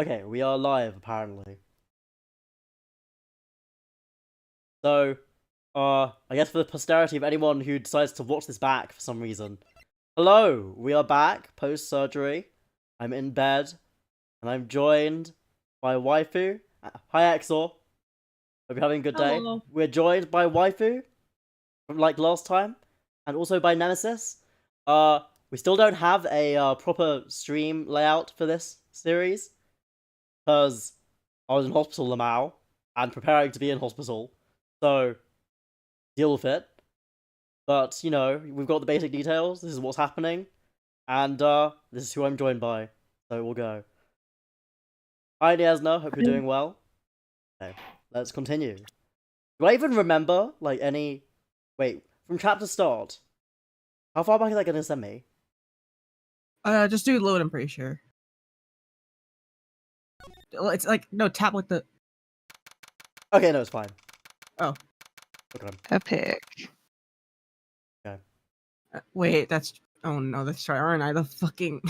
Okay, we are live apparently. So, I guess for the posterity of anyone who decides to watch this back for some reason. Hello, we are back post-surgery. I'm in bed, and I'm joined by Waifu. Hi, Exor. Hope you're having a good day. Hello. We're joined by Waifu, from like last time, and also by Nemesis. We still don't have a proper stream layout for this series, because I was in hospital, lmao, and preparing to be in hospital, so deal with it. But, you know, we've got the basic details, this is what's happening, and this is who I'm joined by, so we'll go. Hi Niasna, hope you're doing well. Okay, let's continue. Do I even remember, like, any... Wait, from chapter start? How far back is that gonna send me? Just do load, I'm pretty sure. It's like, no, tap like the... Okay, no, it's fine. Oh. Look at him. Epic. Okay. Wait, that's... Oh no, that's right, aren't I? The fucking...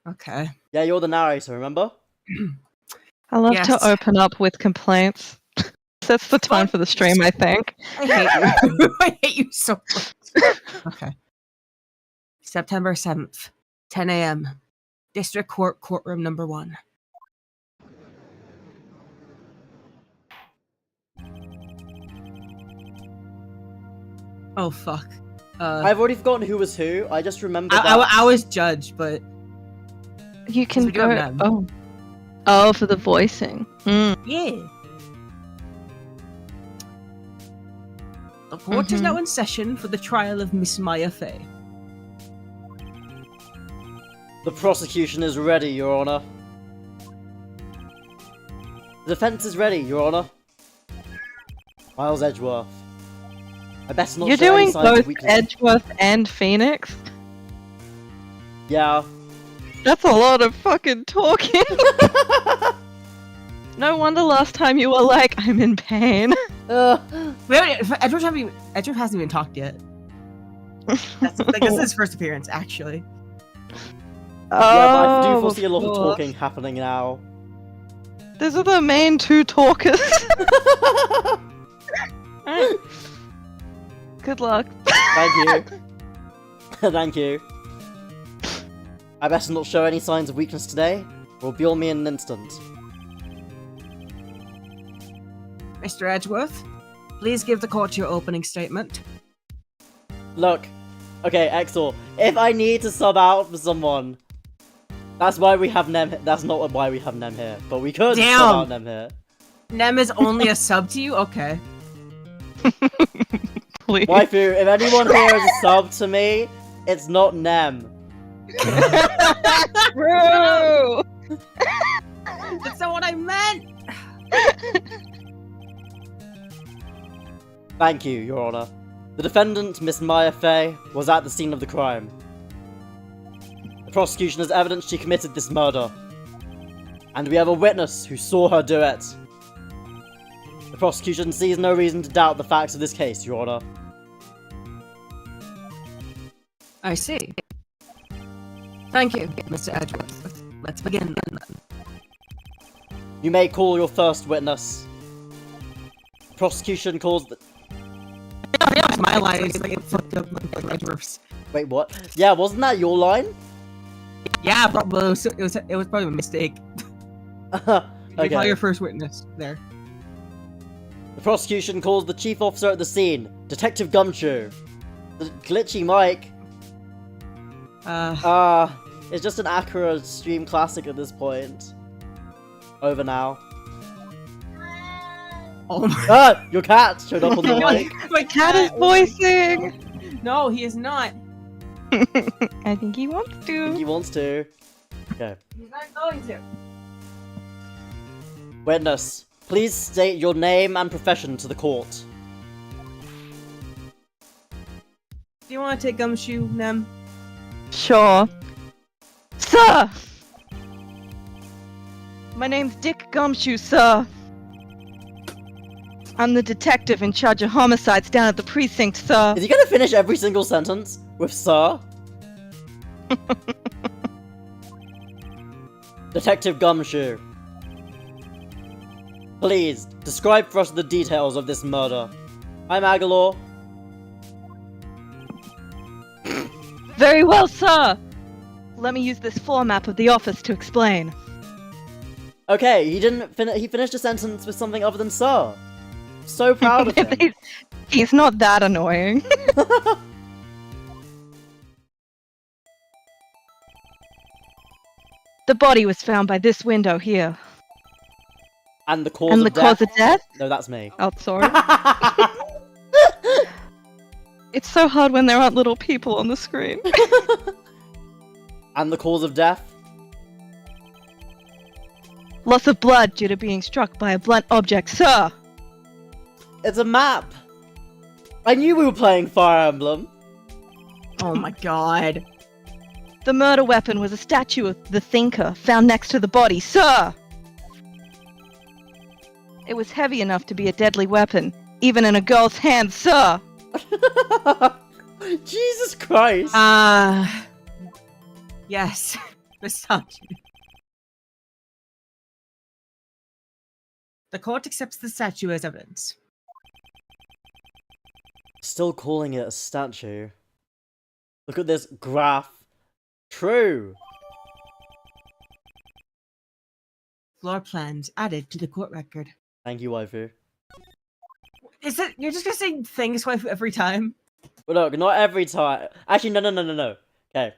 Okay. Yeah, you're the narrator, remember? I love Yes. to open up with complaints. Sets the tone for the stream, I think. I hate you. I hate you so much. Okay. September 7th, 10 a.m. District Court, courtroom number 1. Oh, fuck. I've already forgotten who was who, I just remember that... I was judged, but... You can we do go. have them. Oh, for the voicing. Yeah. The court is now in session for the trial of Miss Maya Fey. The prosecution is ready, Your Honor. The defense is ready, Your Honor. Miles Edgeworth. I best not You're show any doing signs of both weakness. Edgeworth and Phoenix? Yeah. That's a lot of fucking talking. No wonder last time you were like, I'm in pain. Edward hasn't even talked yet. That's his first appearance, actually. Yeah, but I do Oh, foresee a lot of course. talking happening now. Those are the main two talkers. Alright. Good luck. Thank you. Thank you. I best not show any signs of weakness today, or be on me in an instant. Mr. Edgeworth, please give the court your opening statement. Look, okay, Exor, if I need to sub out for someone, that's why we have Nem. That's not why we have Nem here, but we could Damn. sub out Nem here. Nem is only a sub to you? Okay. Please. Waifu, if anyone here is a sub to me, it's not Nem. Bro! That's not what I meant! Thank you, Your Honor. The defendant, Miss Maya Fey, was at the scene of the crime. The prosecution has evidence she committed this murder. And we have a witness who saw her do it. The prosecution sees no reason to doubt the facts of this case, Your Honor. I see. Thank you, Mr. Edgeworth. Let's begin then. You may call your first witness. The prosecution calls the... My line is like it fucked up like Edgeworth's. Wait, what? Yeah, wasn't that your line? Yeah, probably it was probably a mistake. You call Okay. your first witness there. The prosecution calls the chief officer at the scene, Detective Gumshoe. The glitchy mic. It's just an Akira stream classic at this point. Over now. Oh my Ah! Your cat showed up on the mic. my Cat is voicing! No, he is not. I think he wants I think to. he wants to. Okay. He's not going to. Witness, please state your name and profession to the court. Do you want to take Gumshoe, Nem? Sure. Sir! My name's Dick Gumshoe, sir. I'm the detective in charge of homicides down at the precinct, sir. Is he gonna finish every single sentence with sir? Detective Gumshoe. Please, describe for us the details of this murder. I'm Agalor. Very well, sir. Let me use this floor map of the office to explain. Okay, he didn't he finished a sentence with something other than sir. So proud of him. He's not that annoying. The body was found by this window here. And the cause And of the death? cause of death? No, that's me. Oh, sorry. It's so hard when there aren't little people on the screen. And the cause of death? Loss of blood due to being struck by a blunt object, sir. It's a map. I knew we were playing Fire Emblem. Oh my god. The murder weapon was a statue of the Thinker found next to the body, sir. It was heavy enough to be a deadly weapon, even in a girl's hand, sir. Jesus Christ. Yes. Misogyny. The court accepts the statue as evidence. Still calling it a statue. Look at this graph. True. Floor plans added to the court record. Thank you, waifu. Is it? You're just gonna say thanks, wife, every time? Well, look, not every time. Actually, no. Okay.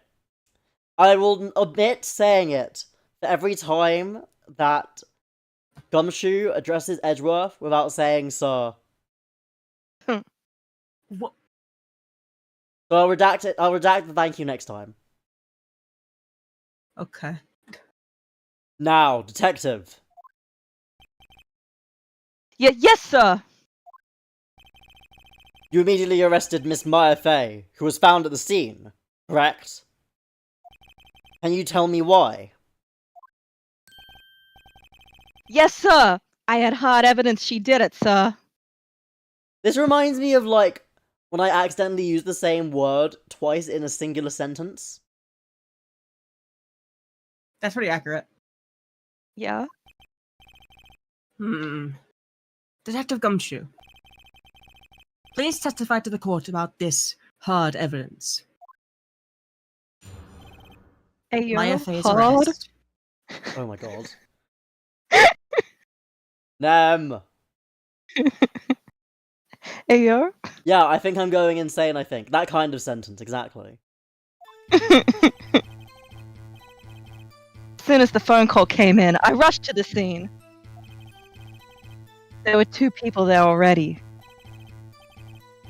I will admit saying it for every time that Gumshoe addresses Edgeworth without saying sir. What? So I'll redact it. I'll redact the thank you next time. Okay. Now, detective. Yes, sir. You immediately arrested Miss Maya Fey, who was found at the scene, correct? Can you tell me why? Yes, sir. I had hard evidence she did it, sir. This reminds me of, like, when I accidentally use the same word twice in a singular sentence. That's pretty accurate. Yeah? Detective Gumshoe, please testify to the court about this hard evidence. Hey, Maya Fey's hard? arrest. Oh my god. Nem! Ayo? Yeah, I think I'm going insane, I think. That kind of sentence, exactly. As soon as the phone call came in, I rushed to the scene. There were two people there already.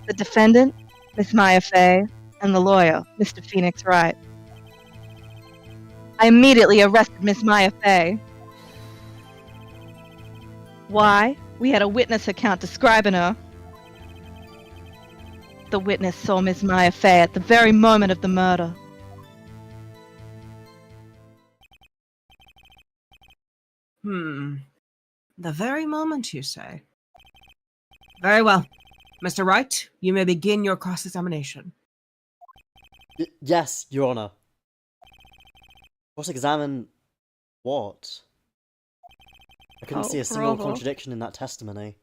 The defendant, Miss Maya Fey, and the lawyer, Mr. Phoenix Wright. I immediately arrested Miss Maya Fey. Why? We had a witness account describing her. The witness saw Miss Maya Fey at the very moment of the murder. The very moment, you say? Very well. Mr. Wright, you may begin your cross-examination. Yes, Your Honor. Cross-examine what? I couldn't see a single bravo. contradiction in that testimony.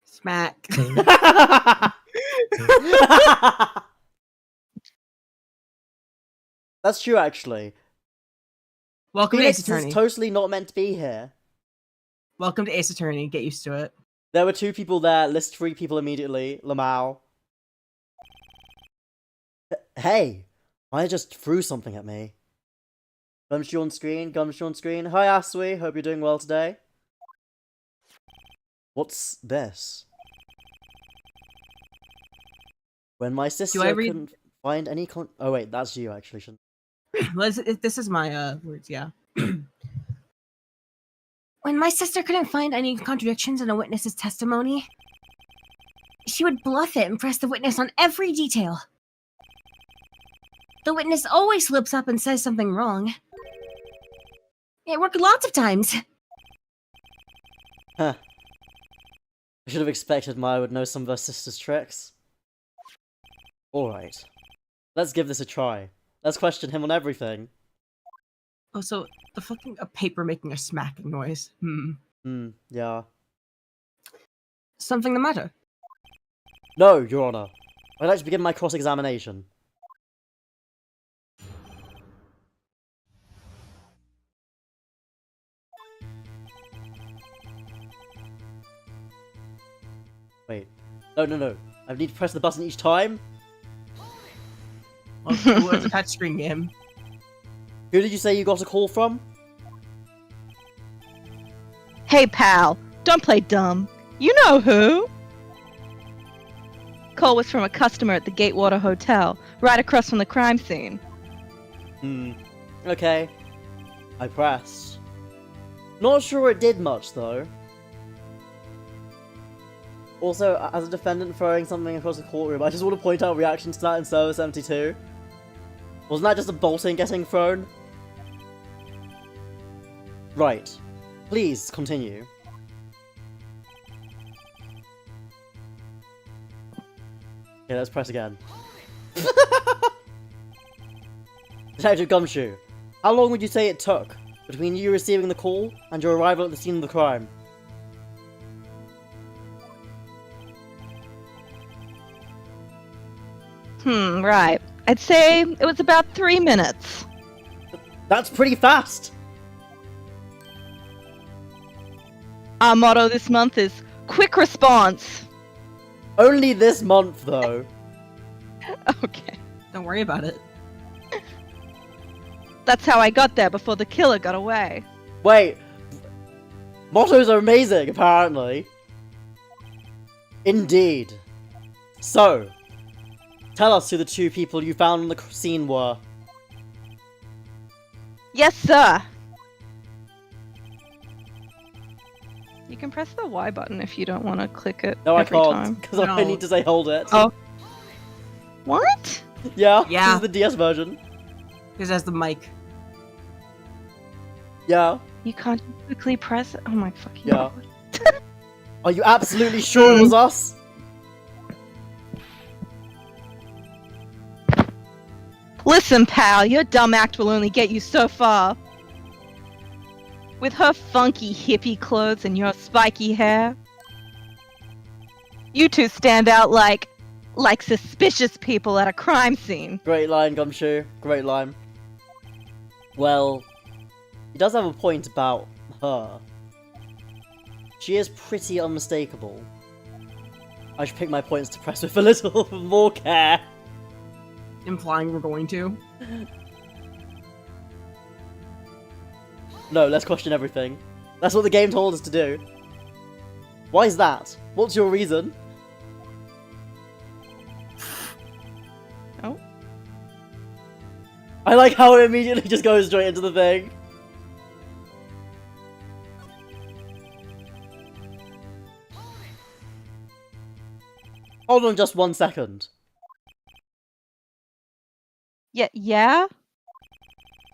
Smack. That's true, actually. Welcome to Phoenix Ace Attorney. is totally not meant to be here. Welcome to Ace Attorney. Get used to it. There were two people there. List 3 people immediately. lmao. Hey! Maya just threw something at me. Gumshoe on screen. Gumshoe on screen. Hi, Asui. Hope you're doing well today. What's this? When my sister couldn't find any oh wait, that's you actually, shouldn't. This is my words, yeah. When my sister couldn't find any contradictions in a witness's testimony, she would bluff it and press the witness on every detail. The witness always slips up and says something wrong. It worked lots of times. Huh. I should have expected Maya would know some of her sister's tricks. Alright. Let's give this a try. Let's question him on everything. Oh, so the fucking paper making a smacking noise. Yeah. Something the matter? No, Your Honor. I'd like to begin my cross-examination. Wait. No. I need to press the button each time? Well, it's a touchscreen game. Who did you say you got a call from? Hey, pal, don't play dumb. You know who? Call was from a customer at the Gatewater Hotel, right across from the crime scene. Okay. I pressed. Not sure it did much, though. Also, as a defendant throwing something across the courtroom, I just want to point out reactions to that in Server 72. Wasn't that just a bolting getting thrown? Right. Please, continue. Okay, let's press again. Detective Gumshoe, how long would you say it took between you receiving the call and your arrival at the scene of the crime? Right. I'd say it was about 3 minutes. That's pretty fast! Our motto this month is quick response. Only this month, though. Okay. Don't worry about it. That's how I got there before the killer got away. Wait. Mottos are amazing, apparently. Indeed. So, tell us who the two people you found on the scene were. Yes, sir. You can press the Y button if you don't want to click it No, I every can't, time. because I No. need to say hold it. Oh. What? Yeah, Yeah. this is the DS version. Because that's the mic. Yeah, You can't quickly press it? Oh my fucking Yeah. god. are you absolutely sure it was us? Listen, pal, your dumb act will only get you so far. With her funky hippie clothes and your spiky hair, you two stand out like suspicious people at a crime scene. Great line, Gumshoe. Great line. Well, he does have a point about her. She is pretty unmistakable. I should pick my points to press with a little more care. Implying we're going to. No, let's question everything. That's what the game told us to do. Why is that? What's your reason? Oh. I like how it immediately just goes straight into the thing. Hold on just 1 second. Yeah?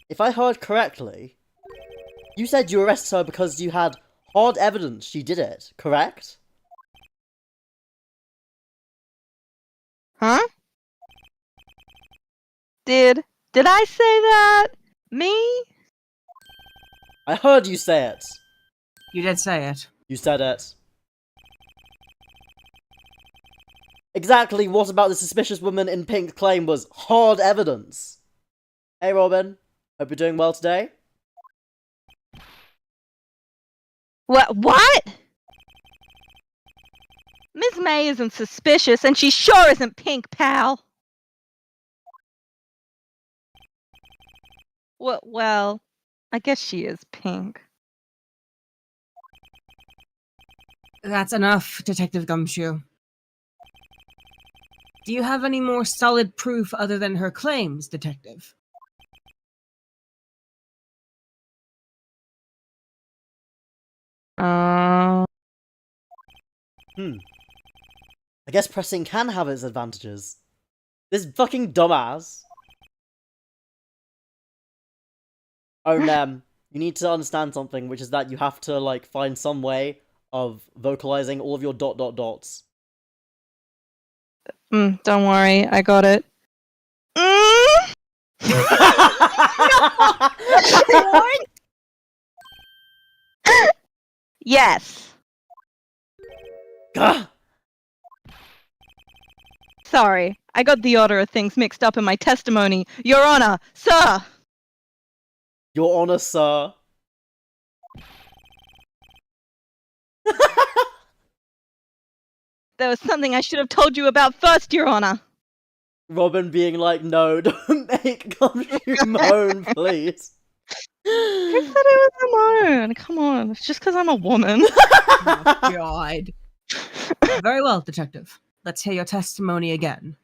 If I heard correctly, you said you arrested her because you had hard evidence she did it, correct? Huh? Did I say that? Me? I heard you say it. You did say it. You said it. Exactly what about the suspicious woman in pink claim was hard evidence? Hey Robin, hope you're doing well today. What? Miss May isn't suspicious, and she sure isn't pink, pal. Well, I guess she is pink. That's enough, Detective Gumshoe. Do you have any more solid proof other than her claims, Detective? I guess pressing can have its advantages. This fucking dumbass. Oh, Nem, you need to understand something, which is that you have to, like, find some way of vocalizing all of your dots. Don't worry, I got it. Mm! Yes. Gah! Sorry, I got the order of things mixed up in my testimony. Your Honor, sir! Your Honor, sir. There was something I should have told you about first, Your Honor. Robin being like, no, don't make Gumshoe moan, please. Who said it was a moan? Come on, it's just because I'm a woman. Oh, God. Very well, detective. Let's hear your testimony again.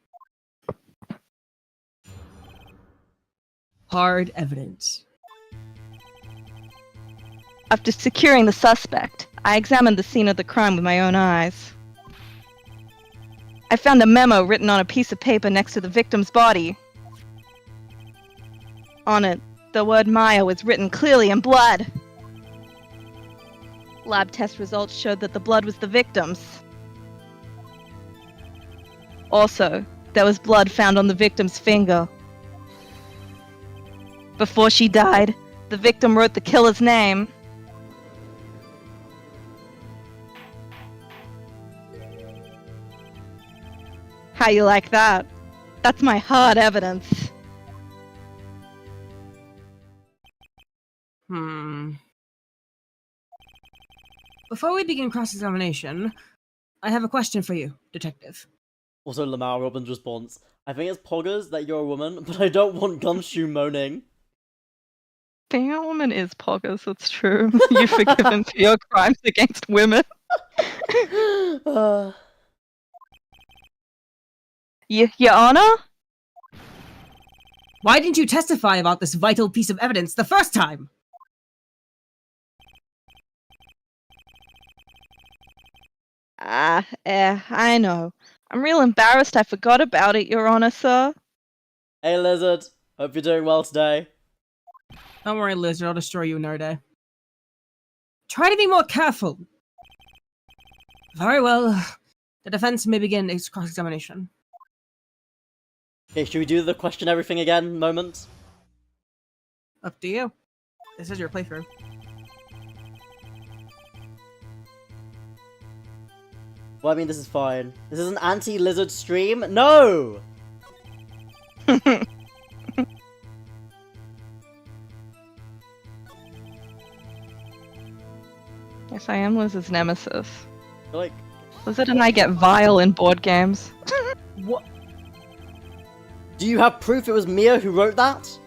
Hard evidence. After securing the suspect, I examined the scene of the crime with my own eyes. I found a memo written on a piece of paper next to the victim's body. On it, the word Maya was written clearly in blood. Lab test results showed that the blood was the victim's. Also, there was blood found on the victim's finger. Before she died, the victim wrote the killer's name. How you like that? That's my hard evidence. Before we begin cross-examination, I have a question for you, detective. Also, lmao, Robin's response. I think it's poggers that you're a woman, but I don't want Gumshoe moaning. Being a woman is poggers, it's true. You're forgiven for your crimes against women. Your Honor? Why didn't you testify about this vital piece of evidence the first time? I know. I'm real embarrassed I forgot about it, Your Honor, sir. Hey, Lizard. Hope you're doing well today. Don't worry, Lizard, I'll destroy you another day. Try to be more careful. Very well. The defense may begin its cross-examination. Okay, should we do the question everything again moment? Up to you. This is your playthrough. Well, I mean, this is fine. This is an anti-lizard stream? No! Yes, I am Liz's nemesis. Like, Lizard and I get vile in board games. what? Do you have proof it was Mia who wrote that?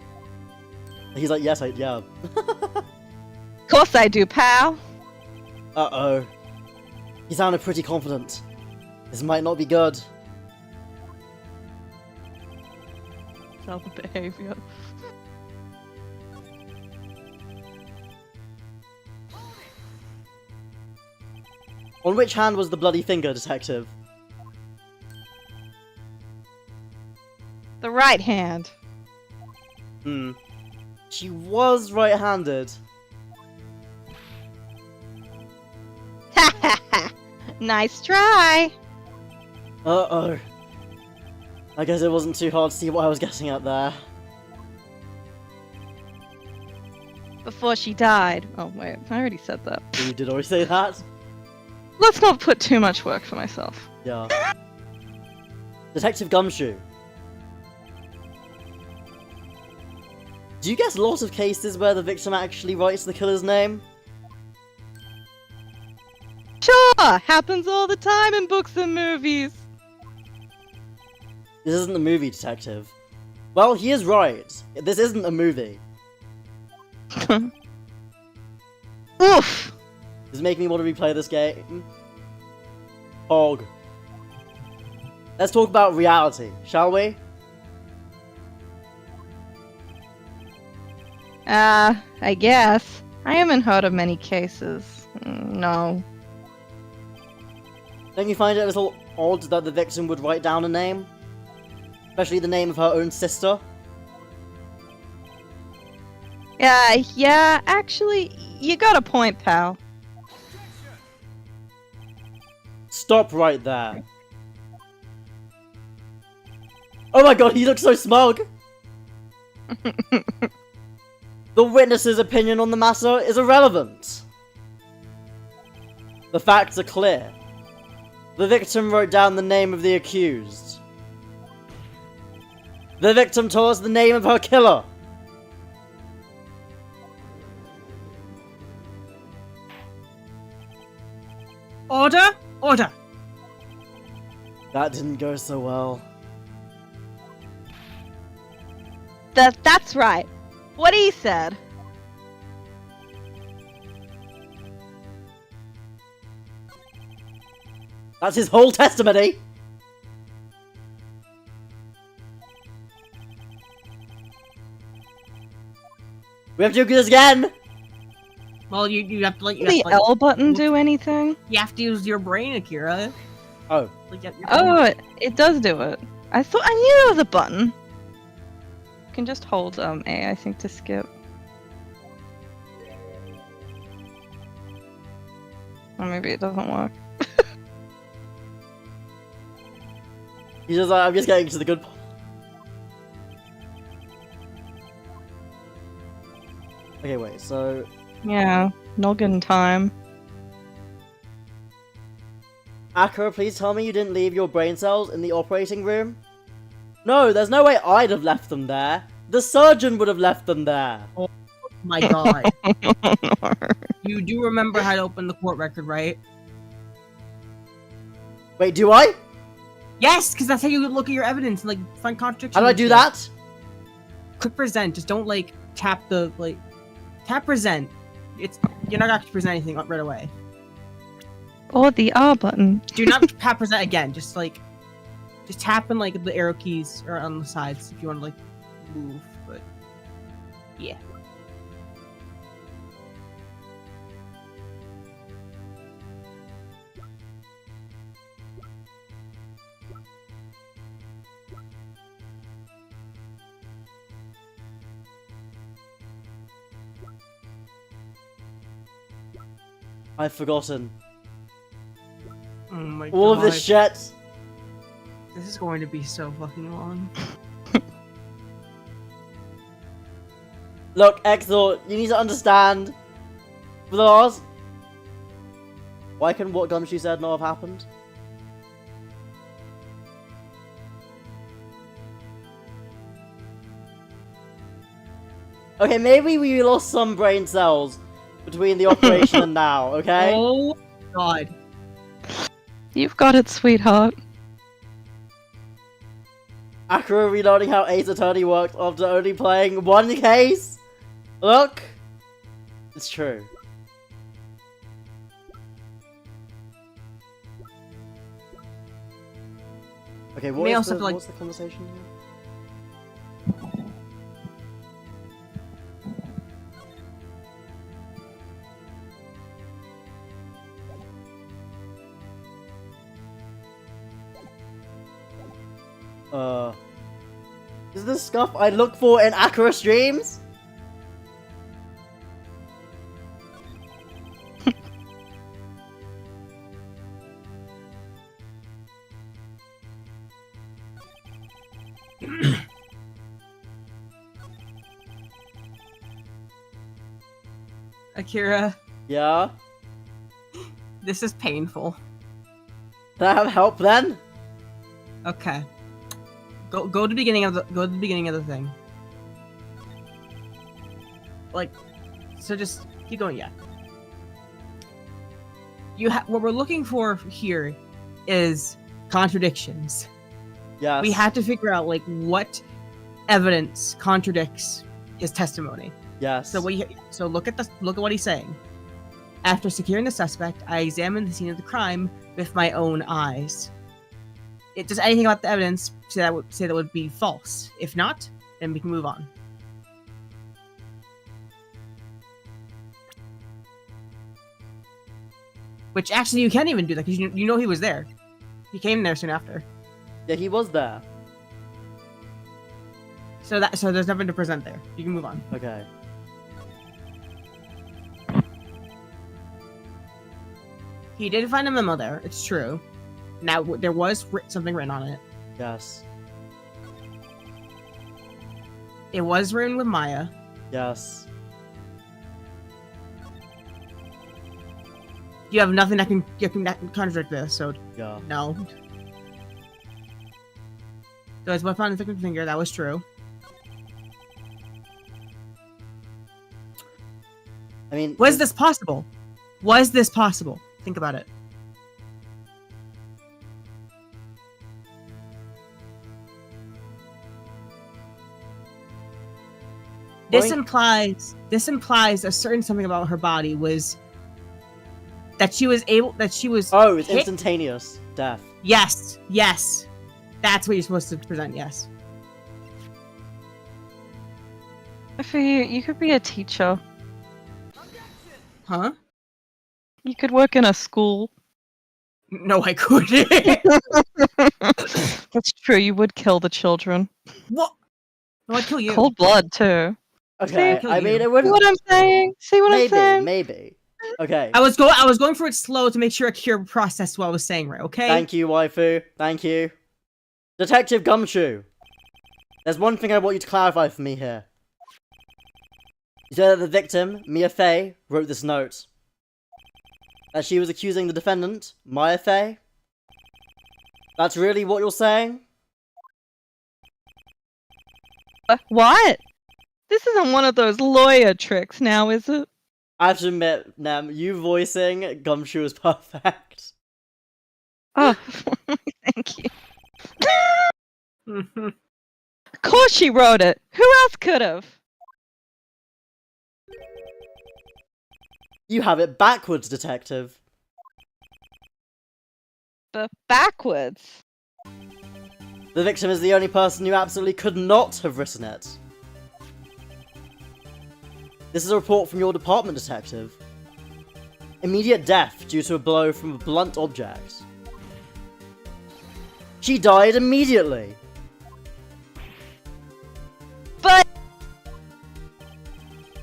He's like, yes, yeah. Of course I do, pal. Uh-oh. He sounded pretty confident. This might not be good. Tell the behavior. On which hand was the bloody finger, detective? The right hand. She was right-handed. Ha ha ha! Nice try! Uh-oh. I guess it wasn't too hard to see what I was getting at there. Before she died. Oh wait, I already said that. You did already say that? Let's not put too much work for myself. Yeah. Detective Gumshoe. Do you guess a lot of cases where the victim actually writes the killer's name? Sure! Happens all the time in books and movies! This isn't a movie, detective. Well, he is right. This isn't a movie. Oof! Does it make me want to replay this game? Hog. Let's talk about reality, shall we? I guess. I haven't heard of many cases. No. Don't you find it a little odd that the victim would write down a name? Especially the name of her own sister? Yeah, actually, you got a point, pal. Stop right there. Oh my god, he looks so smug! The witness's opinion on the matter is irrelevant. The facts are clear. The victim wrote down the name of the accused. The victim told us the name of her killer. Order! Order! That didn't go so well. That's right. What he said. That's his whole testimony. We have to do this again. Well, you have to like. Did the L button do anything? You have to use your brain, Akira. Oh. Like, your Oh, it does do it. I thought I knew there was a button. You can just hold A, I think, to skip. Or maybe it doesn't work. He's just like, I'm just getting to the good part. Okay, wait, so... Yeah, noggin time. Akira, please tell me you didn't leave your brain cells in the operating room? No, there's no way I'd have left them there. The surgeon would have left them there. Oh my god. You do remember how to open the court record, right? Wait, do I? Yes, because that's how you look at your evidence and like find contradictions. How do I do that? Click present. Just don't like tap the tap present. You're not actually present anything right away. Or the R button. Do not tap present again. Just tap in like the arrow keys or on the sides if you want to like move. But yeah. I've forgotten. Oh my All god. of this shit. This is going to be so fucking long. Look, Exor, you need to understand. For the last... Why can what Gumshoe said not have happened? Okay, maybe we lost some brain cells between the operation and now, okay? Oh god. You've got it, sweetheart. Akira relearning how Ace Attorney worked after only playing one case? Look! It's true. Okay, May also what like- was the conversation here? Is this stuff I look for in Akira streams? Akira, Yeah? this is painful. Can I have help then? Okay. Go to the beginning of the thing. Like, so just keep going. Yeah. What we're looking for here is contradictions. Yes. We had to figure out like what evidence contradicts his testimony. Yes. So look at what he's saying. After securing the suspect, I examined the scene of the crime with my own eyes. Does anything about the evidence say that would be false? If not, then we can move on. Which actually you can't even do that because you know he was there. He came there soon after. Yeah, he was there. So there's nothing to present there. You can move on. Okay. He did find a memo there. It's true. Now there was something written on it. Yes. It was written with Maya. Yes. You have nothing that can contradict this, so Yeah. no. So it's what found the second finger. That was true. I mean, Was this possible? Was this possible? Think about it. This implies a certain something about her body was that she was Oh, it's hit? instantaneous death. Yes. That's what you're supposed to present, yes. For you, you could be a teacher. Huh? You could work in a school. No, I couldn't. That's true, you would kill the children. What? No, I'd kill you. Cold blood, too. Okay, See? I mean, it See wouldn't. what I'm saying? See what I'm saying? Maybe. Okay. I was going for it slow to make sure Akira processed what I was saying right, okay? Thank you, waifu. Thank you. Detective Gumshoe. There's one thing I want you to clarify for me here. You said that the victim, Mia Fey, wrote this note. That she was accusing the defendant, Maya Fey? That's really what you're saying? What? This isn't one of those lawyer tricks now, is it? I have to admit, Nem, you voicing Gumshoe is perfect. Oh, thank you. Of course she wrote it. Who else could have? You have it backwards, detective. Backwards. The victim is the only person who absolutely could not have written it. This is a report from your department, detective. Immediate death due to a blow from a blunt object. She died immediately. But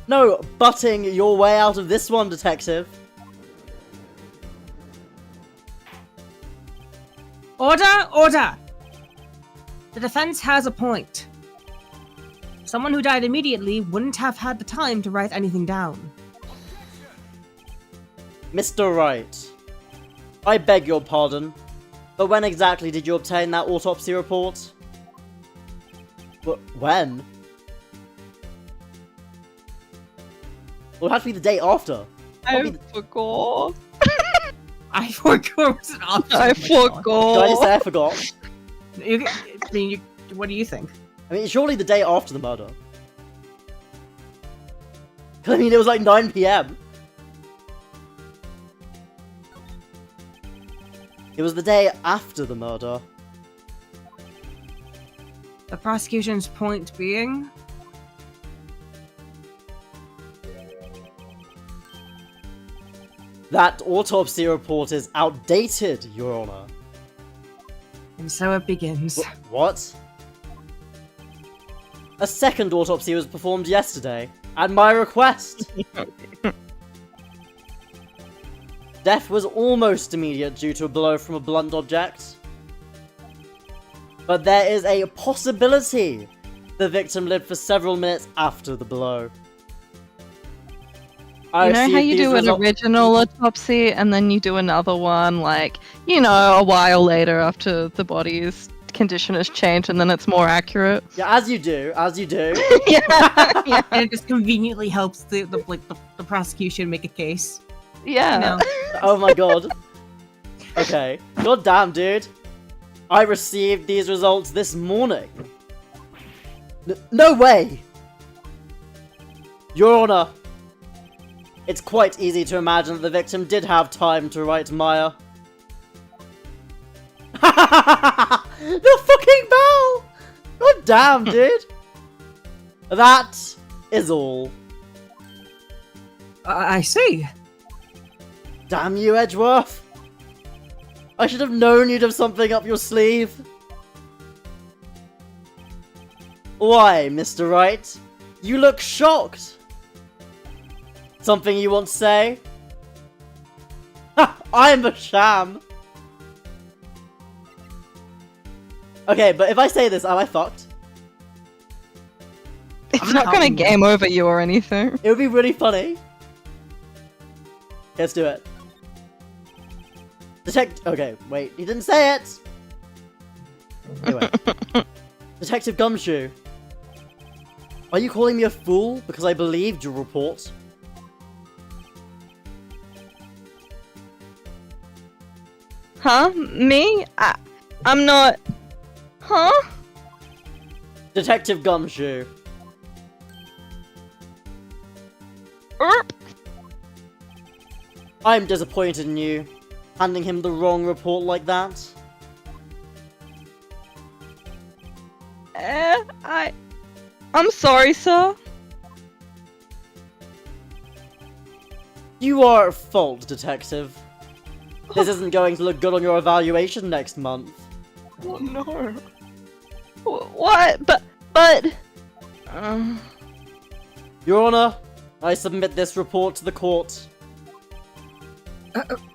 No butting your way out of this one, detective. Order! Order! The defense has a point. Someone who died immediately wouldn't have had the time to write anything down. Mr. Wright, I beg your pardon, but when exactly did you obtain that autopsy report? When? Well, it had to be the day after. I forgot. I forgot. Was an option. I Did I just forgot. say I forgot? What do you think? I mean, surely the day after the murder. 'Cause, I mean, it was like 9 PM. It was the day after the murder. The prosecution's point being? That autopsy report is outdated, Your Honor. And so it begins. What? A second autopsy was performed yesterday, at my request. Death was almost immediate due to a blow from a blunt object. But there is a possibility the victim lived for several minutes after the blow. You know how you do an original autopsy and then you do another one, like, you know, a while later after the body's condition has changed and then it's more accurate? Yeah, as you do. yeah. And it just conveniently helps the prosecution make a case. Yeah. No. Oh my god. Okay. God damn, dude. I received these results this morning. No way! Your Honor, it's quite easy to imagine that the victim did have time to write Maya. The fucking bell! God damn, dude! That is all. I see. Damn you, Edgeworth! I should have known you'd have something up your sleeve. Why, Mr. Wright? You look shocked. Something you want to say? Ha! I'm a sham! Okay, but if I say this, am I fucked? I'm not gonna game over you or anything. It would be really funny. Let's do it. Okay, wait, he didn't say it! Anyway. Detective Gumshoe. Are you calling me a fool because I believed your report? Huh? Me? I'm not... Huh? Detective Gumshoe. Erp. I'm disappointed in you, handing him the wrong report like that. I'm sorry, sir. You are at fault, Detective. This isn't going to look good on your evaluation next month. Oh no. What? But... Your Honor, I submit this report to the court.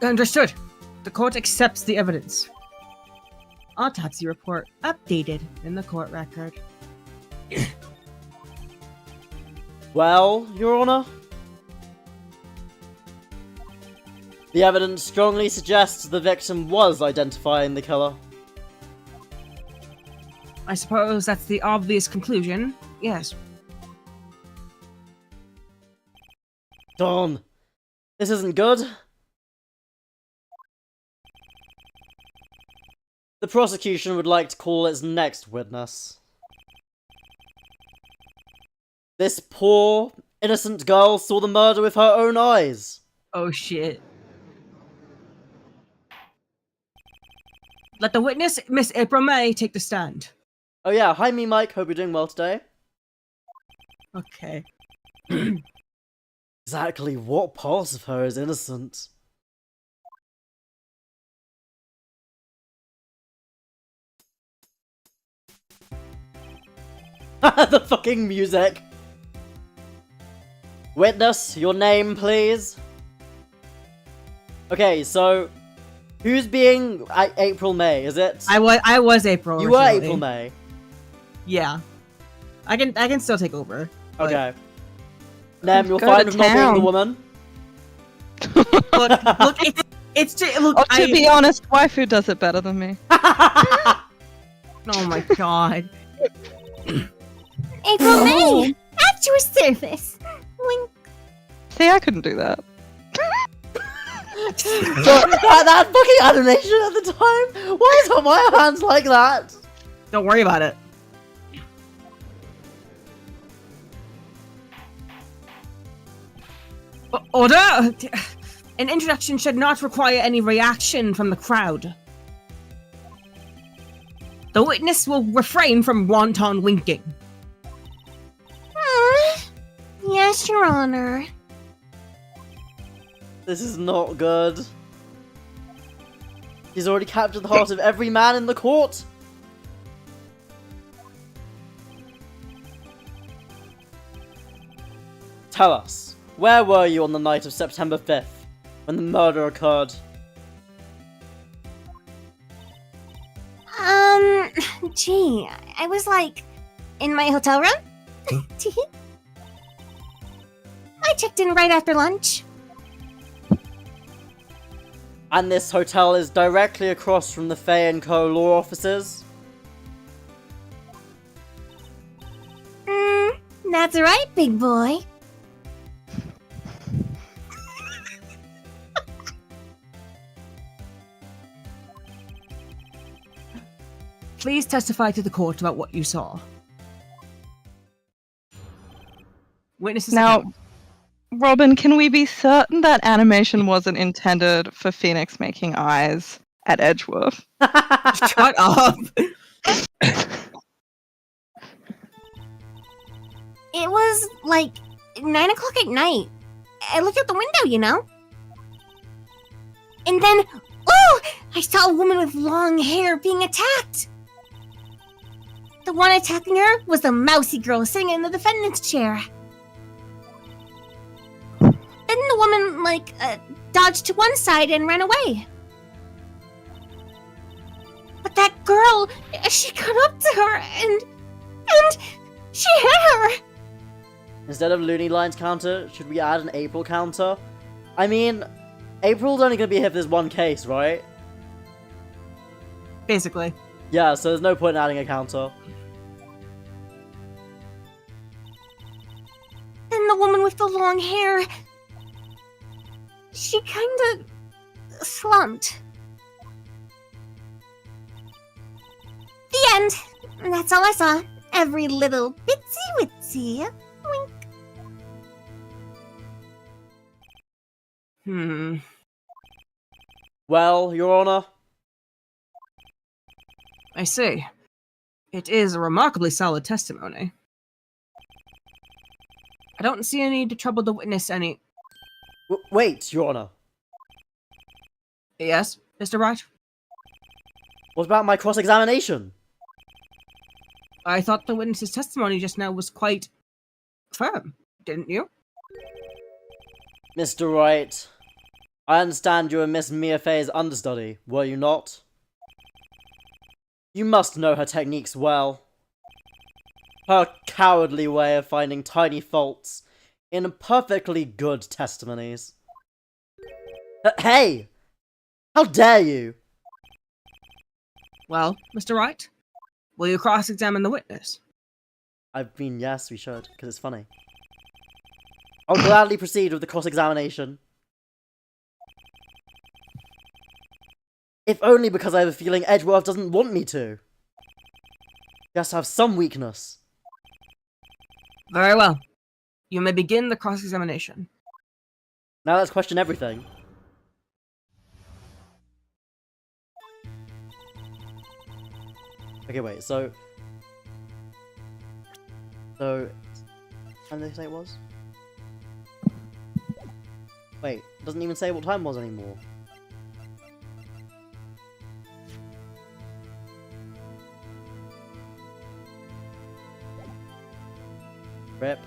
Understood. The court accepts the evidence. Autopsy report updated in the court record. Well, Your Honor? The evidence strongly suggests the victim was identifying the killer. I suppose that's the obvious conclusion. Yes. Darn. This isn't good. The prosecution would like to call its next witness. This poor, innocent girl saw the murder with her own eyes. Oh shit. Let the witness, Miss April May, take the stand. Oh yeah, hi me Mike, hope you're doing well today. Okay. Exactly what part of her is innocent? The fucking music! Witness, your name, please? Okay, so... Who's being April May, is it? I was April. You were originally. April May. Yeah. I can still take over. but- Okay. Nem, you're Go fine to with not being the town. woman? Look, it's just, look, Oh, to be honest, waifu does it better than me. oh my god. April May, at your service. Wink. See, I couldn't do that. that fucking animation at the time? Why is on my hands like that? Don't worry about it. Order! An introduction should not require any reaction from the crowd. The witness will refrain from wanton winking. Yes, Your Honor. This is not good. He's already captured the heart of every man in the court. Tell us, where were you on the night of September 5th, when the murder occurred? Gee, I was like, in my hotel room? I checked in right after lunch. And this hotel is directly across from the Faye & Co. law offices? That's right, big boy. Please testify to the court about what you saw. Witnesses Now, account. Robin, can we be certain that animation wasn't intended for Phoenix making eyes at Edgeworth? Shut up! It was like 9 o'clock at night. I looked out the window, you know? And then, oh! I saw a woman with long hair being attacked! The one attacking her was the mousy girl sitting in the defendant's chair. Then the woman, dodged to one side and ran away. But that girl, she got up to her and she hit her! Instead of Looney Lines counter, should we add an April counter? I mean, April's only gonna be here for this one case, right? Basically. Yeah, so there's no point in adding a counter. And the woman with the long hair. She kinda slumped. The end. That's all I saw. Every little bitsy witsy. Wink. Well, Your Honor. I see. It is a remarkably solid testimony. I don't see any need to trouble the witness any... Wait, Your Honor. Yes, Mr. Wright? What about my cross-examination? I thought the witness's testimony just now was quite firm, didn't you? Mr. Wright, I understand you were Miss Mia Fey's understudy, were you not? You must know her techniques well. Her cowardly way of finding tiny faults in perfectly good testimonies. Hey! How dare you! Well, Mr. Wright, will you cross-examine the witness? I mean, yes, we should, because it's funny. I'll gladly proceed with the cross-examination. If only because I have a feeling Edgeworth doesn't want me to. He has to have some weakness. Very well. You may begin the cross-examination. Now let's question everything. Okay, wait, so... how did they say it was? Wait, it doesn't even say what time it was anymore. Rip.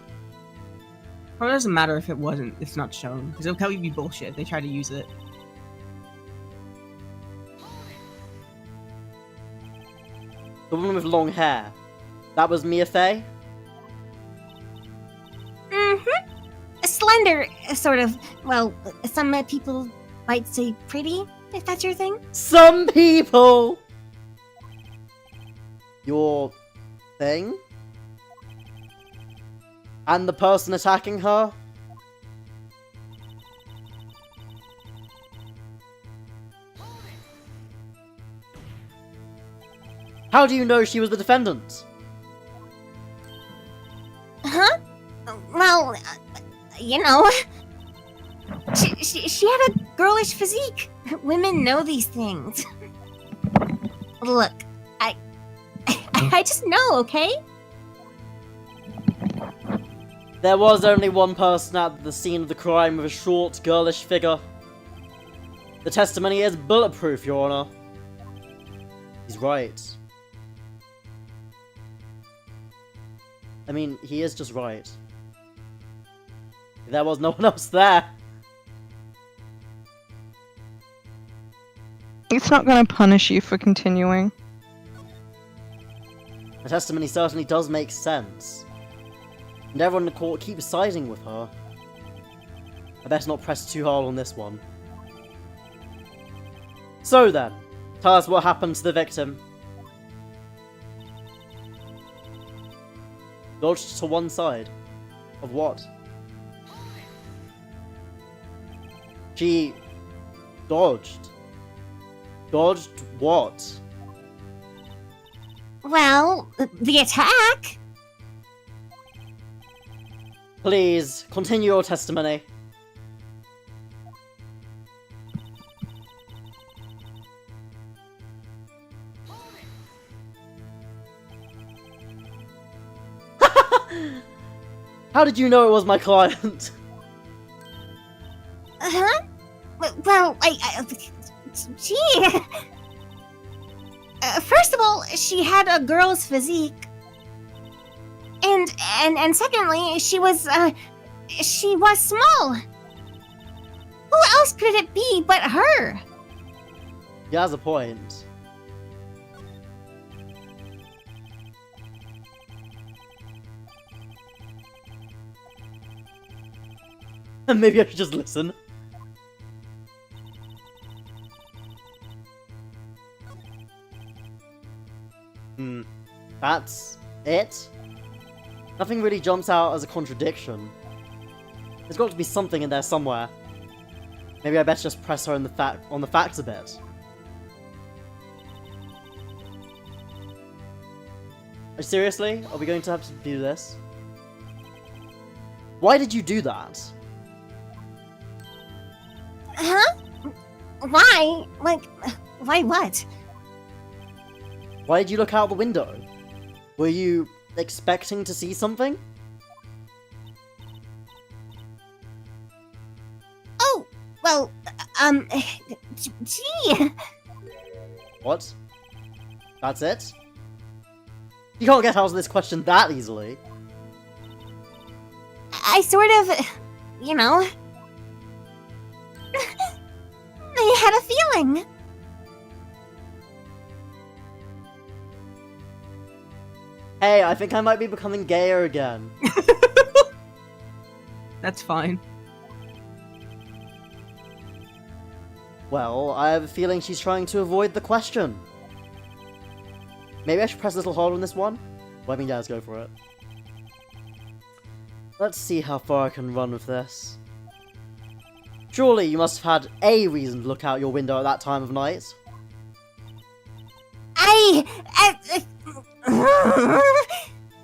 Probably doesn't matter if it's not shown, because it'll probably be bullshit if they try to use it. The woman with long hair. That was Mia Fey? Slender, sort of. Well, some people might say pretty, if that's your thing. Some people! Your thing? And the person attacking her? How do you know she was the defendant? Huh? Well, you know. She had a girlish physique. Women know these things. Look, I just know, okay? There was only one person at the scene of the crime with a short, girlish figure. The testimony is bulletproof, Your Honor. He's right. I mean, he is just right. There was no one else there. It's not going to punish you for continuing. The testimony certainly does make sense. And everyone in the court keeps siding with her. I better not press too hard on this one. So then, tell us what happened to the victim. Dodged to one side. Of what? She... dodged. Dodged what? Well, the attack. Please, continue your testimony. How did you know it was my client? Huh? Well, gee. First of all, she had a girl's physique. And secondly, she was small. Who else could it be but her? He has a point. Maybe I should just listen. That's it? Nothing really jumps out as a contradiction. There's got to be something in there somewhere. Maybe I better just press her on the facts a bit. Seriously? Are we going to have to do this? Why did you do that? Huh? Why? Like, why what? Why did you look out the window? Were you expecting to see something? Oh, well, gee. What? That's it? You can't get out of this question that easily. I sort of, you know, I had a feeling. Hey, I think I might be becoming gayer again. That's fine. Well, I have a feeling she's trying to avoid the question. Maybe I should press a little harder on this one? Well, I mean, yeah, let's go for it. Let's see how far I can run with this. Surely you must have had a reason to look out your window at that time of night.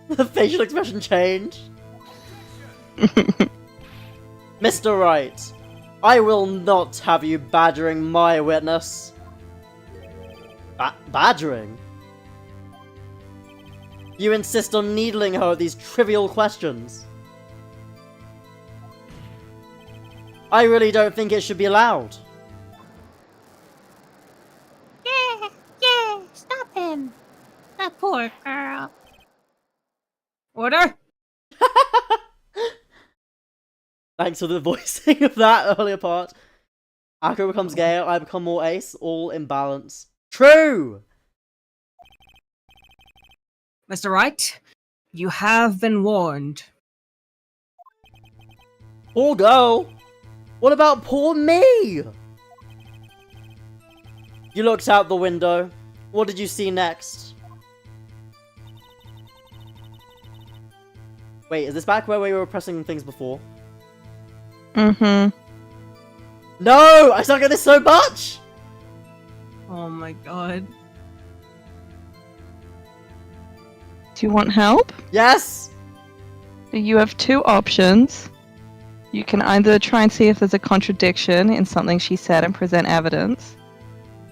The facial expression changed. Mr. Wright, I will not have you badgering my witness. Badgering? You insist on needling her with these trivial questions. I really don't think it should be allowed. Yeah, stop him. That poor girl. Order? Thanks for the voicing of that earlier part. Akira becomes gayer, I become more ace, all in balance. True! Mr. Wright, you have been warned. Poor girl! What about poor me? You looked out the window. What did you see next? Wait, is this back where we were pressing things before? Mm-hmm. No! I suck at this so much! Oh my god. Do you want help? Yes! You have two options. You can either try and see if there's a contradiction in something she said and present evidence,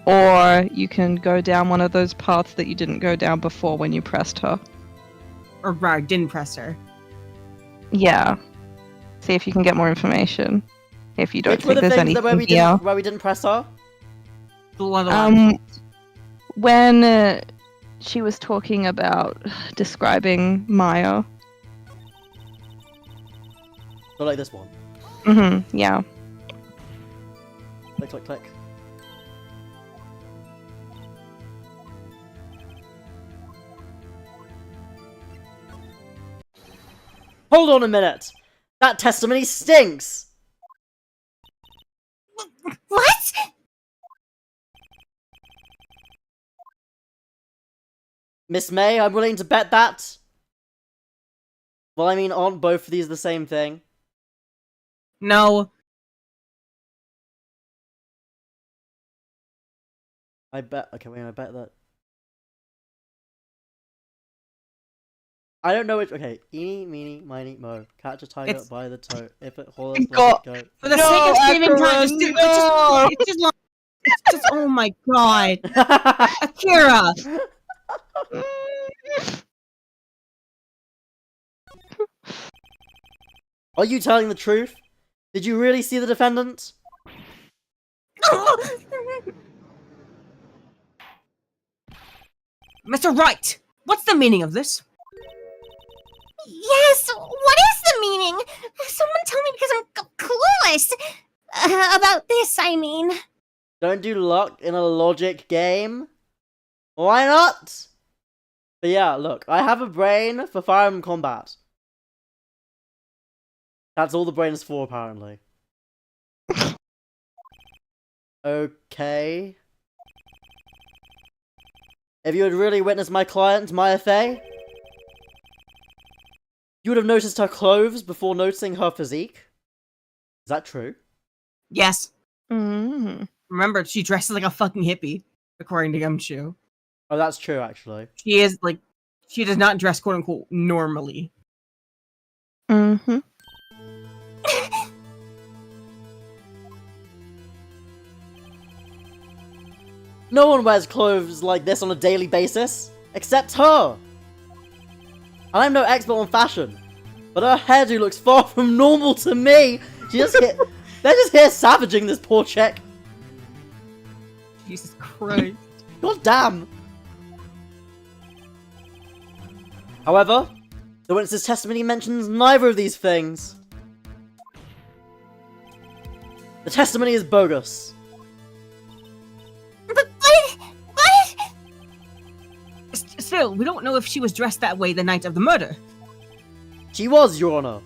or you can go down one of those paths that you didn't go down before when you pressed her. Or rather, didn't press her. Yeah. See if you can get more information. If you don't Which were think the there's things that anything here. where we didn't press her? The one of When she was talking about describing Maya. So like this one. Mm-hmm, yeah. Click, click, click. Hold on a minute! That testimony stinks! What? Miss May, I'm willing to bet that. Well, I mean, aren't both of these the same thing? No. I bet. Okay, wait, I bet that. I don't know which. Okay, eeny, meeny, miny, mo. Catch a tiger It's- by the toe. If it hollers, let God. it go. For the No, sake of saving time, Akira, no! it's just oh my god. Akira! Are you telling the truth? Did you really see the defendant? Mr. Wright, what's the meaning of this? Yes, what is the meaning? Someone tell me because I'm clueless. About this, I mean. Don't do luck in a logic game. Why not? But yeah, look, I have a brain for Fire Emblem combat. That's all the brain is for, apparently. Okay. If you had really witnessed my client, Maya Fey, you would have noticed her clothes before noticing her physique. Is that true? Yes. Mm. Remember, she dresses like a fucking hippie, according to Gumshoe. Oh, that's true, actually. She is, like, she does not dress, quote unquote, normally. Mm-hmm. No one wears clothes like this on a daily basis, except her! And I'm no expert on fashion, but her hairdo looks far from normal to me! They're just here savaging this poor chick! Jesus Christ. God damn! However, the witness's testimony mentions neither of these things. The testimony is bogus. But what? Still, we don't know if she was dressed that way the night of the murder. She was, Your Honor.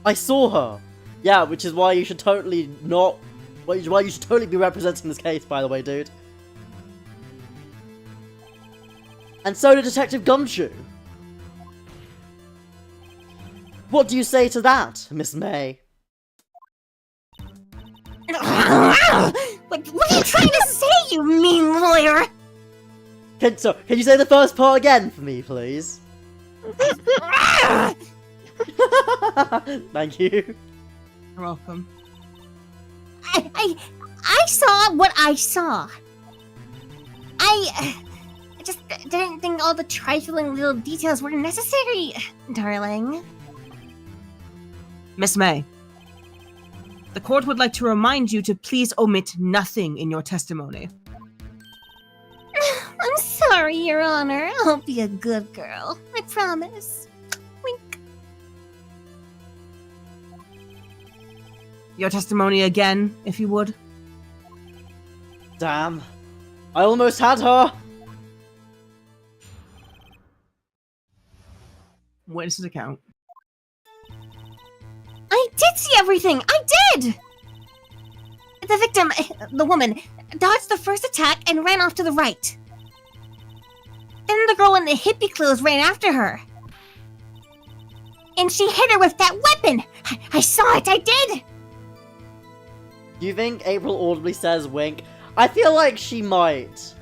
I saw her. Yeah, which is why you should totally not... Why you should totally be representing this case, by the way, dude. And so did Detective Gumshoe. What do you say to that, Miss May? What are you trying to say, you mean lawyer? Can you say the first part again for me, please? Thank you. You're welcome. I saw what I saw. I just didn't think all the trifling little details were necessary, darling. Miss May, the court would like to remind you to please omit nothing in your testimony. I'm sorry, Your Honor. I'll be a good girl. I promise. Wink. Your testimony again, if you would. Damn. I almost had her. Witness's account. I did see everything! I did! The victim, the woman, dodged the first attack and ran off to the right. Then the girl in the hippie clothes ran after her. And she hit her with that weapon! I saw it, I did! Do you think April audibly says wink? I feel like she might.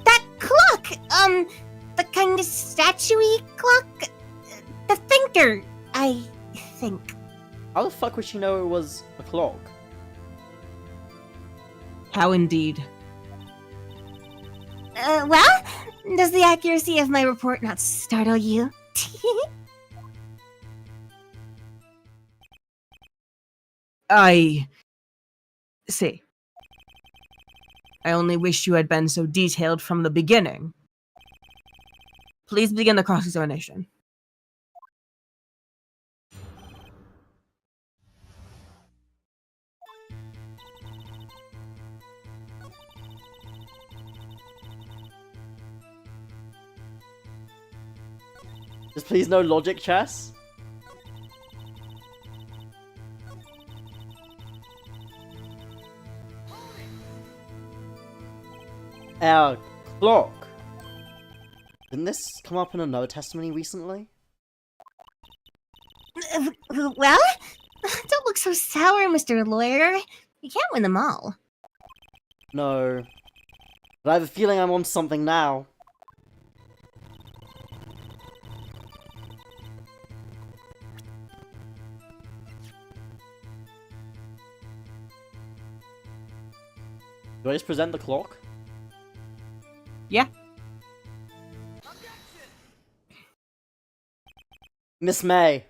That clock! The kind of statue-y clock? The thinker, I think. How the fuck would she know it was a clock? How indeed. Well, does the accuracy of my report not startle you? I see. I only wish you had been so detailed from the beginning. Please begin the cross-examination. Just please no logic chess. Our clock. Didn't this come up in another testimony recently? Well, don't look so sour, Mr. Lawyer. You can't win them all. No. But I have a feeling I'm on something now. Do I just present the clock? Yeah. Miss May.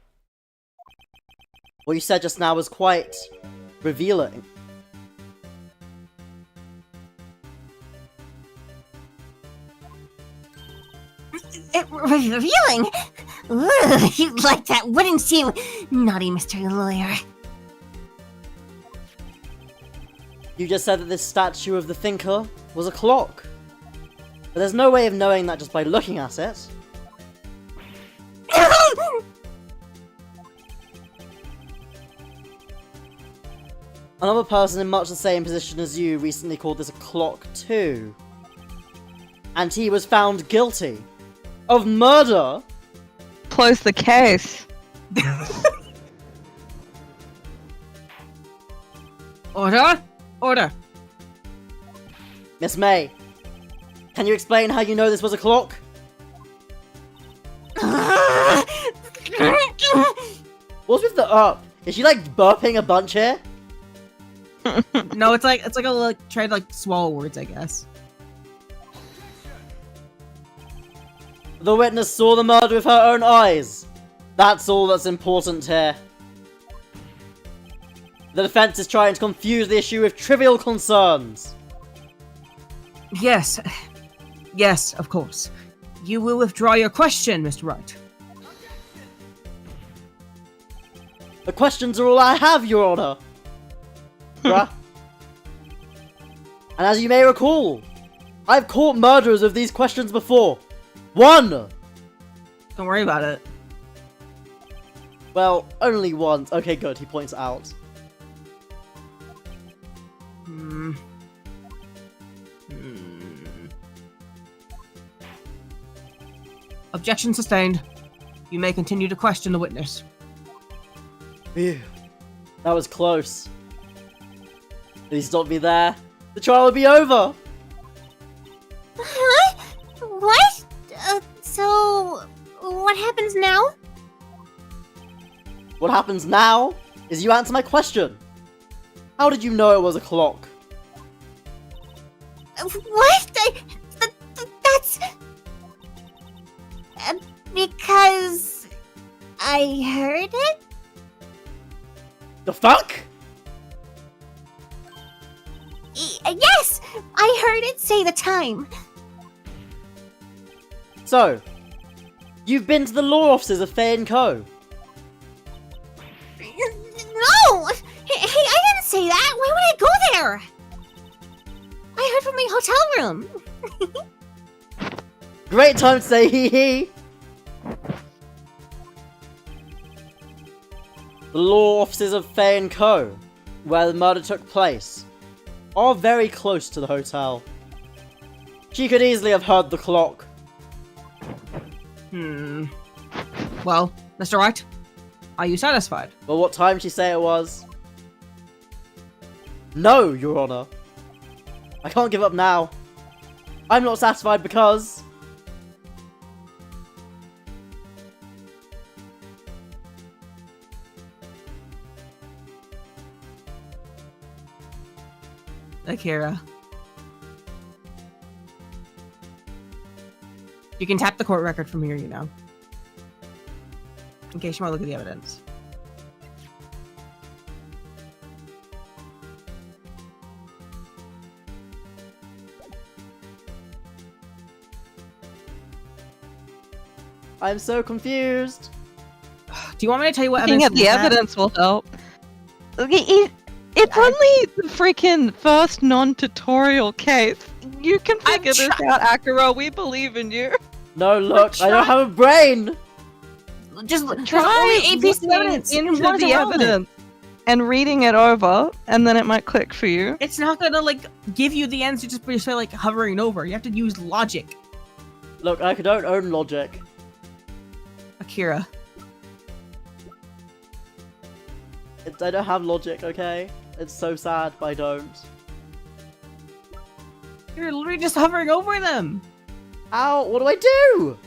What you said just now was quite revealing. Revealing? Ooh, you'd like that, wouldn't you? Naughty Mr. Lawyer. You just said that this statue of the thinker was a clock. But there's no way of knowing that just by looking at it. Another person in much the same position as you recently called this a clock too. And he was found guilty of murder. Close the case. Order! Order! Miss May, can you explain how you know this was a clock? What's with the Is she like burping a bunch here? No, it's like a try to swallow words, I guess. The witness saw the murder with her own eyes. That's all that's important here. The defense is trying to confuse the issue with trivial concerns. Yes. Yes, of course. You will withdraw your question, Mr. Wright. The questions are all I have, Your Honor. Bruh. And as you may recall, I've caught murderers of these questions before. One! Don't worry about it. Well, only once. Okay, good, he points it out. Objection sustained. You may continue to question the witness. Phew. That was close. If he stopped me there, the trial would be over! Huh? What? So, what happens now? What happens now is you answer my question. How did you know it was a clock? What? That's... because... I heard it? The fuck? Yes! I heard it say the time. So, you've been to the law offices of Fey & Co. No! Hey, I didn't say that! Why would I go there? I heard from my hotel room. Great time to say hee hee! The law offices of Fey & Co., where the murder took place, are very close to the hotel. She could easily have heard the clock. Well, Mr. Wright, are you satisfied? But what time did she say it was? No, Your Honor. I can't give up now. I'm not satisfied because... Akira. You can tap the court record from here, you know. In case you want to look at the evidence. I'm so confused. Do you want me to tell you what Looking evidence? at the evidence will help. It's only the freaking first non-tutorial case. You can figure this out, Akira. We believe in you. No, look, I don't have a brain! Just Try a piece of evidence into and one the irrelevant. evidence and reading it over, and then it might click for you. It's not gonna give you the answer just by hovering over. You have to use logic. Look, I don't own logic. Akira. I don't have logic, okay? It's so sad, but I don't. You're literally just hovering over them. Ow, what do I do?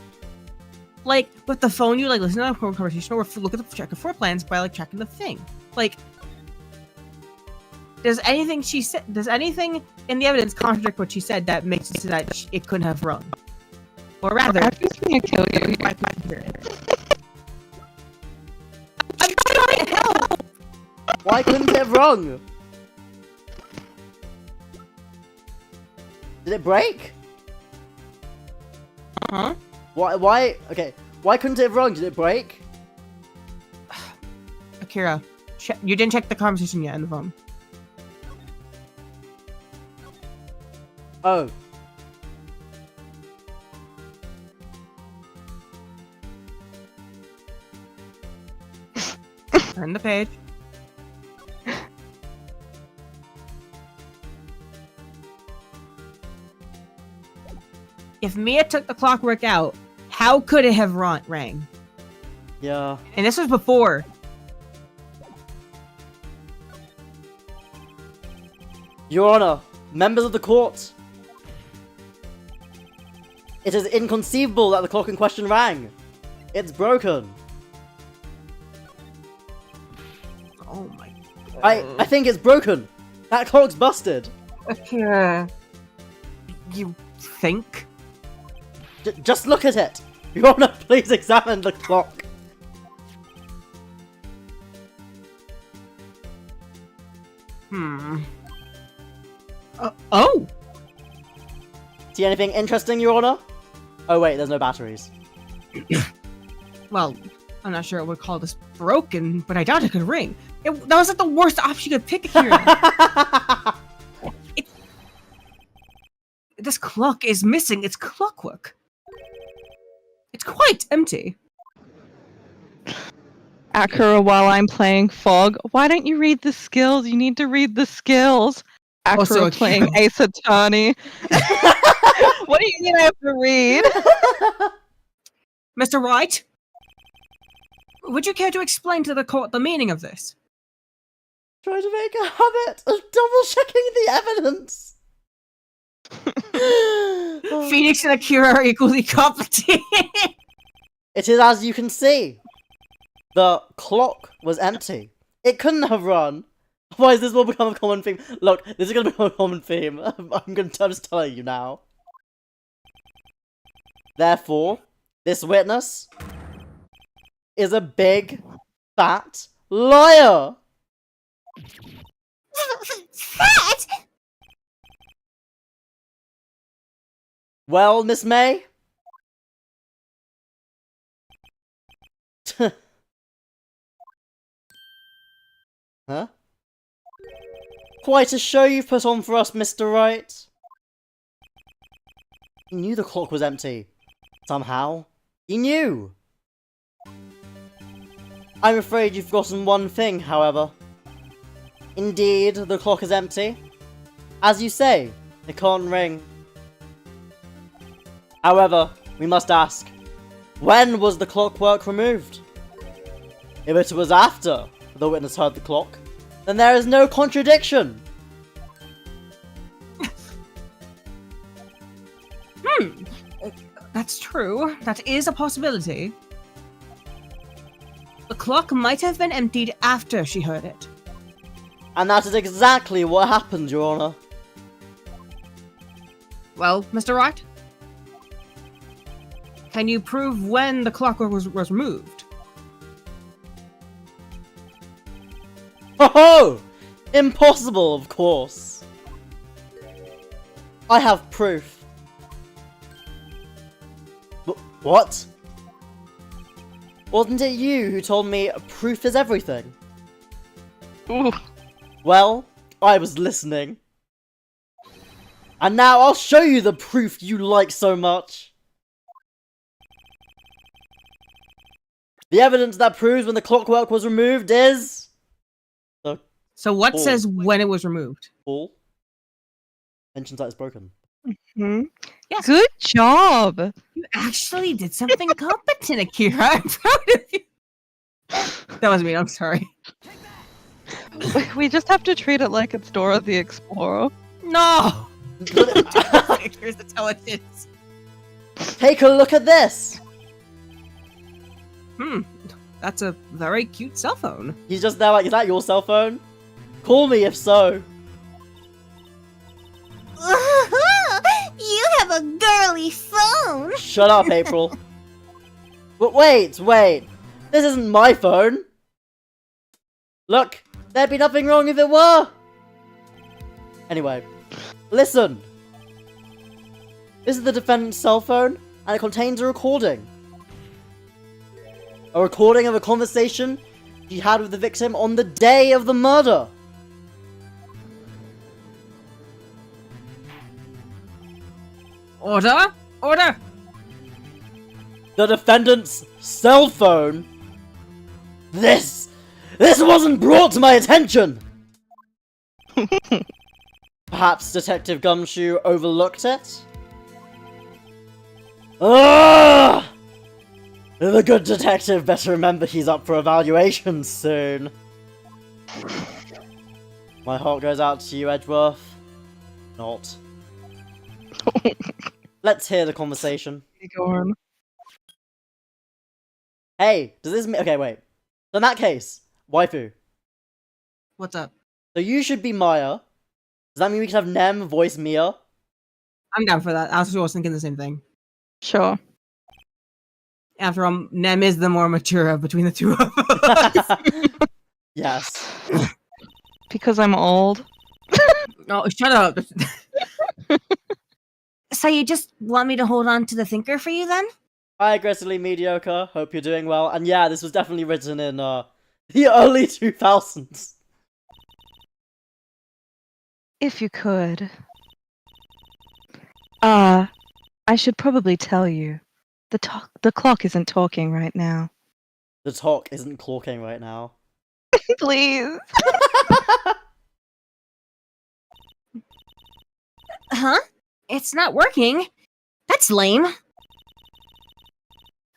With the phone, you listen to a conversation or look at the check of floor plans by checking the thing. Does anything in the evidence contradict what she said that makes it so that it couldn't have run? Or rather, I'm just gonna kill you. I'm trying to help. Why couldn't it have rung? Did it break? Huh? Why? Okay, why couldn't it have rung? Did it break? Akira, you didn't check the conversation yet on the phone. Oh. Turn the page. If Mia took the clockwork out, how could it have rang? Yeah. And this was before. Your Honor, members of the court. It is inconceivable that the clock in question rang. It's broken. Oh my I think it's broken. That clock's busted. Akira. You think? Just look at it. Your Honor, please examine the clock. Oh! See anything interesting, Your Honor? Oh wait, there's no batteries. Well, I'm not sure I would call this broken, but I doubt it could ring. That was like the worst option you could pick, Akira. This clock is missing its clockwork. It's quite empty. Akira, while I'm playing Fog, why don't you read the skills? You need to read the skills. Akira Also, playing Ace Attorney. What do you mean I have to read? Mr. Wright? Would you care to explain to the court the meaning of this? Try to make a habit of double-checking the evidence. Phoenix and Akira are equally competent. It is as you can see. The clock was empty. It couldn't have run. Otherwise, this will become a common theme. Look, this is going to become a common theme. I'm just telling you now. Therefore, this witness is a big, fat liar. Fat? Well, Miss May? Huh? Quite a show you've put on for us, Mr. Wright. He knew the clock was empty. Somehow. He knew! I'm afraid you've forgotten one thing, however. Indeed, the clock is empty. As you say, it can't ring. However, we must ask, when was the clockwork removed? If it was after the witness heard the clock, then there is no contradiction. That's true. That is a possibility. The clock might have been emptied after she heard it. And that is exactly what happened, Your Honor. Well, Mr. Wright? Can you prove when the clockwork was removed? Ho-ho! Impossible, of course. I have proof. What? Wasn't it you who told me proof is everything? Ooh. Well, I was listening. And now I'll show you the proof you like so much. The evidence that proves when the clockwork was removed is... So what Ball. says when it was removed? Ball. Mentions that it's broken. Hmm? Yes. Good job. You actually did something competent, Akira. I'm proud of you. That was me. I'm sorry. We just have to treat it like it's Dora the Explorer. No! Akira's intelligence. Take a look at this! That's a very cute cell phone. He's just there like, is that your cell phone? Call me if so. You have a girly phone. Shut up, April. But wait. This isn't my phone. Look, there'd be nothing wrong if it were. Anyway, listen. This is the defendant's cell phone, and it contains a recording. A recording of a conversation he had with the victim on the day of the murder. Order? Order! The defendant's cell phone. This This wasn't brought to my attention! Perhaps Detective Gumshoe overlooked it? Ugh! The good detective better remember he's up for evaluation soon. My heart goes out to you, Edgeworth. Not. Let's hear the conversation. Go on. Hey, does this mean... Okay, wait. So in that case, waifu. What's up? So you should be Maya. Does that mean we can have Nem voice Mia? I'm down for that. I was thinking the same thing. Sure. After all, Nem is the more mature of between the two of us. Yes. Because I'm old. Oh, shut up. So you just want me to hold on to the thinker for you then? Hi, aggressively mediocre. Hope you're doing well. And yeah, this was definitely written in the early 2000s. If you could. I should probably tell you. The clock isn't talking right now. The talk isn't clocking right now. Please. Huh? It's not working. That's lame.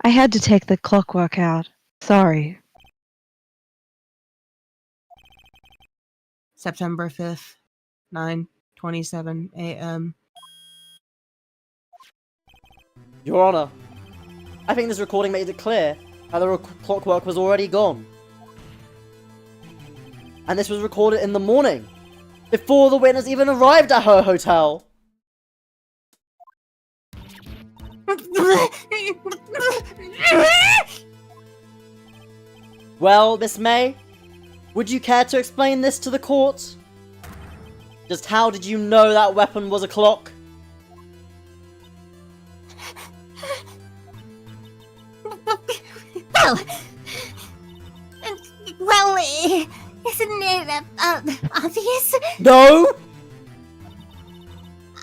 I had to take the clockwork out. Sorry. September 5th, 9:27 a.m. Your Honor, I think this recording made it clear that the clockwork was already gone. And this was recorded in the morning, before the witness even arrived at her hotel. Well, Miss May, would you care to explain this to the court? Just how did you know that weapon was a clock? Well, isn't it obvious? No!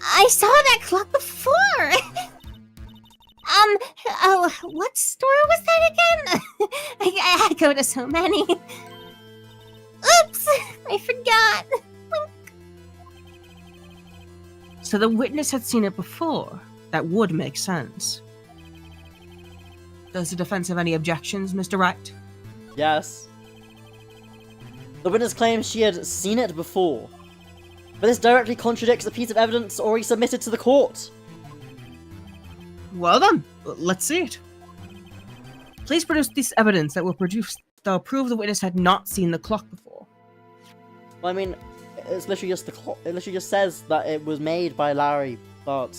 I saw that clock before. Oh, what store was that again? I go to so many. Oops, I forgot. So the witness had seen it before. That would make sense. Does the defense have any objections, Mr. Wright? Yes. The witness claims she had seen it before, but this directly contradicts the piece of evidence already submitted to the court. Well then, let's see it. Please produce this evidence that will prove the witness had not seen the clock before. Well, I mean, it's literally just the clock. It literally just says that it was made by Larry, but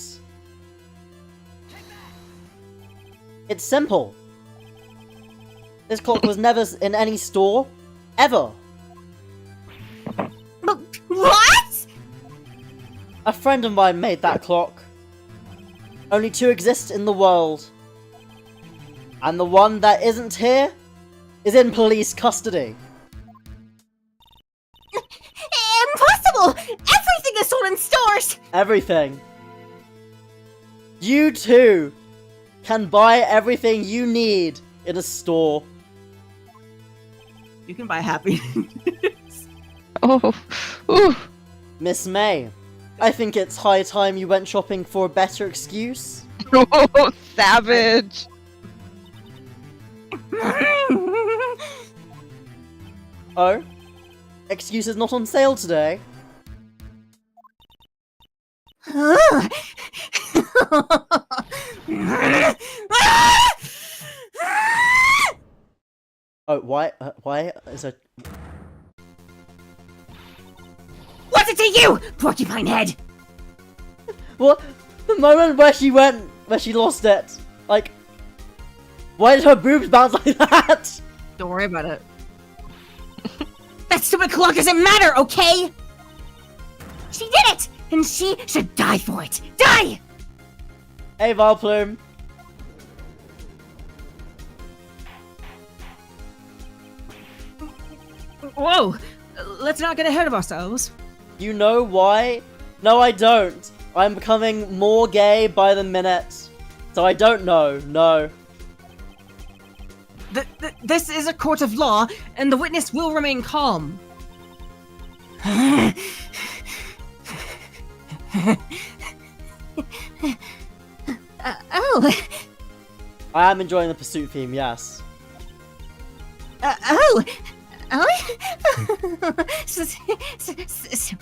it's simple. This clock was never in any store, ever. But what? A friend of mine made that clock. Only two exist in the world. And the one that isn't here is in police custody. Impossible! Everything is sold in stores! Everything. You too can buy everything you need in a store. You can buy happiness. Oh. Ooh. Miss May, I think it's high time you went shopping for a better excuse. Oh, savage. Oh? Excuse is not on sale today? Oh, why is it... What's it to you, porcupine head? What? The moment where she lost it. Like, why did her boobs bounce like that? Don't worry about it. That stupid clock doesn't matter, okay? She did it, and she should die for it. Die! Hey, Valplume. Whoa! Let's not get ahead of ourselves. You know why? No, I don't. I'm becoming more gay by the minute. So I don't know, no. This is a court of law, and the witness will remain calm. Oh. I am enjoying the pursuit theme, yes. Oh.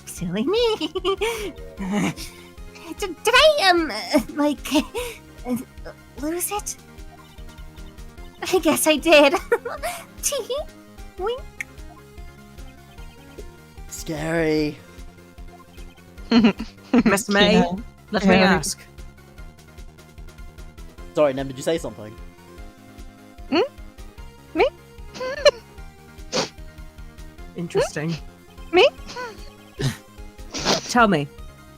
Silly me. Did I, lose it? I guess I did. Tee. Wink. Scary. Miss May, Yeah. let me Yeah. ask. Sorry, Nem, did you say something? Me? Interesting. Me? Tell me,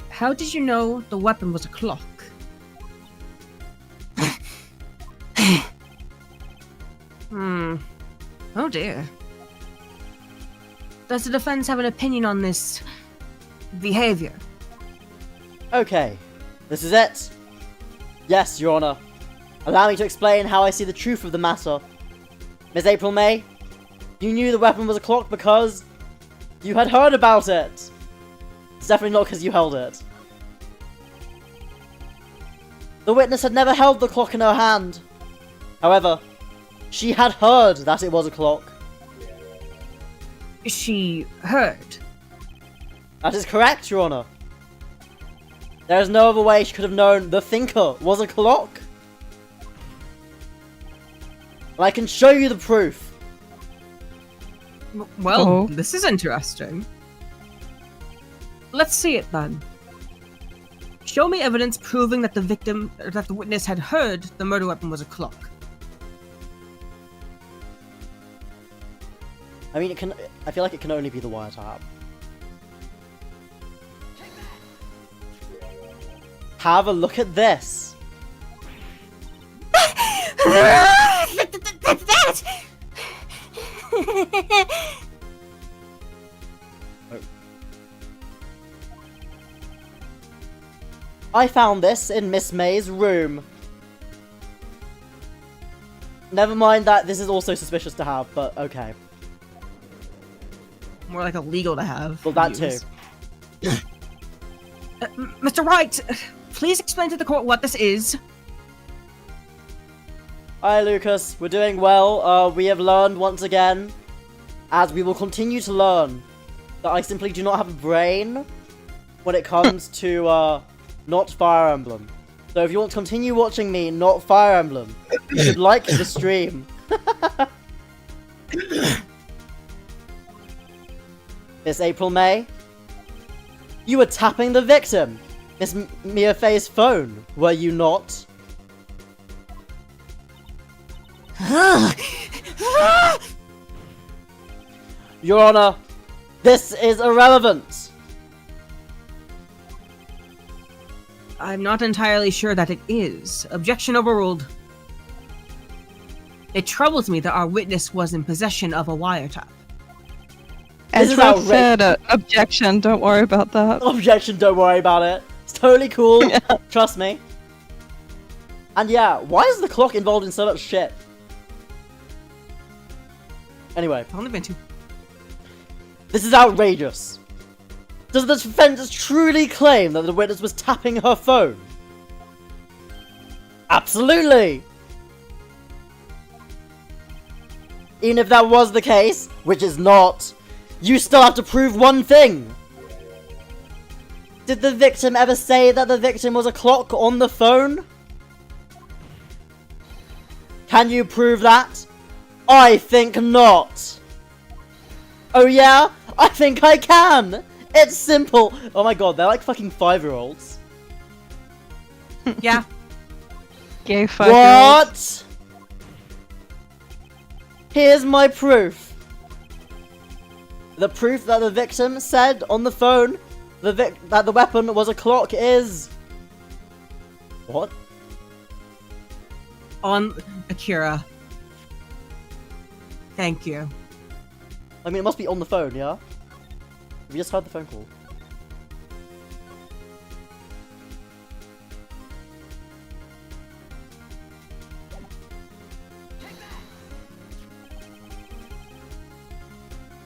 how did you know the weapon was a clock? Oh dear. Does the defense have an opinion on this behavior? Okay, this is it. Yes, Your Honor. Allow me to explain how I see the truth of the matter. Miss April May, you knew the weapon was a clock because you had heard about it. It's definitely not because you held it. The witness had never held the clock in her hand. However, she had heard that it was a clock. She heard. That is correct, Your Honor. There is no other way she could have known the thinker was a clock. And I can show you the proof. Well, Oh. this is interesting. Let's see it then. Show me evidence proving that the witness had heard the murder weapon was a clock. I mean, I feel like it can only be the wiretap. Have a look at this. That! I found this in Miss May's room. Never mind that this is also suspicious to have, but okay. More like illegal to have. Well, that use. too. Mr. Wright, please explain to the court what this is. Hi, Lucas. We're doing well. We have learned once again, as we will continue to learn, that I simply do not have a brain when it comes to, not Fire Emblem. So if you want to continue watching me not Fire Emblem, you should like the stream. Miss April May, you were tapping the victim, Miss Mia Fey's phone, were you not? Your Honor, this is irrelevant. I'm not entirely sure that it is. Objection overruled. It troubles me that our witness was in possession of a wiretap. This As is Rob outrageous. said, objection, don't worry about that. Objection, don't worry about it. It's totally cool. Trust me. And yeah, why is the clock involved in so much shit? Anyway, I've only been to. this is outrageous. Does the defense truly claim that the witness was tapping her phone? Absolutely! Even if that was the case, which is not, you still have to prove one thing. Did the victim ever say that the victim was a clock on the phone? Can you prove that? I think not. Oh yeah? I think I can! It's simple! Oh my god, they're like fucking 5-year-olds. Yeah. Gay 5-year-old. What? Here's my proof. The proof that the victim said on the phone that the weapon was a clock is... What? On Akira. Thank you. I mean, it must be on the phone, yeah? We just heard the phone call.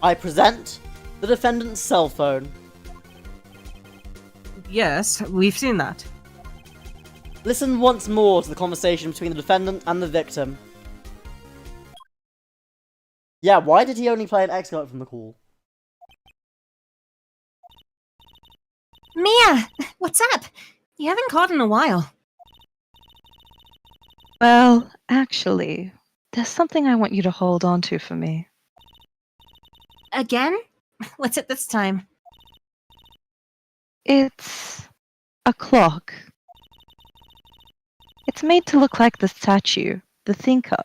I present the defendant's cell phone. Yes, we've seen that. Listen once more to the conversation between the defendant and the victim. Yeah, why did he only play an excerpt from the call? Mia, what's up? You haven't called in a while. Well, actually, there's something I want you to hold on to for me. Again? What's it this time? It's a clock. It's made to look like the statue, the thinker,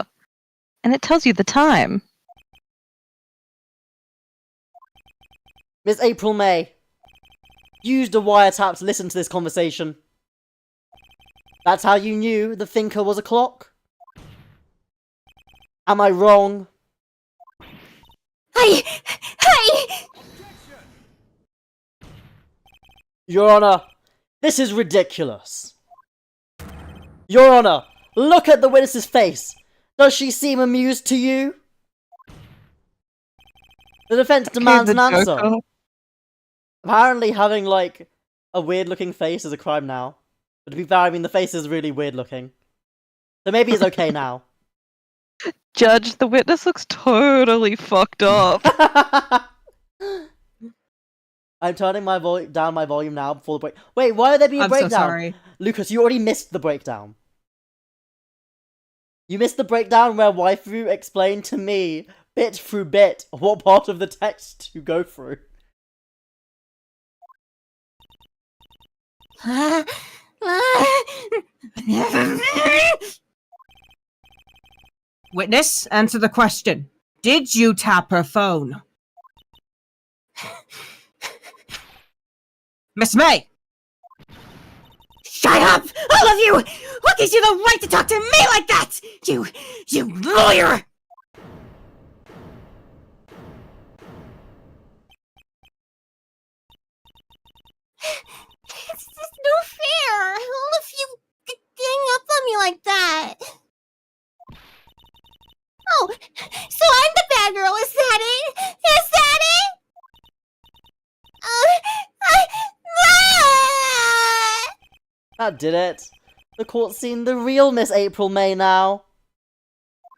and it tells you the time. Miss April May, used a wiretap to listen to this conversation. That's how you knew the thinker was a clock? Am I wrong? Hey! Your Honor, this is ridiculous. Your Honor, look at the witness's face. Does she seem amused to you? The defense demands an answer. Joker. Apparently having, like, a weird-looking face is a crime now. But to be fair, I mean, the face is really weird-looking. So maybe it's okay now. Judge, the witness looks totally fucked up. I'm turning down my volume now before the break. Wait, why would there be a I'm breakdown? so sorry. Lucas, you already missed the breakdown. You missed the breakdown where Waifu explained to me, bit through bit, what part of the text to go through. Witness, answer the question. Did you tap her phone? Miss May! Shut up! All of you! What gives you the right to talk to me like that? You lawyer! It's just no fair. All of you gang up on me like that. Oh, so I'm the bad girl, is that it? Is that it? That did it. The court's seen the real Miss April May now.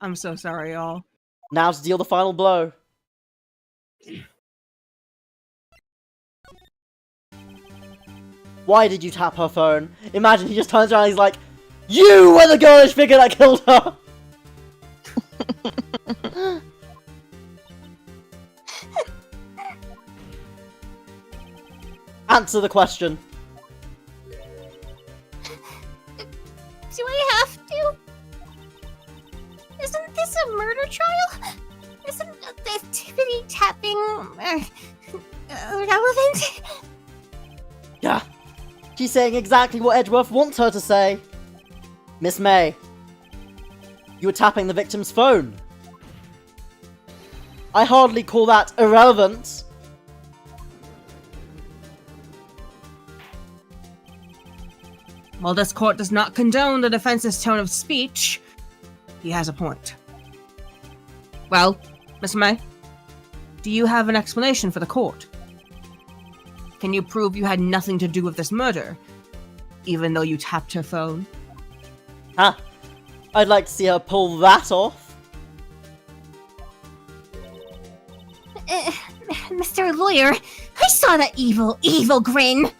I'm so sorry, y'all. Now to deal the final blow. Why did you tap her phone? Imagine he just turns around and he's like, "You were the girlish figure that killed her!" Answer the question. Do I have to? Isn't this a murder trial? Isn't the activity tapping relevant? Yeah. She's saying exactly what Edgeworth wants her to say. Miss May, you were tapping the victim's phone. I hardly call that irrelevant. While this court does not condone the defense's tone of speech, he has a point. Well, Miss May, do you have an explanation for the court? Can you prove you had nothing to do with this murder, even though you tapped her phone? Huh. I'd like to see her pull that off. Mr. Lawyer, I saw that evil grin.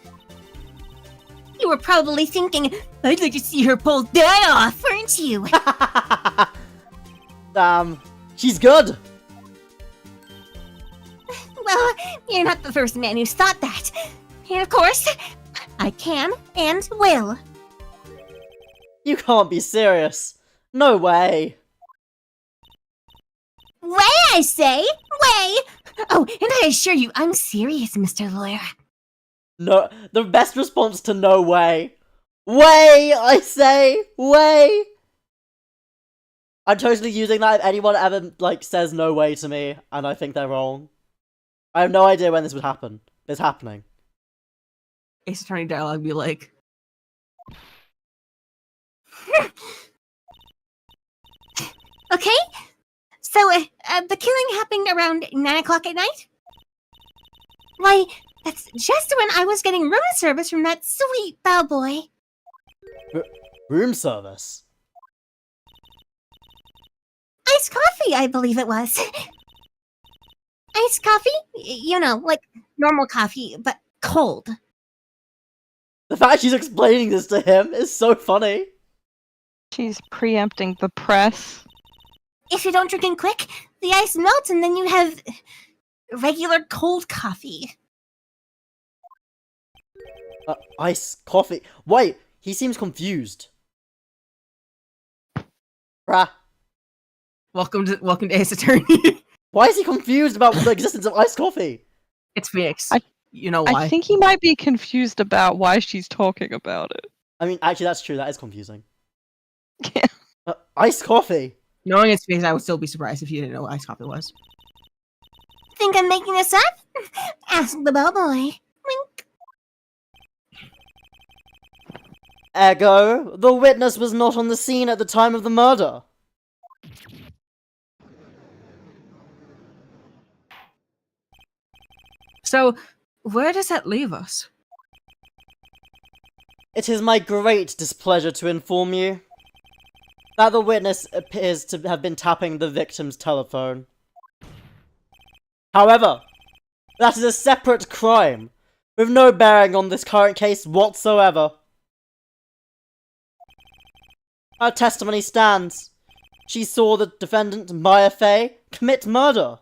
You were probably thinking, I'd like to see her pull that off, weren't you? She's good. Well, you're not the first man who's thought that. And of course, I can and will. You can't be serious. No way. Way, I say! Way! Oh, and I assure you, I'm serious, Mr. Lawyer. No, the best response to no way. Way, I say, way. I'm totally using that if anyone ever, like, says no way to me, and I think they're wrong. I have no idea when this would happen. It's happening. Ace Attorney dialogue be like, Okay? So, the killing happened around 9 o'clock at night? Why, that's just when I was getting room service from that sweet bellboy. Room service? Iced coffee, I believe it was. Iced coffee? You know, like normal coffee, but cold. The fact she's explaining this to him is so funny. She's preempting the press. If you don't drink in quick, the ice melts and then you have regular cold coffee. Iced coffee. Wait, he seems confused. Bruh. Welcome to Ace Attorney. Why is he confused about the existence of iced coffee? It's Phoenix. I- You know why? I think he might be confused about why she's talking about it. I mean, actually, that's true. That is confusing. Yeah. Iced coffee. Knowing it's Phoenix, I would still be surprised if you didn't know what iced coffee was. Think I'm making this up? Ask the bellboy. Wink. Ergo, the witness was not on the scene at the time of the murder. So, where does that leave us? It is my great displeasure to inform you that the witness appears to have been tapping the victim's telephone. However, that is a separate crime, with no bearing on this current case whatsoever. Her testimony stands. She saw the defendant, Maya Fey, commit murder.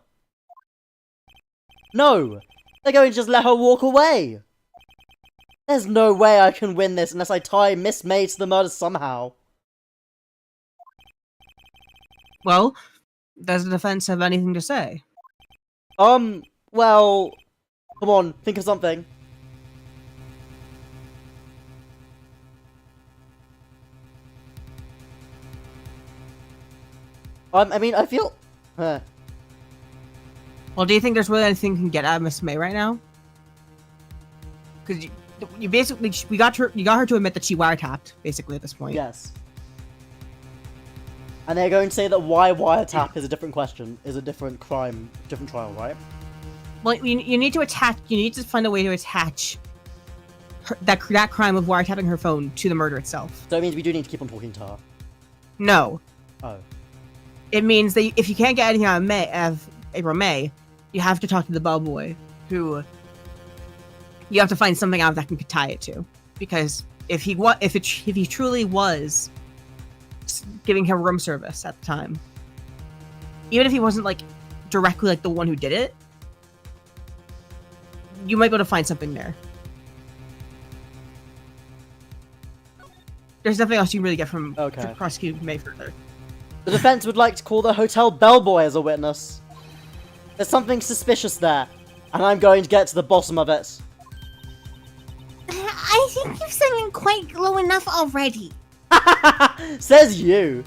No, they're going to just let her walk away. There's no way I can win this unless I tie Miss May to the murder somehow. Well, does the defense have anything to say? Well, come on, think of something. I mean, I feel... Well, do you think there's really anything you can get out of Miss May right now? Because you basically you got her to admit that she wiretapped basically at this point. Yes. And they're going to say that why wiretap is a different question, is a different crime, different trial, right? Well, you need to attach. You need to find a way to attach that crime of wiretapping her phone to the murder itself. So it means we do need to keep on talking to her. No. Oh. It means that if you can't get anything out of April May, you have to talk to the bellboy, who you have to find something out that can tie it to. Because if he truly was giving her room service at the time, even if he wasn't like directly like the one who did it, you might be able to find something there. There's nothing else you can really get from prosecuting May further. The defense would like to call the hotel bellboy as a witness. There's something suspicious there, and I'm going to get to the bottom of it. I think you've sung it quite low enough already. Says you.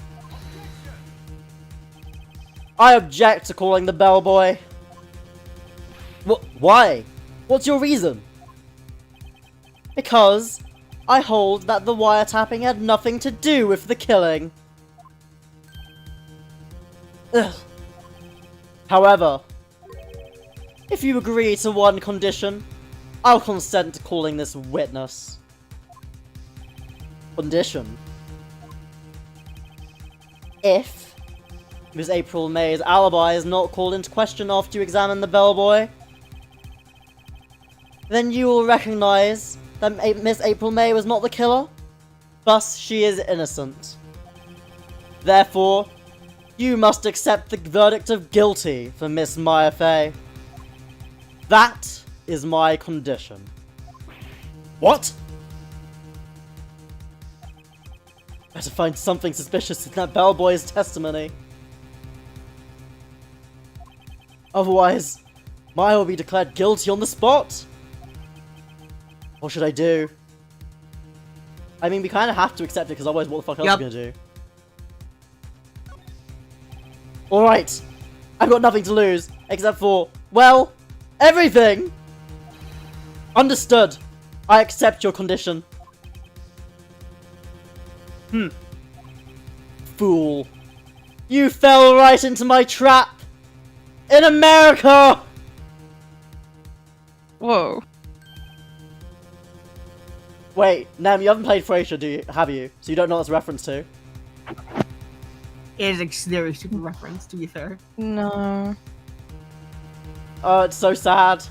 I object to calling the bellboy. Why? What's your reason? Because I hold that the wiretapping had nothing to do with the killing. Ugh. However, if you agree to one condition, I'll consent to calling this witness. Condition. If Miss April May's alibi is not called into question after you examine the bellboy, then you will recognize that Miss April May was not the killer, thus she is innocent. Therefore, you must accept the verdict of guilty for Miss Maya Fey. That is my condition. What? Better find something suspicious in that bellboy's testimony. Otherwise, Maya will be declared guilty on the spot. What should I do? I mean, we kind of have to accept it, because otherwise what the fuck else are we gonna do? Alright, I've got nothing to lose, except for, well, everything! Understood. I accept your condition. Fool. You fell right into my trap! In America! Whoa. Wait, Nam, you haven't played Frasier, do you? Have you? So you don't know what it's a reference to? It is a very stupid reference, to be fair. No. Oh, it's so sad.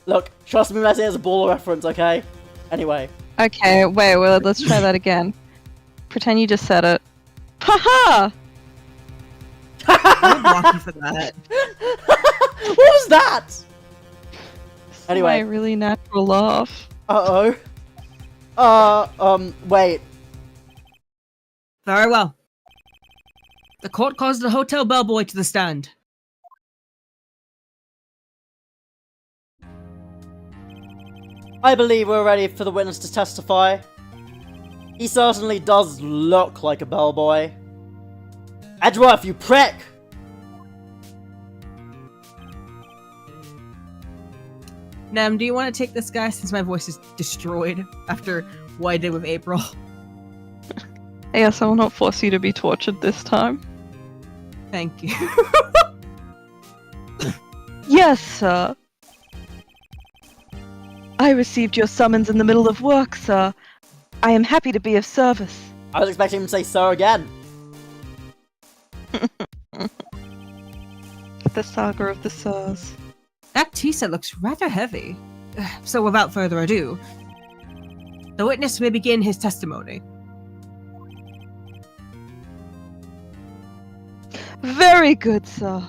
Look, trust me when I say it's a baller reference, okay? Anyway. Okay, wait, well, let's try that again. Pretend you just said it. Haha! I'm lucky for that. What was that? Anyway. My really natural laugh. Uh-oh. Wait. Very well. The court calls the hotel bellboy to the stand. I believe we're ready for the witness to testify. He certainly does look like a bellboy. Edgeworth, you prick! Nem, do you want to take this guy since my voice is destroyed after what I did with April? Yes, I will not force you to be tortured this time. Thank you. Yes, sir. I received your summons in the middle of work, sir. I am happy to be of service. I was expecting him to say sir again. The saga of the sirs. That tea set looks rather heavy. So without further ado, the witness may begin his testimony. Very good, sir.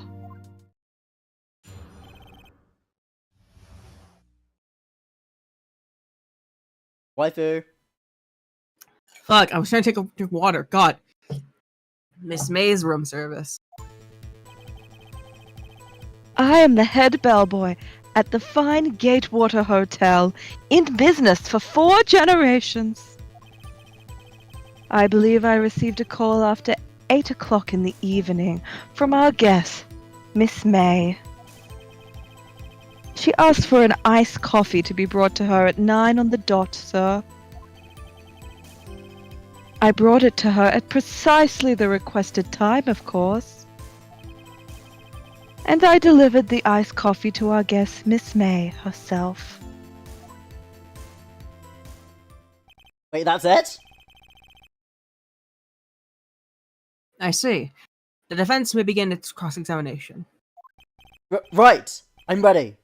Waifu. Fuck, I was trying to take a drink of water. God. Miss May's room service. I am the head bellboy at the fine Gatewater Hotel, in business for 4 generations. I believe I received a call after 8 o'clock in the evening from our guest, Miss May. She asked for an iced coffee to be brought to her at 9 on the dot, sir. I brought it to her at precisely the requested time, of course. And I delivered the iced coffee to our guest, Miss May herself. Wait, that's it? I see. The defense may begin its cross-examination. Right! I'm ready.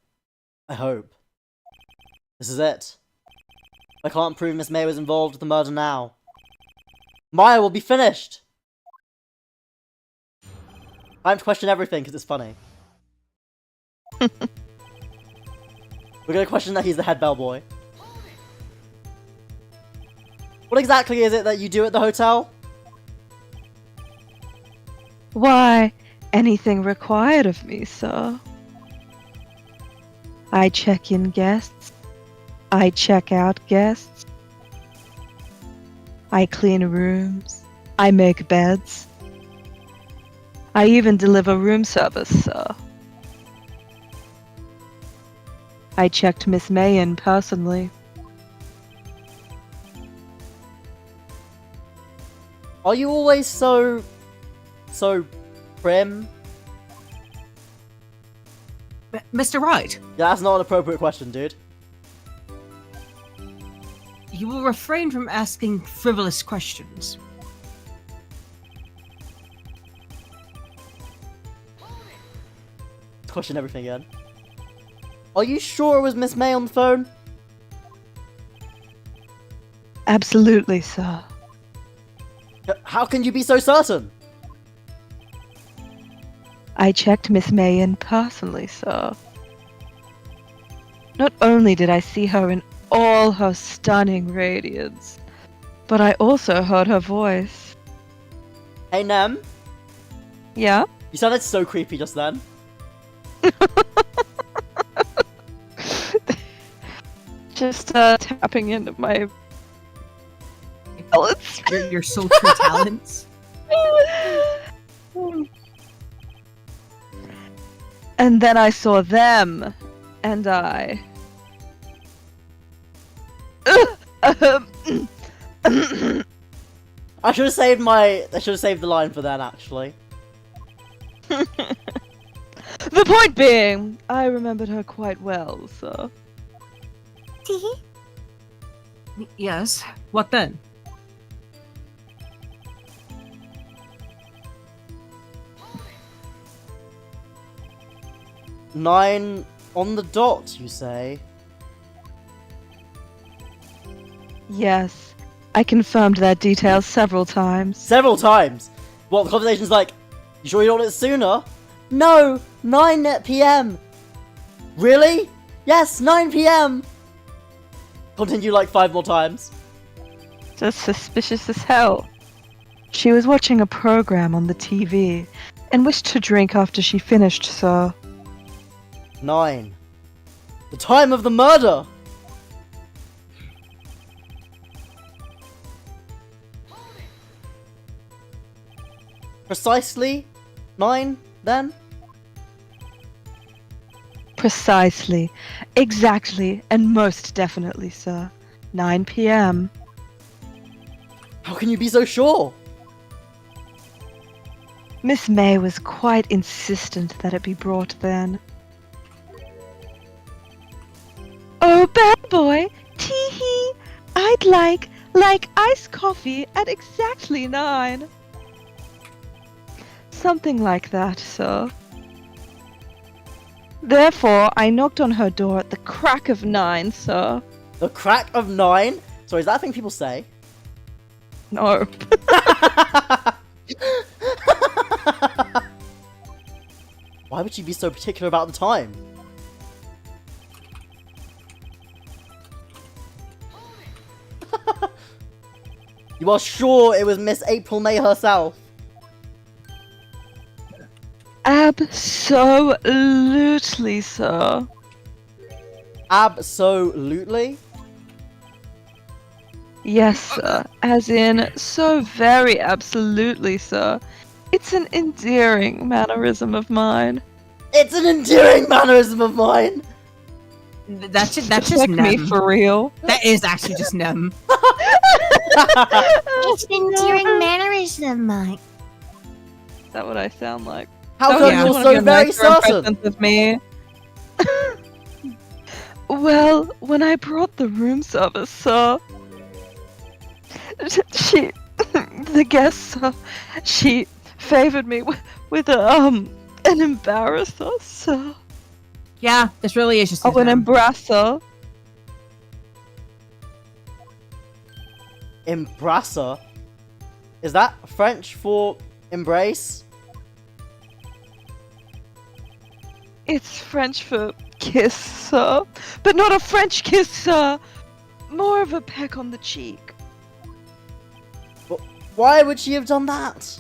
I hope. This is it. I can't prove Miss May was involved with the murder now. Maya will be finished! Time to question everything because it's funny. We're gonna question that he's the head bellboy. What exactly is it that you do at the hotel? Why, anything required of me, sir. I check in guests. I check out guests. I clean rooms. I make beds. I even deliver room service, sir. I checked Miss May in personally. Are you always so prim? Mr. Wright, Yeah, that's not an appropriate question, dude. you will refrain from asking frivolous questions. Let's question everything again. Are you sure it was Miss May on the phone? Absolutely, sir. How can you be so certain? I checked Miss May in personally, sir. Not only did I see her in all her stunning radiance, but I also heard her voice. Hey, Nem. Yeah? You sounded so creepy just then. Just tapping into my pellets. Your sultry talents. And then I saw them, and I... I should have saved I should have saved the line for then, actually. The point being, I remembered her quite well, so... Teehee. Yes. What then? Nine on the dot, you say? Yes, I confirmed that detail several times. Several times! Well, the conversation's like, you sure you don't want it sooner? No! 9 PM! Really? Yes, 9 PM! Continue like 5 more times. Just suspicious as hell. She was watching a program on the TV and wished to drink after she finished, so... 9. The time of the murder! Precisely 9, then? Precisely. Exactly. And most definitely, sir. 9 PM. How can you be so sure? Miss May was quite insistent that it be brought then. Oh, bad boy! Tee-hee! I'd like iced coffee at exactly 9. Something like that, sir. Therefore, I knocked on her door at the crack of 9, sir. The crack of 9? Sorry, is that a thing people say? No. Why would you be so particular about the time? You are sure it was Miss April May herself? Absolutely, sir. Absolutely? Yes, sir. As in, so very absolutely, sir. It's an endearing mannerism of mine. It's an endearing mannerism of mine! That's just Check me nem. for real. That is actually just nem. It's an endearing mannerism of mine. Is that what I sound like? How Don't come you you're wanna so get very nicer certain? impressions of me? Well, when I brought the room service, sir, the guest, sir, she favored me with an embarrasser, sir. Yeah, this really is just Oh, an nem. embrasser. Embrasser? Is that French for embrace? It's French for kiss, sir. But not a French kiss, sir. More of a peck on the cheek. Why would she have done that?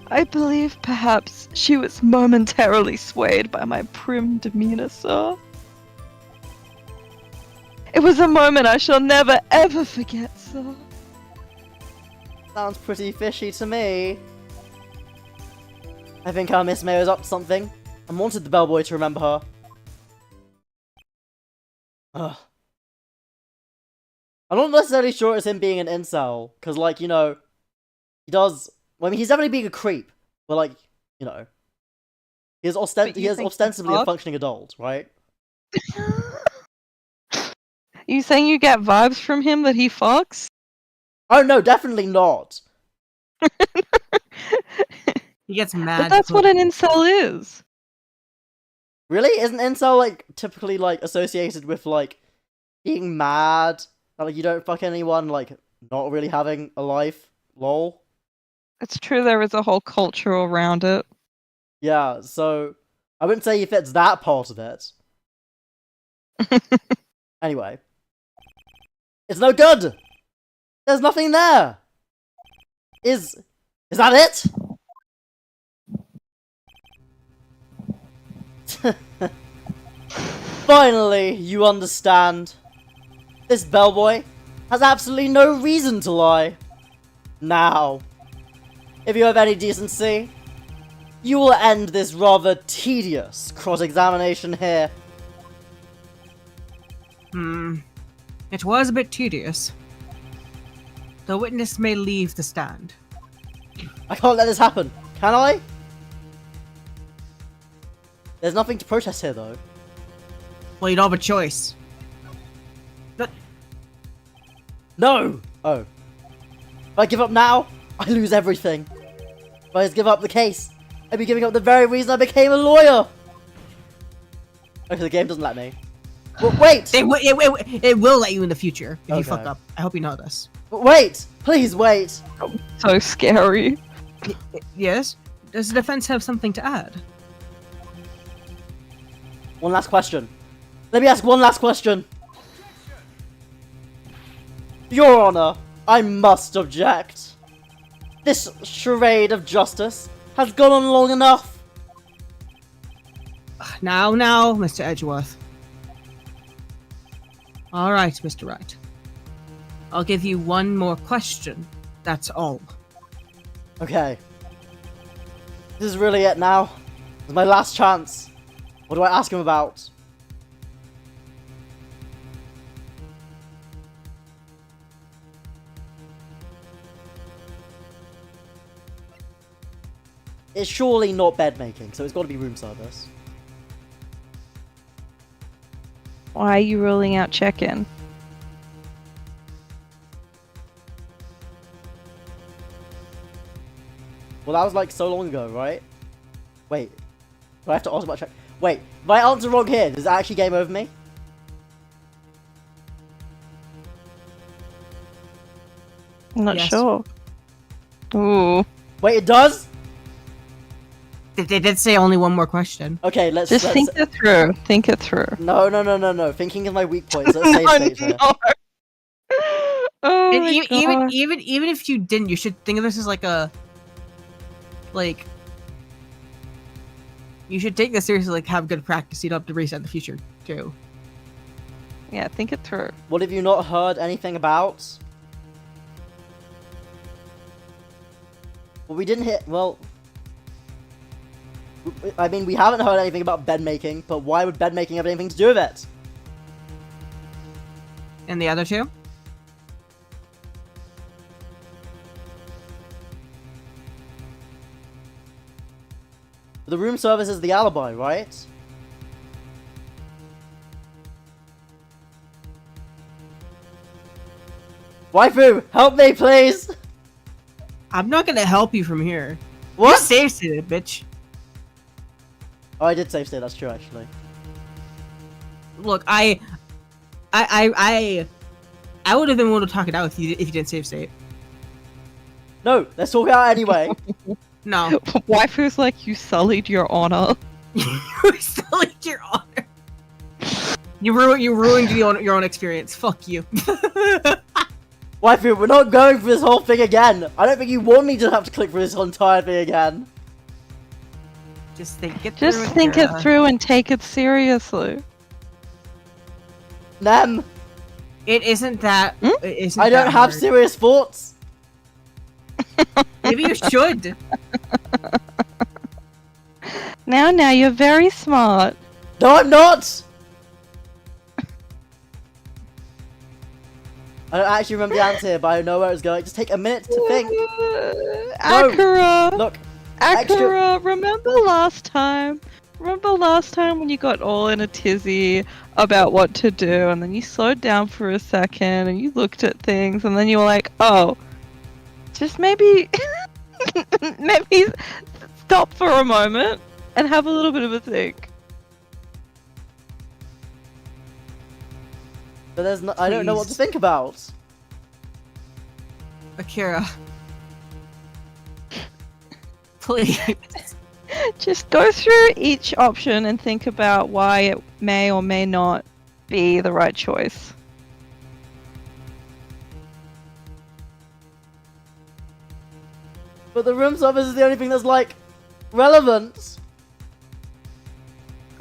I believe perhaps she was momentarily swayed by my prim demeanor, sir. It was a moment I shall never ever forget, sir. Sounds pretty fishy to me. I think our Miss May was up to something and wanted the bellboy to remember her. Ugh. I'm not necessarily sure it's him being an incel, because, like, you know, he does... Well, I mean, he's definitely being a creep, but, like, you know, he is, ostensibly a functioning adult, right? You saying you get vibes from him that he fucks? Oh, no, definitely not. He gets mad. But that's what an incel is. Really? Isn't incel, like, typically, like, associated with, like, being mad? That, like, you don't fuck anyone, like, not really having a life? Lol. It's true there is a whole culture around it. Yeah, so I wouldn't say he fits that part of it. Anyway. It's no good! There's nothing there! Is that it? Finally, you understand. This bellboy has absolutely no reason to lie. Now, if you have any decency, you will end this rather tedious cross-examination here. It was a bit tedious. The witness may leave the stand. I can't let this happen. Can I? There's nothing to protest here, though. Well, you don't have a choice. No! Oh. If I give up now, I lose everything. If I just give up the case, I'd be giving up the very reason I became a lawyer! Okay, the game doesn't let me. But wait! It will let you in the future if you Okay. fuck up. I hope you know this. But wait! Please wait! So scary. Yes? Does the defense have something to add? One last question. Let me ask one last question. Your Honor, I must object. This charade of justice has gone on long enough. Now, Mr. Edgeworth. Alright, Mr. Wright. I'll give you one more question. That's all. Okay. This is really it now. This is my last chance. What do I ask him about? It's surely not bed making, so it's got to be room service. Why are you ruling out check-in? Well, that was like so long ago, right? Wait. Do I have to answer about check? Wait, if I answer wrong here, does it actually game over me? I'm not Yes. sure. Ooh. Wait, it does? They did say only one more question. Okay, let's... Just let's think it through. Think it through. No. Thinking is my weak point, so let's save stage here. Oh And my even God. even if you didn't, you should think of this as like a you should take this seriously, like have good practice. You don't have to reset in the future too. Yeah, think it through. What have you not heard anything about? Well, we didn't hit... Well... I mean, we haven't heard anything about bed making, but why would bed making have anything to do with it? And the other two? The room service is the alibi, right? Waifu, help me, please! I'm not gonna help you from here. What? You save stated, bitch. Oh, I did save state, that's true, actually. Look, I would have been willing to talk it out with you if you didn't save state. No, let's talk it out anyway. No. Waifu's like, you sullied your honor. You still like your honor. You ruined your own experience. Fuck you. Waifu, we're not going for this whole thing again. I don't think you want me to have to click for this entire thing again. Just think it through. Just think it through and take it seriously. Nem, It isn't that. Hmm? It isn't I don't that have hard. serious thoughts. Maybe you should. Now, you're very smart. No, I'm not! I don't actually remember the answer here, but I know where it's going. Just take a minute to think. Akira! Look, Akira, remember last time? Remember last time when you got all in a tizzy about what to do, and then you slowed down for a second, and you looked at things, and then you were like, oh, just maybe stop for a moment and have a little bit of a think. but there's no, I don't know what to Please. think about. Akira. Please. Just go through each option and think about why it may or may not be the right choice. But the room service is the only thing that's, like, relevant.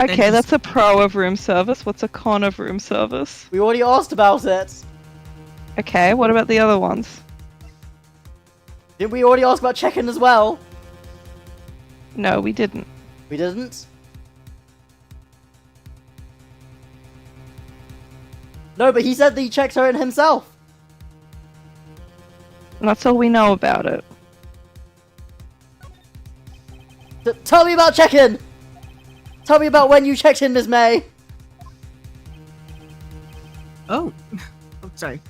Okay, that's a pro of room service. What's a con of room service? We already asked about it. Okay, what about the other ones? Didn't we already ask about check-in as well? No, we didn't. We didn't? No, but he said that he checked her in himself. That's all we know about it. Tell me about check-in! Tell me about when you checked in, Miss May! Oh. Oh, sorry.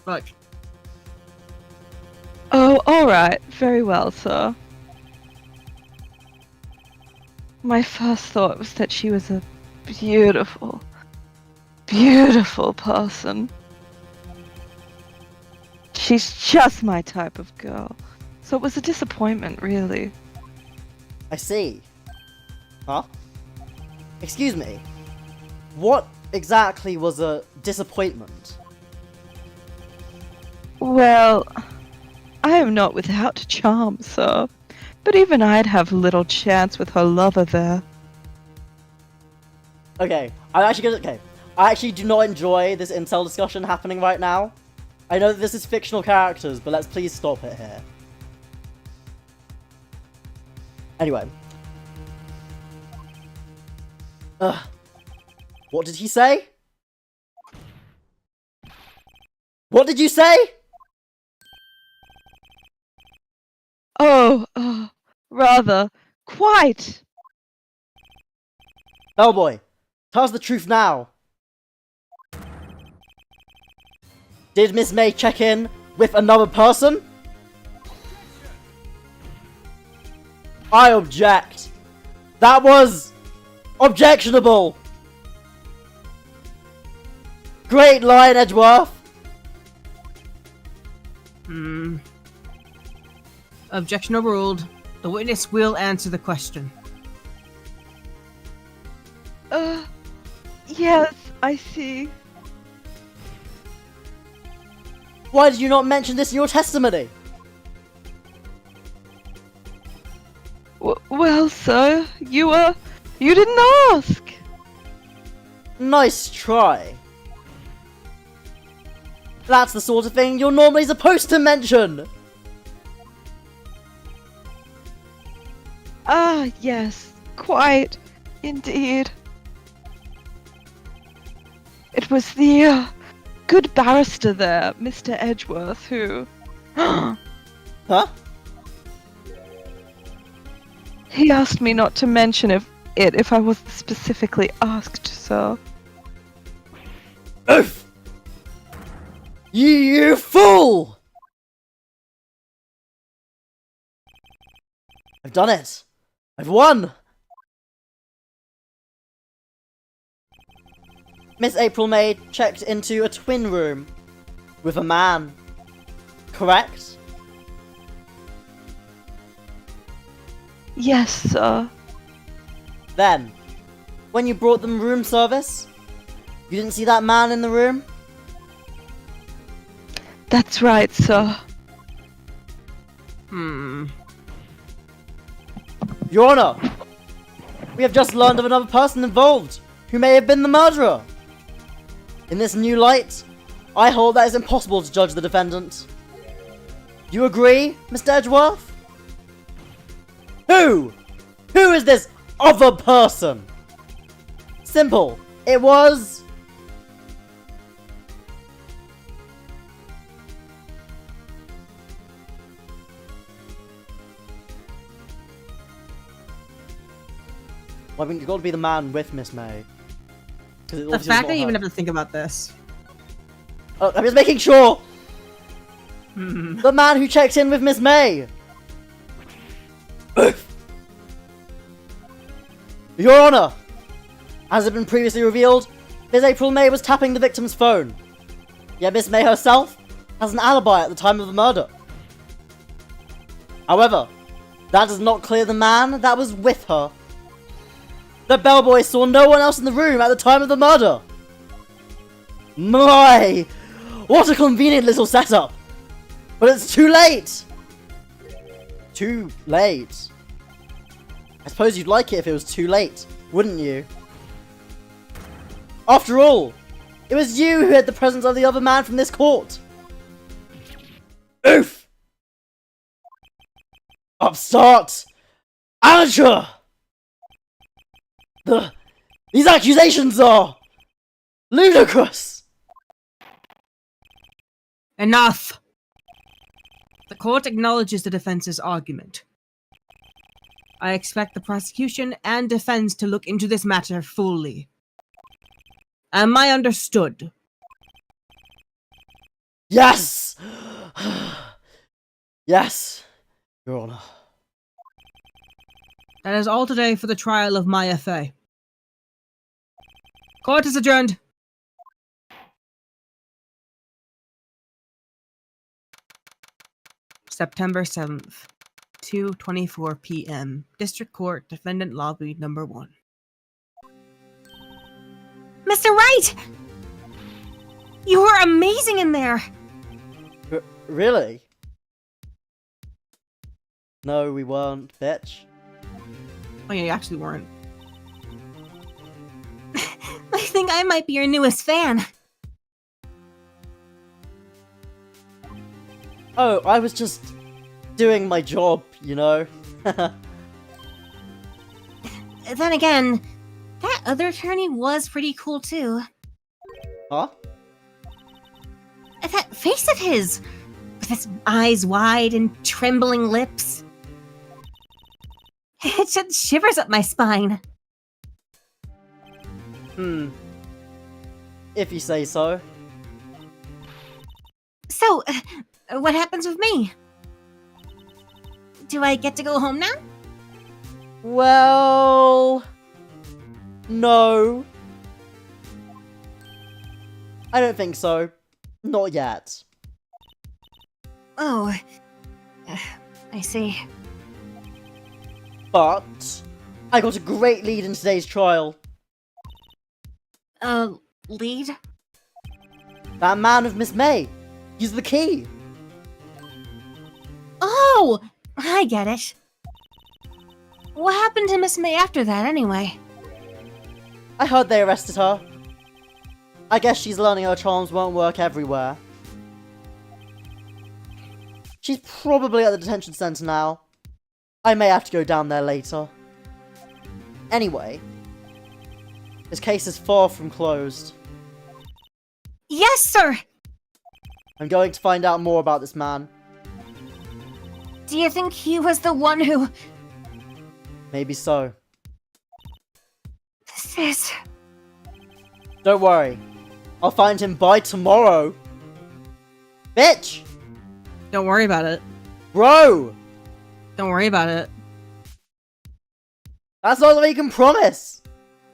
Look. Oh, alright. Very well, sir. My first thought was that she was a beautiful, beautiful person. She's just my type of girl. So it was a disappointment, really. I see. Huh? Excuse me. What exactly was a disappointment? Well, I am not without charm, sir. But even I'd have little chance with her lover there. Okay, I actually do not enjoy this incel discussion happening right now. I know that this is fictional characters, but let's please stop it here. Anyway. What did he say? What did you say? Oh, rather, quite. Bellboy, tell us the truth now. Did Miss May check in with another person? I object. That was objectionable. Great line, Edgeworth. Objection overruled. The witness will answer the question. Yes, I see. Why did you not mention this in your testimony? Well, sir, you didn't ask. Nice try. That's the sort of thing you're normally supposed to mention. Ah, yes, quite, indeed. It was the, good barrister there, Mr. Edgeworth, who... Huh? He asked me not to mention if I wasn't specifically asked, sir. Oof! You fool! I've done it! I've won! Miss April May checked into a twin room with a man. Correct? Yes, sir. Then, when you brought them room service, you didn't see that man in the room? That's right, sir. Your Honor, we have just learned of another person involved who may have been the murderer. In this new light, I hold that it's impossible to judge the defendant. You agree, Mr. Edgeworth? Who? Who is this other person? Simple. It was... Well, I mean, you've got to be the man with Miss May. The fact that you even have to think about this. Oh, I'm just making sure! The man who checked in with Miss May! Your Honor! As had been previously revealed, Miss April May was tapping the victim's phone. Yet Miss May herself has an alibi at the time of the murder. However, that does not clear the man that was with her. The bellboy saw no one else in the room at the time of the murder. My! What a convenient little setup! But it's too late! Too late? I suppose you'd like it if it was too late, wouldn't you? After all, it was you who hid the presence of the other man from this court. Oof! Upstart! Amateur! These accusations are ludicrous! Enough! The court acknowledges the defense's argument. I expect the prosecution and defense to look into this matter fully. Am I understood? Yes! Yes, Your Honor. That is all today for the trial of my FA. Court is adjourned. September 7th, 2:24 p.m. District Court, Defendant Lobby Number 1. Mr. Wright! You were amazing in there! Really? No, we weren't, bitch. Oh yeah, you actually weren't. I think I might be your newest fan. Oh, I was just doing my job, you know? Then again, that other attorney was pretty cool too. Huh? That face of his, with his eyes wide and trembling lips. It sent shivers up my spine. If you say so. So, what happens with me? Do I get to go home now? Well... No. I don't think so. Not yet. Oh, I see. But... I got a great lead in today's trial. Lead? That man of Miss May. He's the key. Oh, I get it. What happened to Miss May after that, anyway? I heard they arrested her. I guess she's learning her charms won't work everywhere. She's probably at the detention center now. I may have to go down there later. Anyway, this case is far from closed. Yes, sir! I'm going to find out more about this man. Do you think he was the one who... Maybe so. This is... Don't worry. I'll find him by tomorrow. Bitch! Don't worry about it. Bro! Don't worry about it. That's not what you can promise!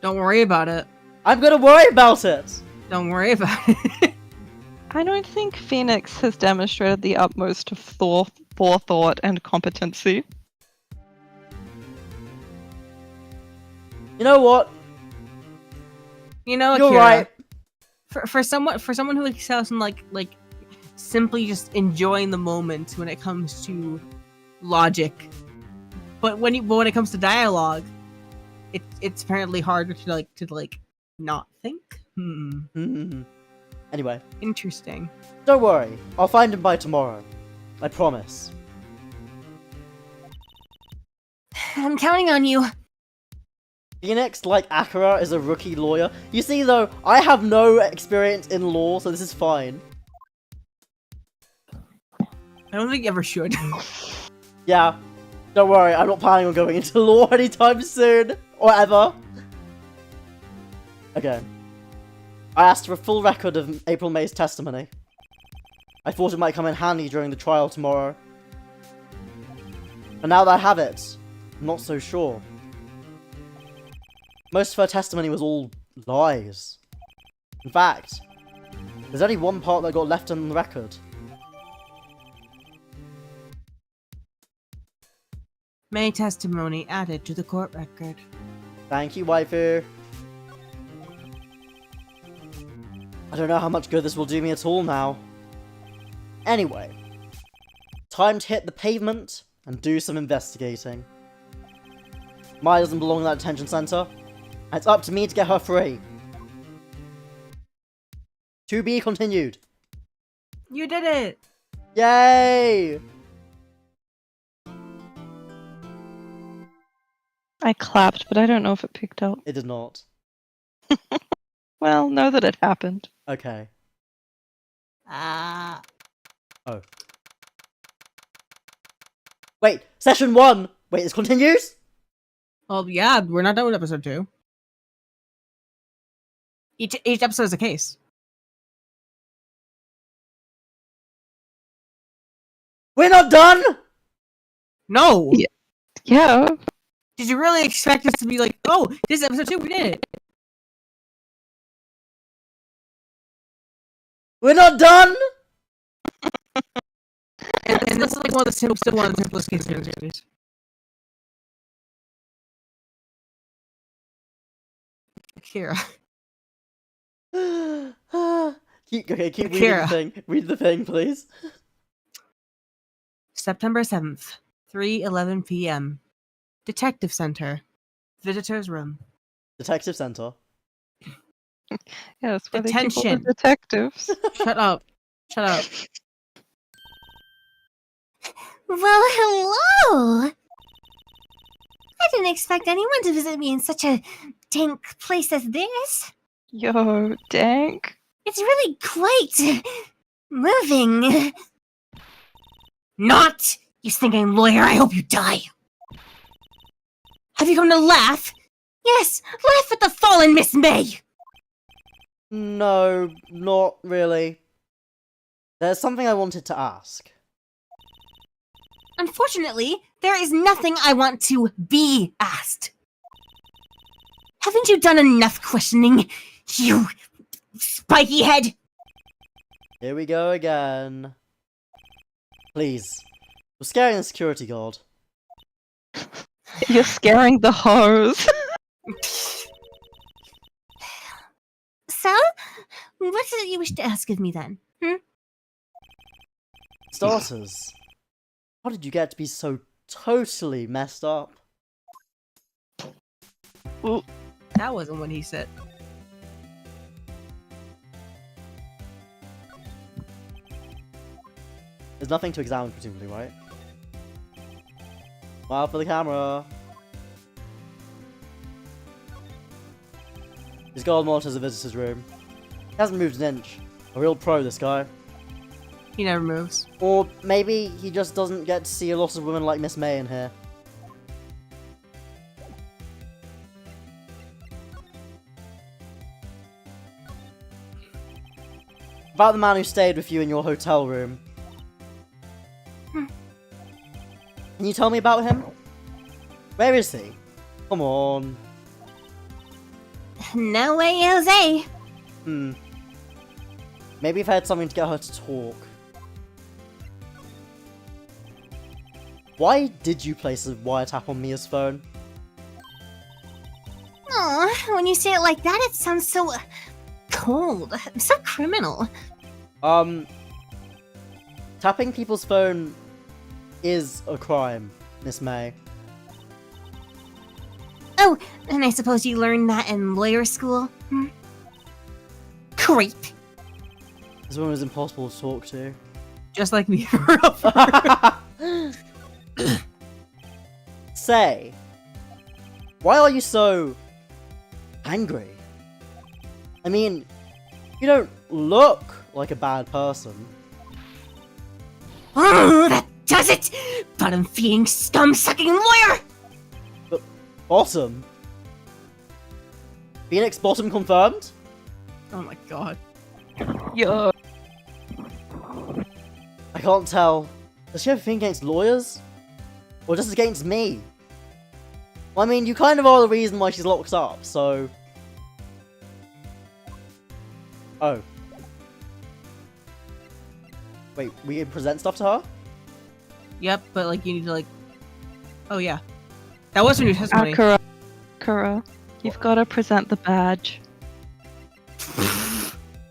Don't worry about it. I'm gonna worry about it! Don't worry about it. I don't think Phoenix has demonstrated the utmost of forethought and competency. You know what? You know, You're Akira, right. For someone who excels in like simply just enjoying the moment when it comes to logic, but when it comes to dialogue, it's apparently harder to not think. Anyway, Interesting. don't worry. I'll find him by tomorrow. I promise. I'm counting on you. Phoenix, like Akira, is a rookie lawyer. You see, though, I have no experience in law, so this is fine. I don't think you ever should. Yeah, don't worry, I'm not planning on going into law anytime soon, or ever. Okay. I asked for a full record of April May's testimony. I thought it might come in handy during the trial tomorrow. But now that I have it, I'm not so sure. Most of her testimony was all lies. In fact, there's only one part that got left on the record. May testimony added to the court record. Thank you, waifu. I don't know how much good this will do me at all now. Anyway, time to hit the pavement and do some investigating. Maya doesn't belong in that detention center, and it's up to me to get her free. To be continued. You did it! Yay! I clapped, but I don't know if it picked up. It did not. Well, know that it happened. Okay. Ah. Oh. Wait, session 1! Wait, this continues? Well, yeah, we're not done with episode 2. Each episode is a case. We're not done? No! Yeah. Did you really expect us to be like, oh, this is episode 2, we did it? We're not done? And this is like one of the simplest cases in the series. Akira. keep reading Akira. the thing. Read the thing, please. September 7th, 3:11 p.m. Detective Center. Visitor's room. Detective Center. Yes, where they keep all the Attention. detectives. Shut up. Shut up. Well, hello! I didn't expect anyone to visit me in such a dank place as this. Yo, dank. It's really quite moving. Not! You stinking lawyer, I hope you die. Have you come to laugh? Yes, laugh at the fallen Miss May! No, not really. There's something I wanted to ask. Unfortunately, there is nothing I want to be asked. Haven't you done enough questioning, you spiky head? Here we go again. Please. We're scaring the security guard. You're scaring the hose. So, what is it you wish to ask of me then? Starters. How did you get to be so totally messed up? That wasn't what he said. There's nothing to examine, presumably, right? Wow, for the camera. He's got monitors in the visitor's room. He hasn't moved an inch. A real pro, this guy. He never moves. Or maybe he just doesn't get to see a lot of women like Miss May in here. About the man who stayed with you in your hotel room. Can you tell me about him? Where is he? Come on. No way, Jose. Maybe I've had something to get her to talk. Why did you place a wiretap on Mia's phone? Aw, when you say it like that, it sounds so cold, so criminal. Tapping people's phone is a crime, Miss May. Oh, and I suppose you learned that in lawyer school? Creep. This woman is impossible to talk to. Just like me. Say, why are you so angry? I mean, you don't look like a bad person. Oh, that does it! Bottom-feeding, scum-sucking lawyer! But bottom? Phoenix bottom confirmed? Oh my god. Yo. I can't tell. Does she have a thing against lawyers? Or just against me? Well, I mean, you kind of are the reason why she's locked up, so... Oh. Wait, we can present stuff to her? Yep, but like you need to like. Oh yeah, that was from your testimony. Akira, you've got to present the badge.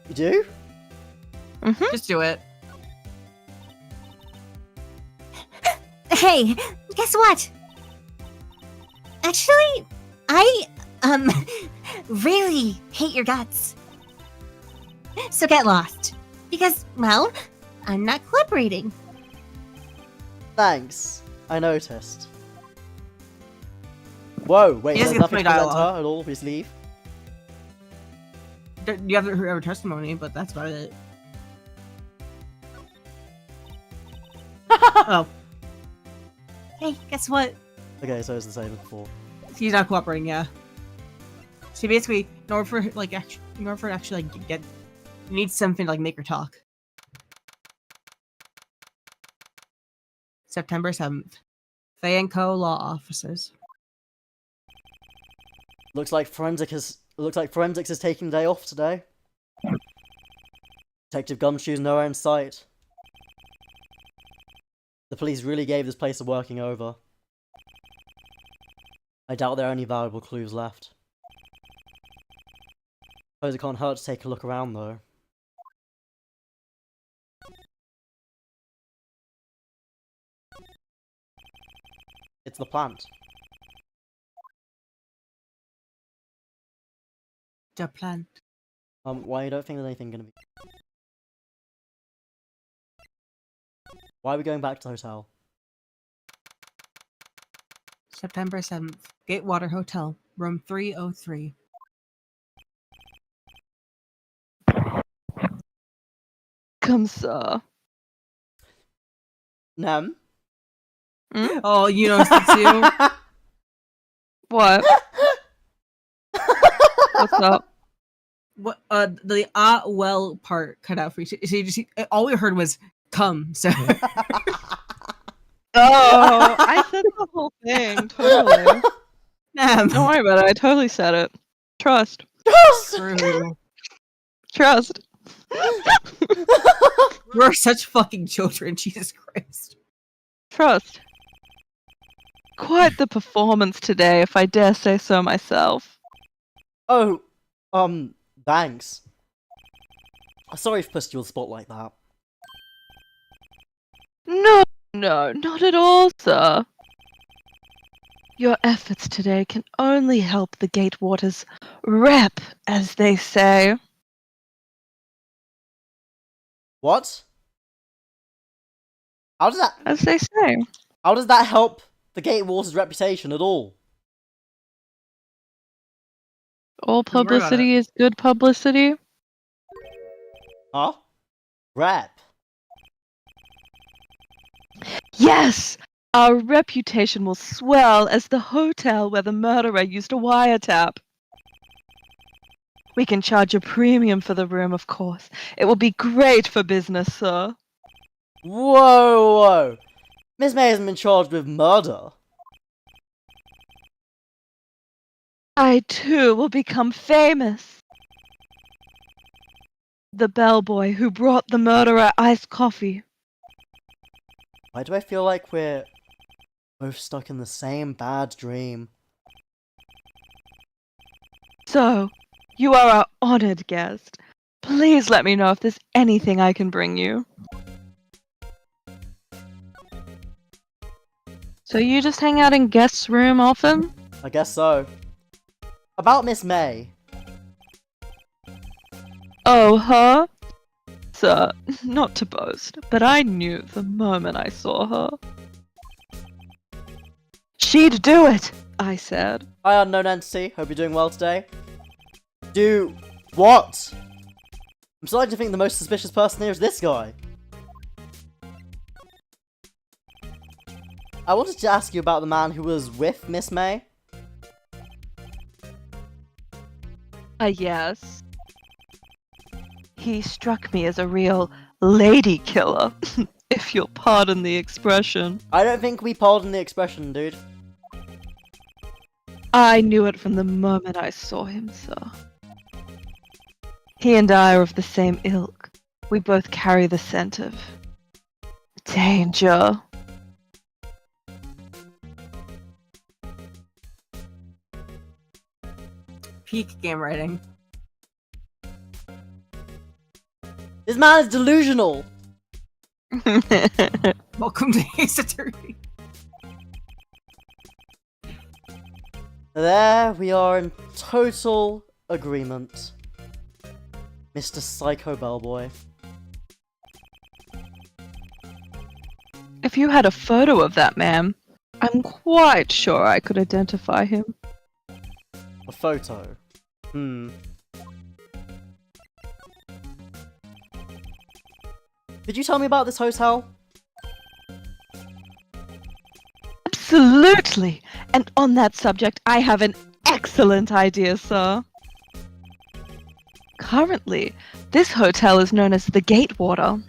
You do? Just do it. Hey, guess what? Actually, I, really hate your guts. So get lost. Because, well, I'm not cooperating. Thanks. I noticed. Whoa, wait, He there's doesn't nothing to get to present dialogue. her at all? Please leave. You haven't heard her testimony, but that's about it. Oh. Hey, guess what? Okay, so it's the same as before. He's not cooperating, yeah. So basically, in order for her to actually like get, you need something to like make her talk. September 7th. Faye and Co. Law Offices. Looks like forensics is taking the day off today. Detective Gumshoe's nowhere in sight. The police really gave this place a working over. I doubt there are any valuable clues left. Suppose it can't hurt to take a look around though. It's the plant. The plant. Why you don't think there's anything gonna be... Why are we going back to the hotel? September 7th. Gatewater Hotel. Room 303. Come, sir. Nem? Oh, you know too. What? What's up? What? The well part cut out for you. So you just all we heard was "come." So Oh, I said the whole thing. Totally. Nam. Don't worry about it. I totally said it. Trust. True. Trust. We're such fucking children. Jesus Christ. Trust. Quite the performance today, if I dare say so myself. Oh, thanks. Sorry for putting you on the spot like that. No, not at all, sir. Your efforts today can only help the Gatewaters rep, as they say. What? How does that... As they say. How does that help the Gatewaters' reputation at all? All Don't worry about publicity is good publicity. Huh? Rep. Yes! Our reputation will swell as the hotel where the murderer used a wiretap. We can charge a premium for the room, of course. It will be great for business, sir. Whoa! Miss May hasn't been charged with murder. I, too, will become famous. The bellboy who brought the murderer iced coffee. Why do I feel like we're both stuck in the same bad dream? So, you are our honored guest. Please let me know if there's anything I can bring you. So you just hang out in guest's room often? I guess so. About Miss May. Oh, her? Sir, not to boast, but I knew the moment I saw her. She'd do it, I said. Hi, unknown entity. Hope you're doing well today. Do what? I'm starting to think the most suspicious person here is this guy. I wanted to ask you about the man who was with Miss May. Yes. He struck me as a real lady killer, if you'll pardon the expression. I don't think we pardon the expression, dude. I knew it from the moment I saw him, sir. He and I are of the same ilk. We both carry the scent of danger. Peak game writing. This man is delusional. Welcome to Ace Attorney. There we are in total agreement. Mr. Psycho Bellboy. If you had a photo of that man, I'm quite sure I could identify him. A photo. Could you tell me about this hotel? Absolutely! And on that subject, I have an excellent idea, sir. Currently, this hotel is known as the Gatewater.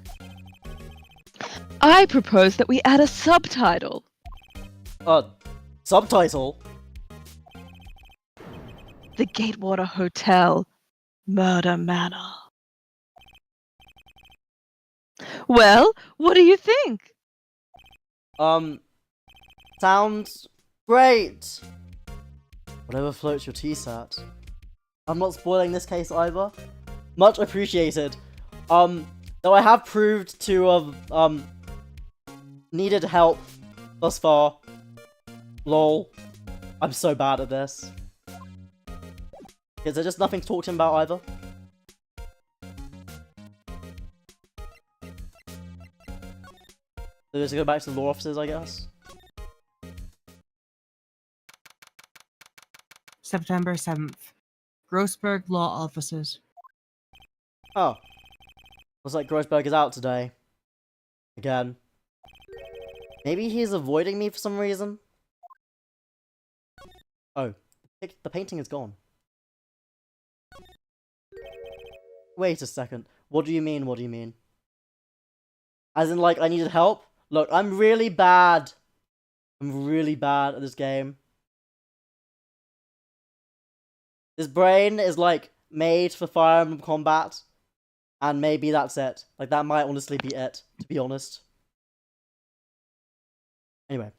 I propose that we add a subtitle. Subtitle? The Gatewater Hotel, Murder Manor. Well, what do you think? Sounds great. Whatever floats your T-Sat. I'm not spoiling this case either. Much appreciated. Though I have proved to have, needed help thus far. Lol. I'm so bad at this. Is there just nothing to talk to him about either? So just go back to the law offices, I guess? September 7th. Grossberg Law Offices. Oh. Looks like Grossberg is out today. Again. Maybe he's avoiding me for some reason? Oh. The painting is gone. Wait a second. What do you mean, what do you mean? As in, like, I needed help? Look, I'm really bad. I'm really bad at this game. This brain is, like, made for Fire Emblem combat. And maybe that's it. Like, that might honestly be it, to be honest. Anyway.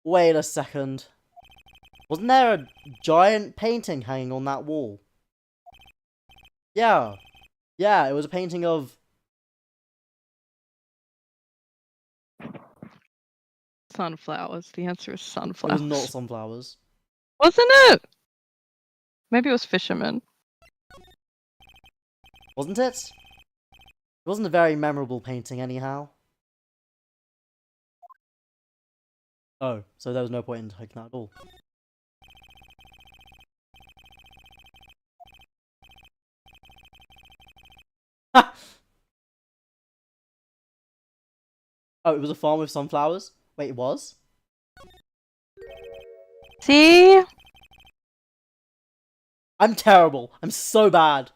Wait a second. Wasn't there a giant painting hanging on that wall? Yeah. Yeah, it was a painting of... Sunflowers. The answer is It sunflowers. was not sunflowers. Wasn't it? Maybe it was fishermen. Wasn't it? It wasn't a very memorable painting anyhow. Oh, so there was no point in taking that at all. Ha! Oh, it was a farm with sunflowers? Wait, it was? See? I'm terrible. I'm so bad.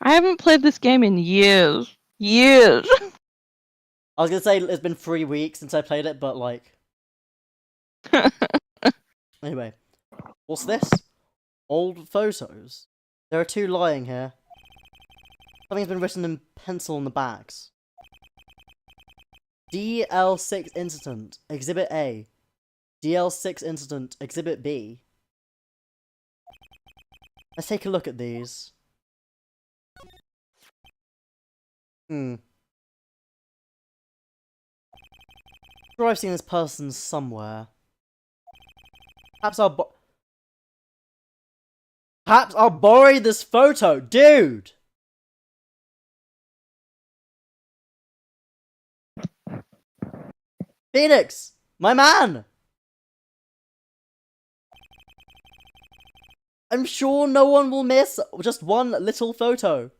I haven't played this game in years. Years. I was gonna say it's been 3 weeks since I played it, but like... Anyway. What's this? Old photos. There are 2 lying here. Something's been written in pencil on the backs. DL6 Incident, Exhibit A. DL6 Incident, Exhibit B. Let's take a look at these. Sure, I've seen this person somewhere. Perhaps I'll borrow this photo, dude! Phoenix! My man! I'm sure no one will miss just one little photo.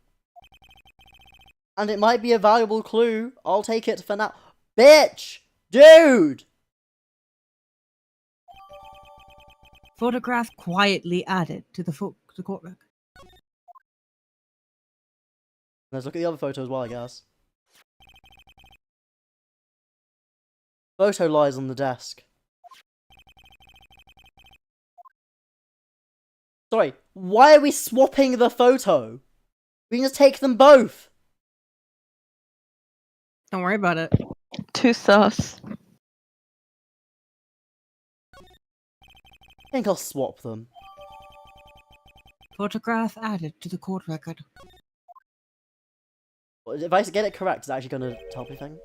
And it might be a valuable clue. I'll take it for now. Bitch! Dude! Photograph quietly added to the court record. Let's look at the other photo as well, I guess. Photo lies on the desk. Sorry, why are we swapping the photo? We can just take them both. Don't worry about it. Too sus. I think I'll swap them. Photograph added to the court record. If I get it correct, is it actually going to tell me anything?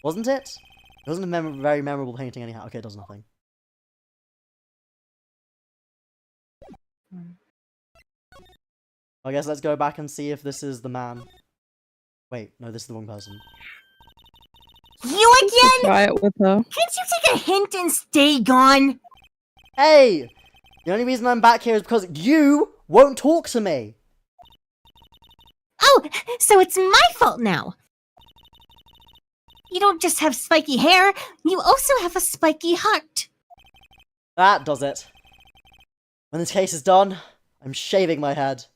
Wasn't it? It wasn't a very memorable painting anyhow. Okay, it does nothing. I guess let's go back and see if this is the man. Wait, no, this is the wrong person. You again? Try it with her. Can't you take a hint and stay gone? Hey! The only reason I'm back here is because you won't talk to me! Oh, so it's my fault now. You don't just have spiky hair, you also have a spiky heart. That does it. When this case is done, I'm shaving my head.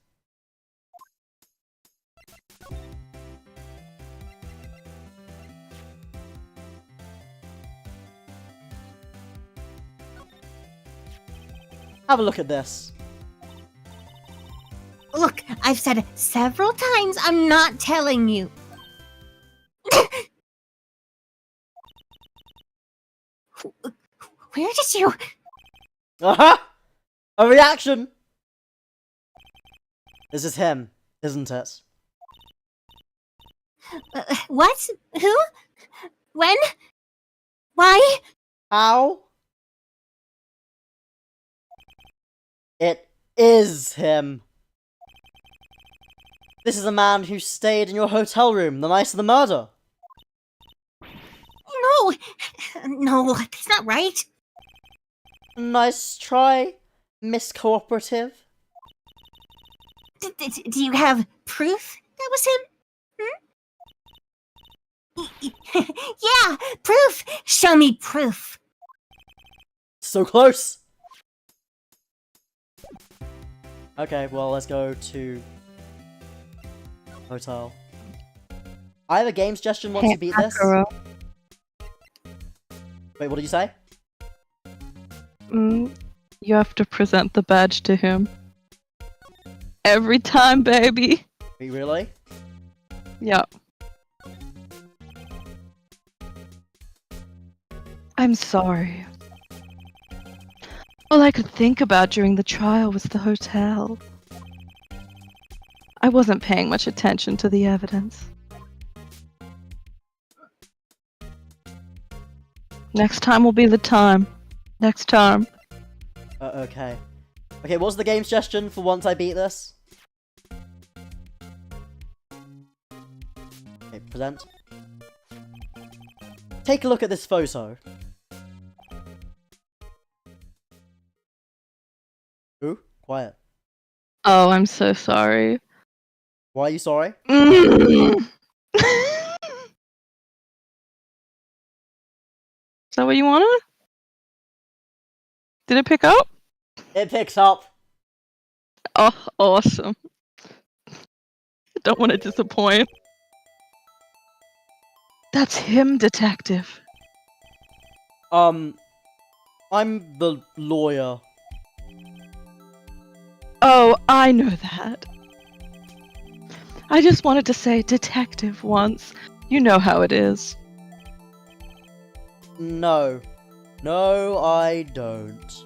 Have a look at this. Look, I've said several times I'm not telling you. Where did you... Aha! A reaction! This is him, isn't it? What? Who? When? Why? How? It is him. This is a man who stayed in your hotel room the night of the murder. No. No, that's not right. Nice try, Miss Cooperative. Do you have proof that was him? Yeah, proof! Show me proof! So close! Okay, well, let's go to... hotel. I have a game suggestion once you beat this. Akira. Wait, what did you say? You have to present the badge to him. Every time, baby. Wait, really? Yeah. I'm sorry. All I could think about during the trial was the hotel. I wasn't paying much attention to the evidence. Next time will be the time. Next time. Okay. Okay, what's the game suggestion for once I beat this? Okay, present. Take a look at this photo. Ooh, quiet. Oh, I'm so sorry. Why are you sorry? Is that what you wanted? Did it pick up? It picks up. Oh, awesome. Don't want to disappoint. That's him, detective. I'm the lawyer. Oh, I know that. I just wanted to say detective once. You know how it is. No. No, I don't.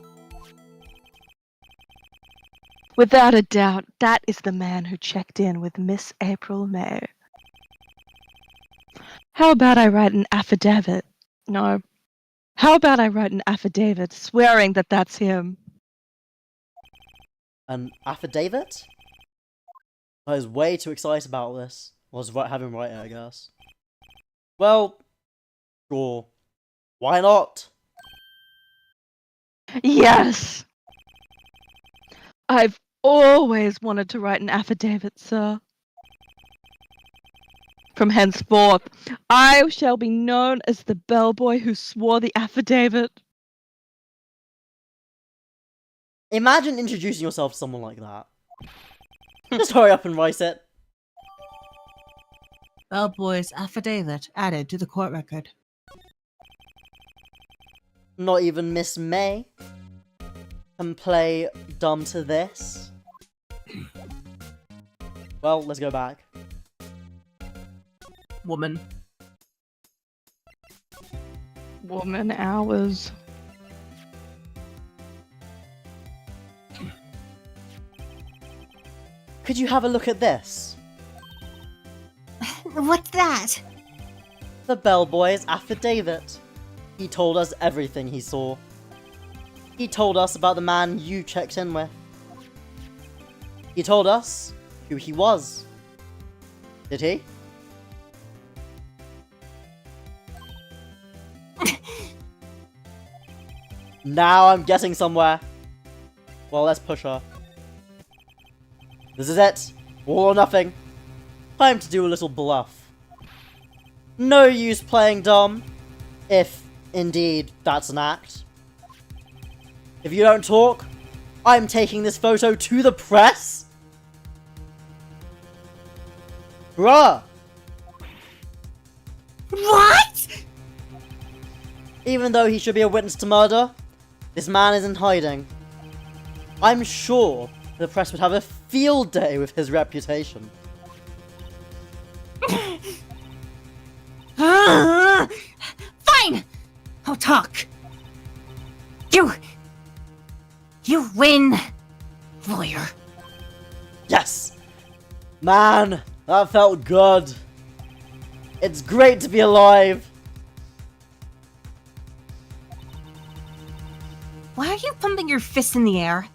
Without a doubt, that is the man who checked in with Miss April May. How about I write an affidavit? No. How about I write an affidavit swearing that that's him? An affidavit? I was way too excited about this. I was having right it, I guess. Well, sure. Why not? Yes! I've always wanted to write an affidavit, sir. From henceforth, I shall be known as the bellboy who swore the affidavit. Imagine introducing yourself to someone like that. Just hurry up and write it. Bellboy's affidavit added to the court record. Not even Miss May can play dumb to this. Well, let's go back. Woman. Woman hours. Could you have a look at this? What's that? The bellboy's affidavit. He told us everything he saw. He told us about the man you checked in with. He told us who he was. Did he? Now I'm getting somewhere. Well, let's push her. This is it. All or nothing. Time to do a little bluff. No use playing dumb, if indeed that's an act. If you don't talk, I'm taking this photo to the press. Bruh! What? Even though he should be a witness to murder, this man is in hiding. I'm sure the press would have a field day with his reputation. Fine! I'll talk. You win, lawyer. Yes! Man, that felt good. It's great to be alive. Why are you pumping your fist in the air?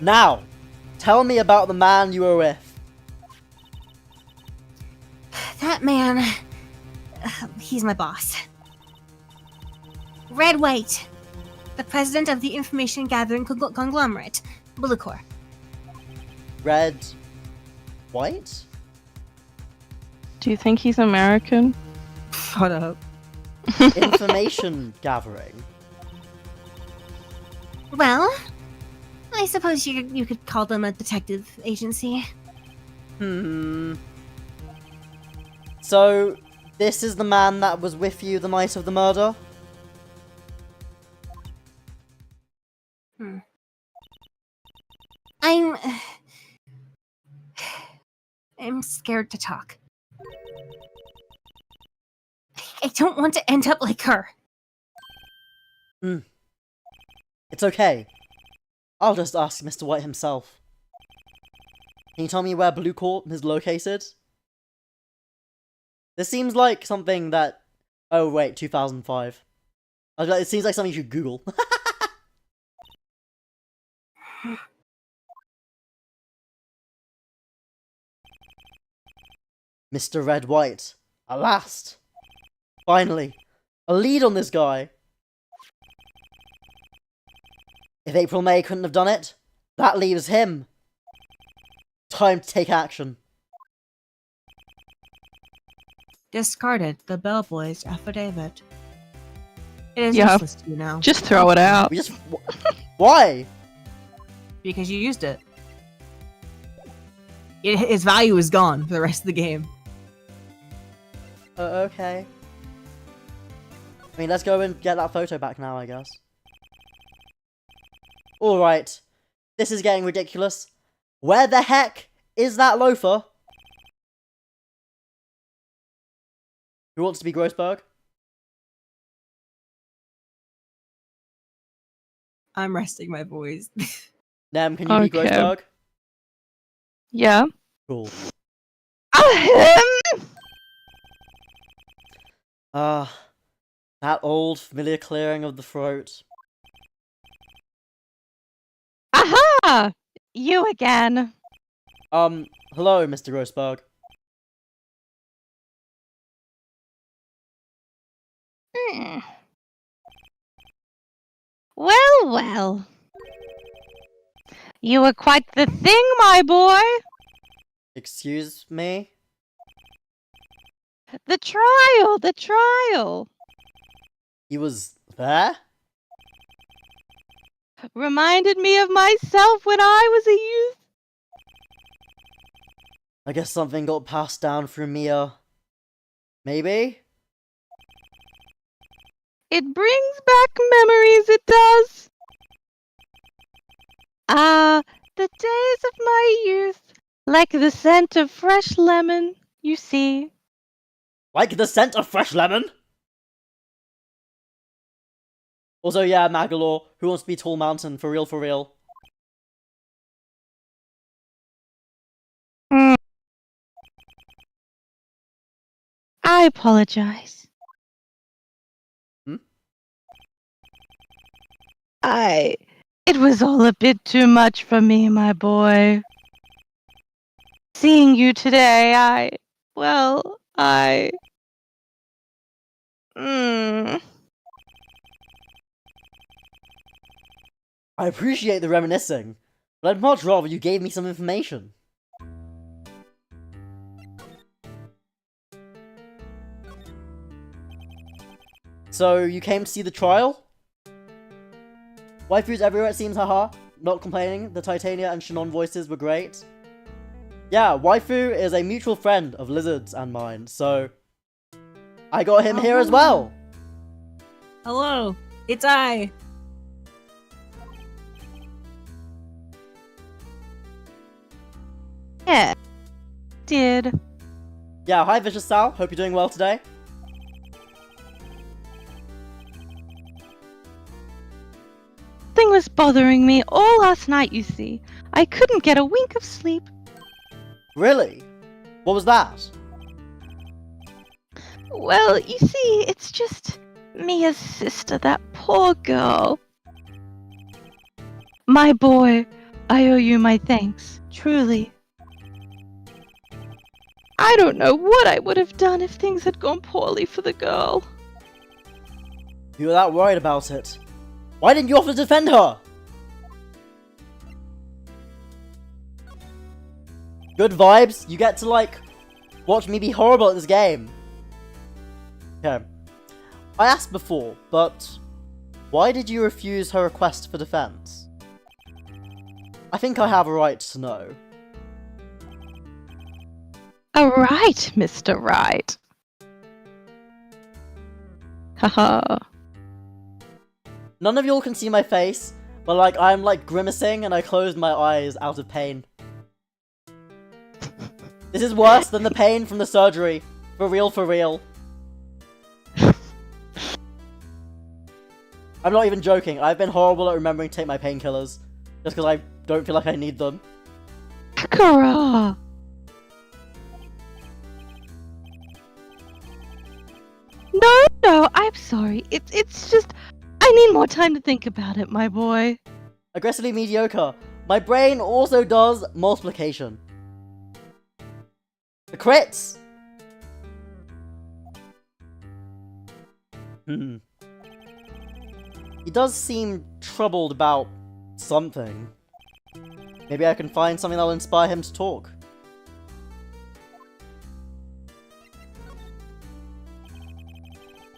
Now, tell me about the man you were with. That man, he's my boss. Red White, the president of the information gathering conglomerate, Bullicor. Red... White? Do you think he's American? Shut up. Information gathering. Well, I suppose you could call them a detective agency. So, this is the man that was with you the night of the murder? I'm scared to talk. I don't want to end up like her. It's okay. I'll just ask Mr. White himself. Can you tell me where Blue Court is located? This seems like something that... Oh wait, 2005. It seems like something you should Google. Mr. Red White. At last. Finally. A lead on this guy. If April May couldn't have done it, that leaves him. Time to take action. Discarded the bellboy's affidavit. It is Yeah. useless to you now. Just throw it out. We just... Why? Because you used it. Its value is gone for the rest of the game. Okay. I mean, let's go and get that photo back now, I guess. Alright. This is getting ridiculous. Where the heck is that loafer? Who wants to be Grossberg? I'm resting my voice. Nem, can you be Okay. Grossberg? Yeah. Cool. Him! That old familiar clearing of the throat. Aha! You again. Hello, Mr. Grossberg. Hmm. Well, well. You were quite the thing, my boy. Excuse me? The trial. He was there? Reminded me of myself when I was a youth. I guess something got passed down through Mia. Maybe? It brings back memories, it does. Ah, the days of my youth. Like the scent of fresh lemon, you see. Like the scent of fresh lemon? Also, yeah, Magalore, who wants to be Tall Mountain, for real, for real. I apologize. Hmm? It was all a bit too much for me, my boy. Seeing you today, I I appreciate the reminiscing, but I'd much rather you gave me some information. So, you came to see the trial? Waifus everywhere it seems, haha. Not complaining, the Titania and Shinon voices were great. Yeah, Waifu is a mutual friend of Lizard's and mine, so... I got him here as well! Hello, it's I. Yeah. Did. Yeah, hi Vicious Sal, hope you're doing well today. Thing was bothering me all last night, you see. I couldn't get a wink of sleep. Really? What was that? Well, you see, it's just Mia's sister, that poor girl. My boy, I owe you my thanks, truly. I don't know what I would have done if things had gone poorly for the girl. You were that worried about it. Why didn't you offer to defend her? Good vibes, you get to like, watch me be horrible at this game. Okay. I asked before, but why did you refuse her request for defense? I think I have a right to know. A right, Mr. Right. Haha. None of y'all can see my face, but like I'm like grimacing and I closed my eyes out of pain. This is worse than the pain from the surgery. For real, for real. I'm not even joking. I've been horrible at remembering to take my painkillers. Just because I don't feel like I need them. Akira! No, I'm sorry. It's just... I need more time to think about it, my boy. Aggressively mediocre. My brain also does multiplication. The crits! He does seem troubled about something. Maybe I can find something that will inspire him to talk.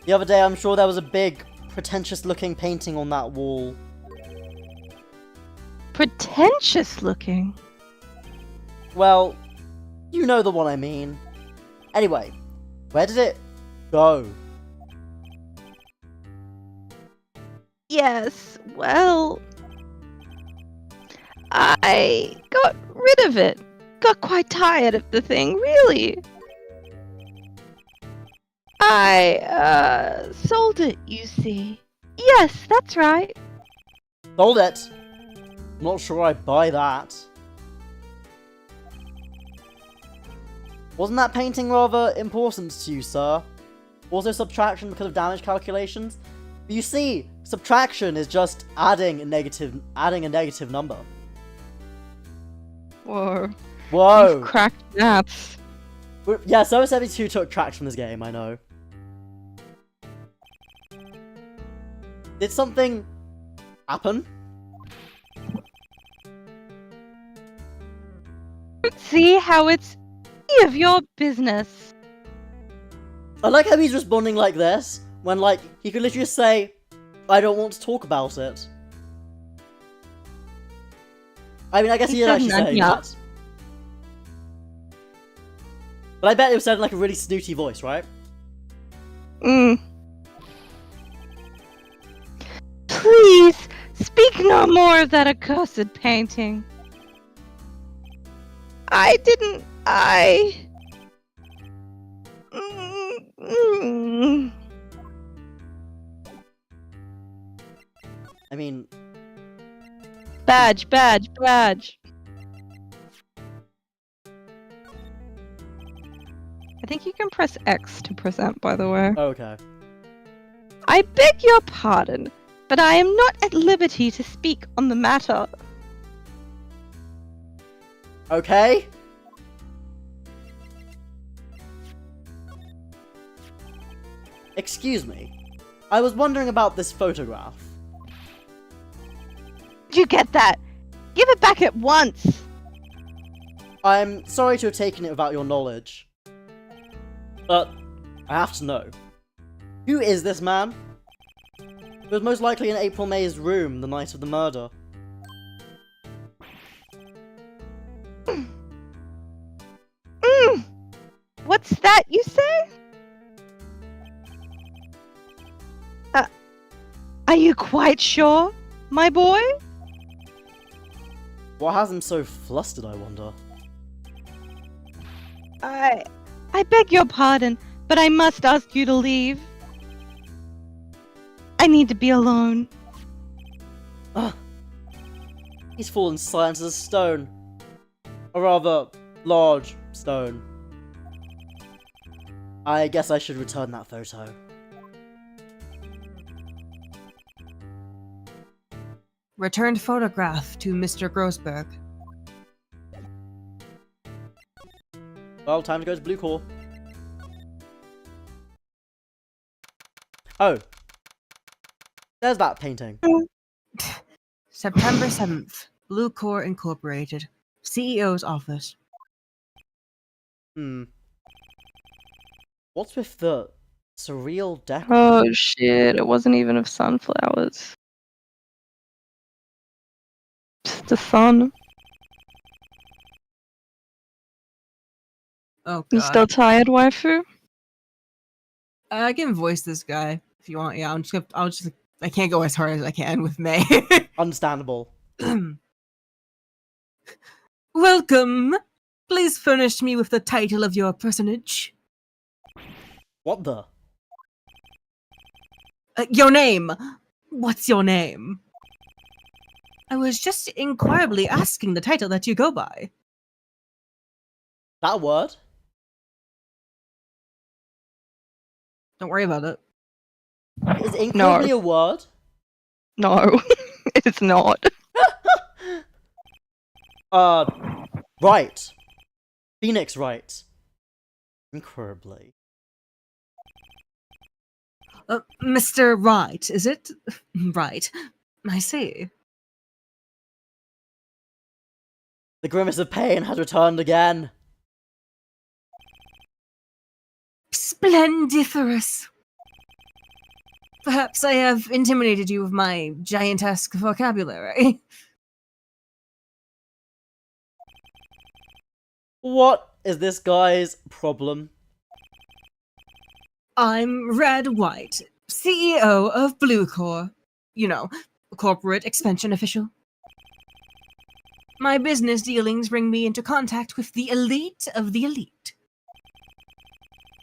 The other day, I'm sure there was a big, pretentious-looking painting on that wall. Pretentious looking? Well, you know the one I mean. Anyway, where did it go? Yes, well... I got rid of it. Got quite tired of the thing, really. I, sold it, you see. Yes, that's right. Sold it? Not sure I buy that. Wasn't that painting rather important to you, sir? Also subtraction because of damage calculations? But you see, subtraction is just adding a negative number. Whoa. Whoa! You've cracked maths. Yeah, Server 72 took tracks from this game, I know. Did something happen? See how it's any of your business. I like how he's responding like this, when like, he could literally just say, I don't want to talk about it. I mean, I guess he did actually say that. But I bet it was said in like a really snooty voice, right? Please, speak no more of that accursed painting. I didn't... I mean... Badge. I think you can press X to present, by the way. Okay. I beg your pardon, but I am not at liberty to speak on the matter. Okay? Excuse me. I was wondering about this photograph. Did you get that? Give it back at once! I'm sorry to have taken it without your knowledge. But I have to know. Who is this man? It was most likely in April May's room the night of the murder. What's that you say? Are you quite sure, my boy? What has him so flustered, I wonder? I beg your pardon, but I must ask you to leave. I need to be alone. He's fallen silent as a stone. A rather large stone. I guess I should return that photo. Returned photograph to Mr. Grossberg. Well, time to go to Blue Core. Oh. There's that painting. September 7th. Blue Core Incorporated. CEO's office. What's with the surreal decor? Oh shit, it wasn't even of sunflowers. Just the sun. Oh You god. still tired, waifu? I can voice this guy if you want. Yeah, I can't go as hard as I can with May. Understandable. Welcome. Please furnish me with the title of your personage. What the? Your name. What's your name? I was just inquirably asking the title that you go by. That word? Don't worry about it. Is incredibly a word? No, it's not. Right. Phoenix Wright. Incredibly. Mr. Wright, is it? Right. I see. The grimace of pain has returned again. Splendiferous. Perhaps I have intimidated you with my giantesque vocabulary. What is this guy's problem? I'm Red White, CEO of Blue Core. You know, corporate expansion official. My business dealings bring me into contact with the elite of the elite.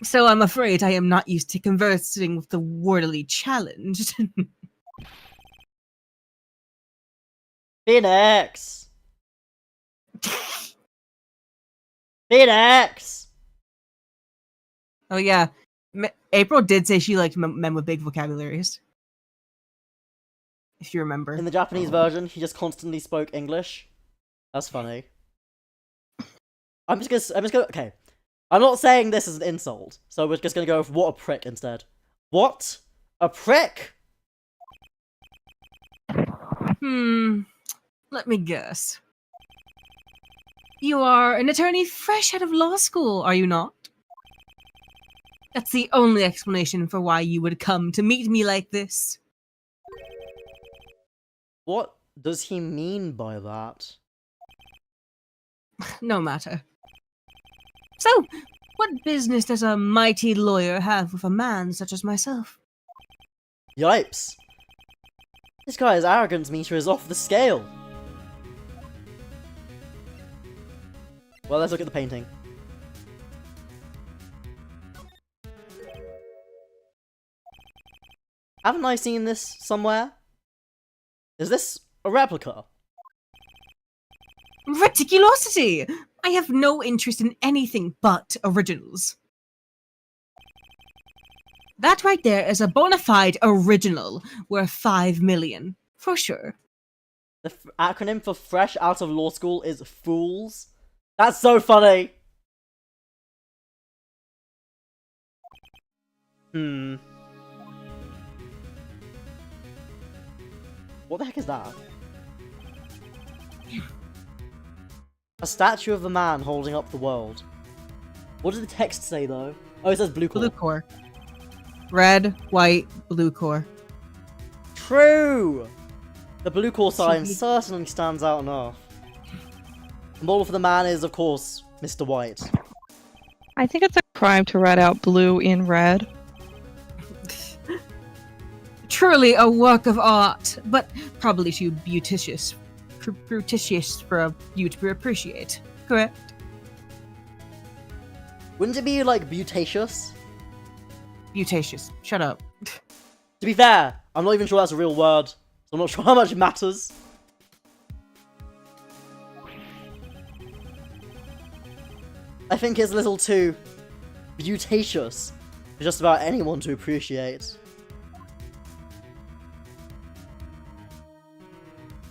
So I'm afraid I am not used to conversing with the wordily challenged. Phoenix! Phoenix! Oh yeah, April did say she liked men with big vocabularies. If you remember. In the Japanese version, he just constantly spoke English. That's funny. I'm just gonna, okay. I'm not saying this is an insult, so we're just gonna go with what a prick instead. What? A prick? Let me guess. You are an attorney fresh out of law school, are you not? That's the only explanation for why you would come to meet me like this. What does he mean by that? No matter. So, what business does a mighty lawyer have with a man such as myself? Yipes. This guy's arrogance meter is off the scale. Well, let's look at the painting. Haven't I seen this somewhere? Is this a replica? Reticulosity! I have no interest in anything but originals. That right there is a bona fide original worth 5 million, for sure. The acronym for fresh out of law school is FOOLS. That's so funny! What the heck is that? A statue of a man holding up the world. What does the text say though? Oh, it says blue core. Blue core. Red, white, blue core. True! The blue core sign Cheeky. certainly stands out enough. The model for the man is, of course, Mr. White. I think it's a crime to write out blue in red. Truly a work of art, but probably too brutitious for you to appreciate. Correct? Wouldn't it be, like, butaceous? Butatious. Shut up. To be fair, I'm not even sure that's a real word, so I'm not sure how much it matters. I think it's a little too butaceous for just about anyone to appreciate.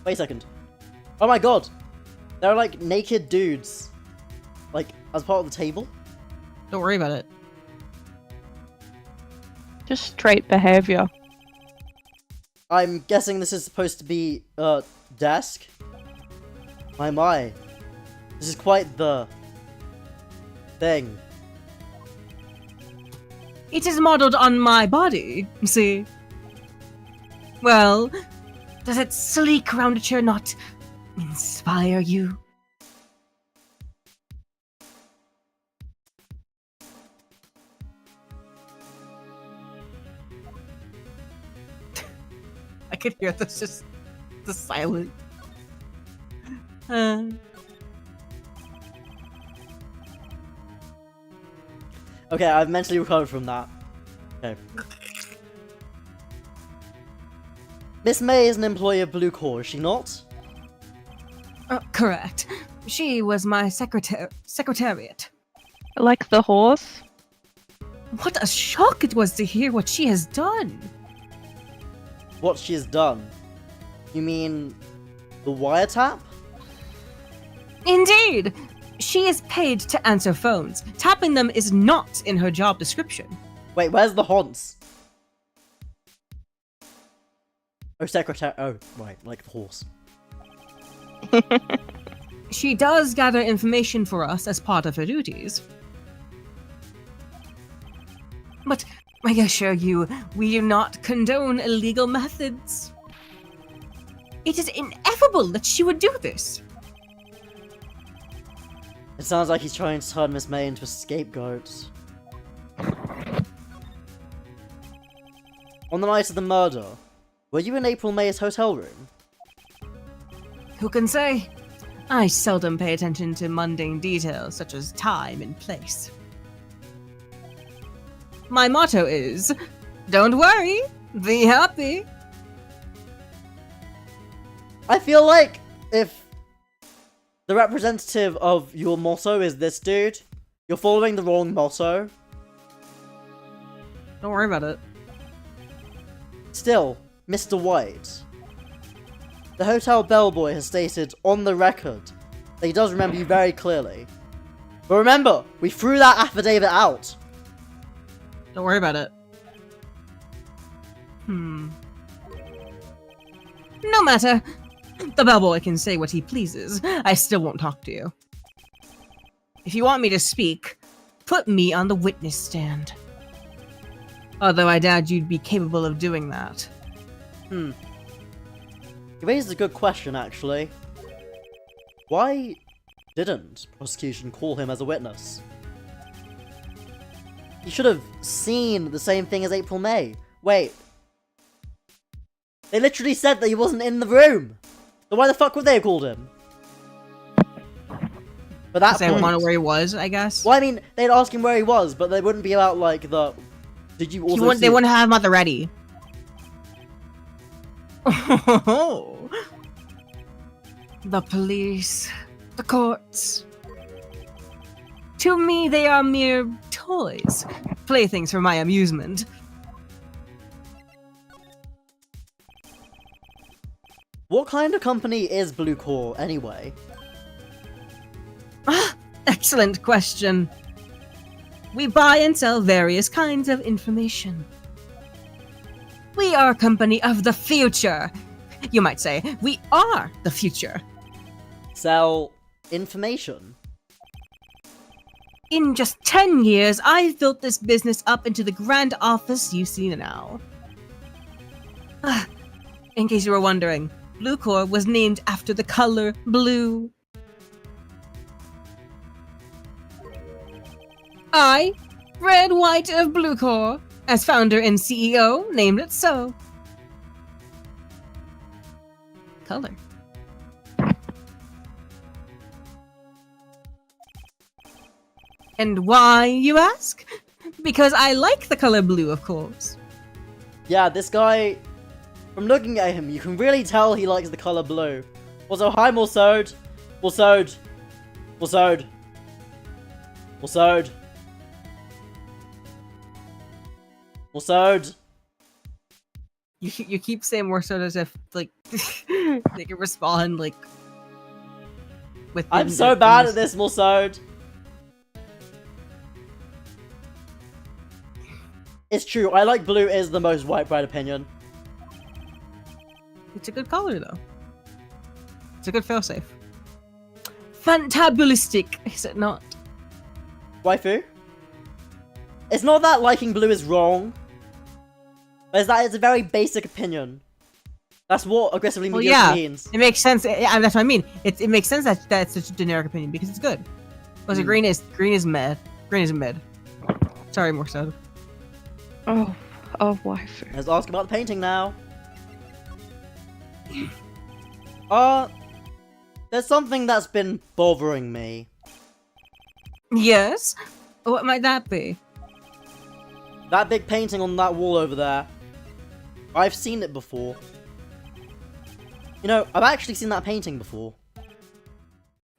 Wait a second. Oh my god! There are like naked dudes, like, as part of the table? Don't worry about it. Just straight behavior. I'm guessing this is supposed to be a desk? My. This is quite the thing. It is modeled on my body, see? Well, does its sleek rounded chair not inspire you? I could hear this, just the silence. Okay, I've mentally recovered from that. Okay. Miss May is an employee of Blue Core, is she not? Correct. She was my secretariat. Like the horse? What a shock it was to hear what she has done. What she has done? You mean the wiretap? Indeed! She is paid to answer phones. Tapping them is not in her job description. Wait, where's the Haunts? Oh, secretary. Oh, right, like the horse. She does gather information for us as part of her duties. But I assure you, we do not condone illegal methods. It is ineffable that she would do this. It sounds like he's trying to turn Miss May into a scapegoat. On the night of the murder, were you in April May's hotel room? Who can say? I seldom pay attention to mundane details such as time and place. My motto is, don't worry, be happy. I feel like if the representative of your motto is this dude, you're following the wrong motto. Don't worry about it. Still, Mr. White. The hotel bellboy has stated on the record that he does remember you very clearly. But remember, we threw that affidavit out. Don't worry about it. No matter. The bellboy can say what he pleases. I still won't talk to you. If you want me to speak, put me on the witness stand. Although I doubt you'd be capable of doing that. You raised a good question, actually. Why didn't prosecution call him as a witness? He should have seen the same thing as April May. Wait. They literally said that he wasn't in the room. So why the fuck would they have called him? But that They want to know where he was, I guess. Well, I mean, they'd ask him where he was, but they wouldn't be about, like, the... Did you also They wouldn't have him at the ready. The police, the courts. To me, they are mere toys, playthings for my amusement. What kind of company is Blue Core, anyway? Excellent question. We buy and sell various kinds of information. We are a company of the future. You might say, we are the future. Sell information? In just 10 years, I've built this business up into the grand office you see now. In case you were wondering, Blue Core was named after the color blue. I, Red White of Blue Core, as founder and CEO, named it so. Color. And why, you ask? Because I like the color blue, of course. Yeah, this guy, from looking at him, you can really tell he likes the color blue. Also, hi, Morsode. Morsode. Morsode. Morsode. Morsode. You keep saying more so as if, like, they can respond, like, with... I'm so bad at this, Morsode. It's true, I like blue is the most white bread opinion. It's a good color, though. It's a good failsafe. Fantabulistic, is it not? Waifu? It's not that liking blue is wrong. But it's that it's a very basic opinion. That's what aggressively Well, mediocre yeah, means. it makes sense. That's what I mean. It makes sense that that's such a generic opinion because it's good. Because green is mid. Green is mid. Sorry, more so. Oh, waifu. Let's ask about the painting now. There's something that's been bothering me. Yes. What might that be? That big painting on that wall over there. I've seen it before. You know, I've actually seen that painting before.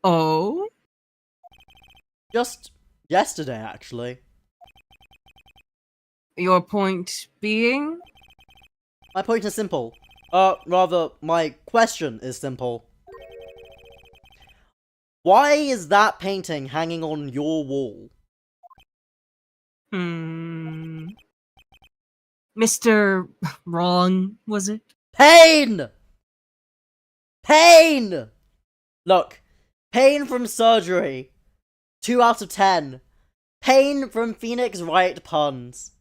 Oh. Just yesterday, actually. Your point being? My point is simple. Rather, my question is simple. Why is that painting hanging on your wall? Mr. Wrong, was it? Pain! Pain! Look, pain from surgery. 2 out of 10. Pain from Phoenix Wright puns.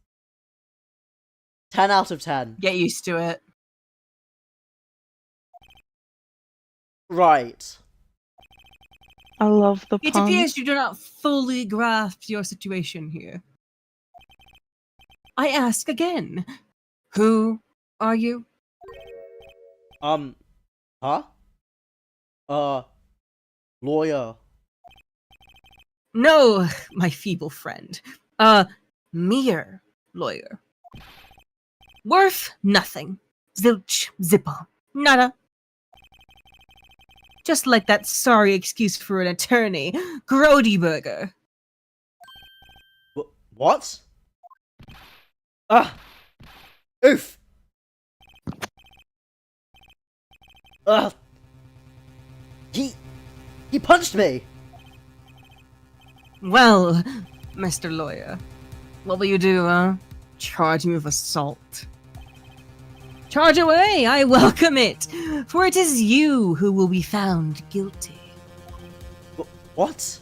10 out of 10. Get used to it. Right. I love the It puns. appears you do not fully grasp your situation here. I ask again. Who are you? Huh? Lawyer. No, my feeble friend. Mere lawyer. Worth nothing. Zilch, zippo, nada. Just like that sorry excuse for an attorney, Grody Burger. What? Oof! He punched me! Well, Mr. Lawyer, what will you do, Charge me with assault. Charge away, I welcome it, for it is you who will be found guilty. What?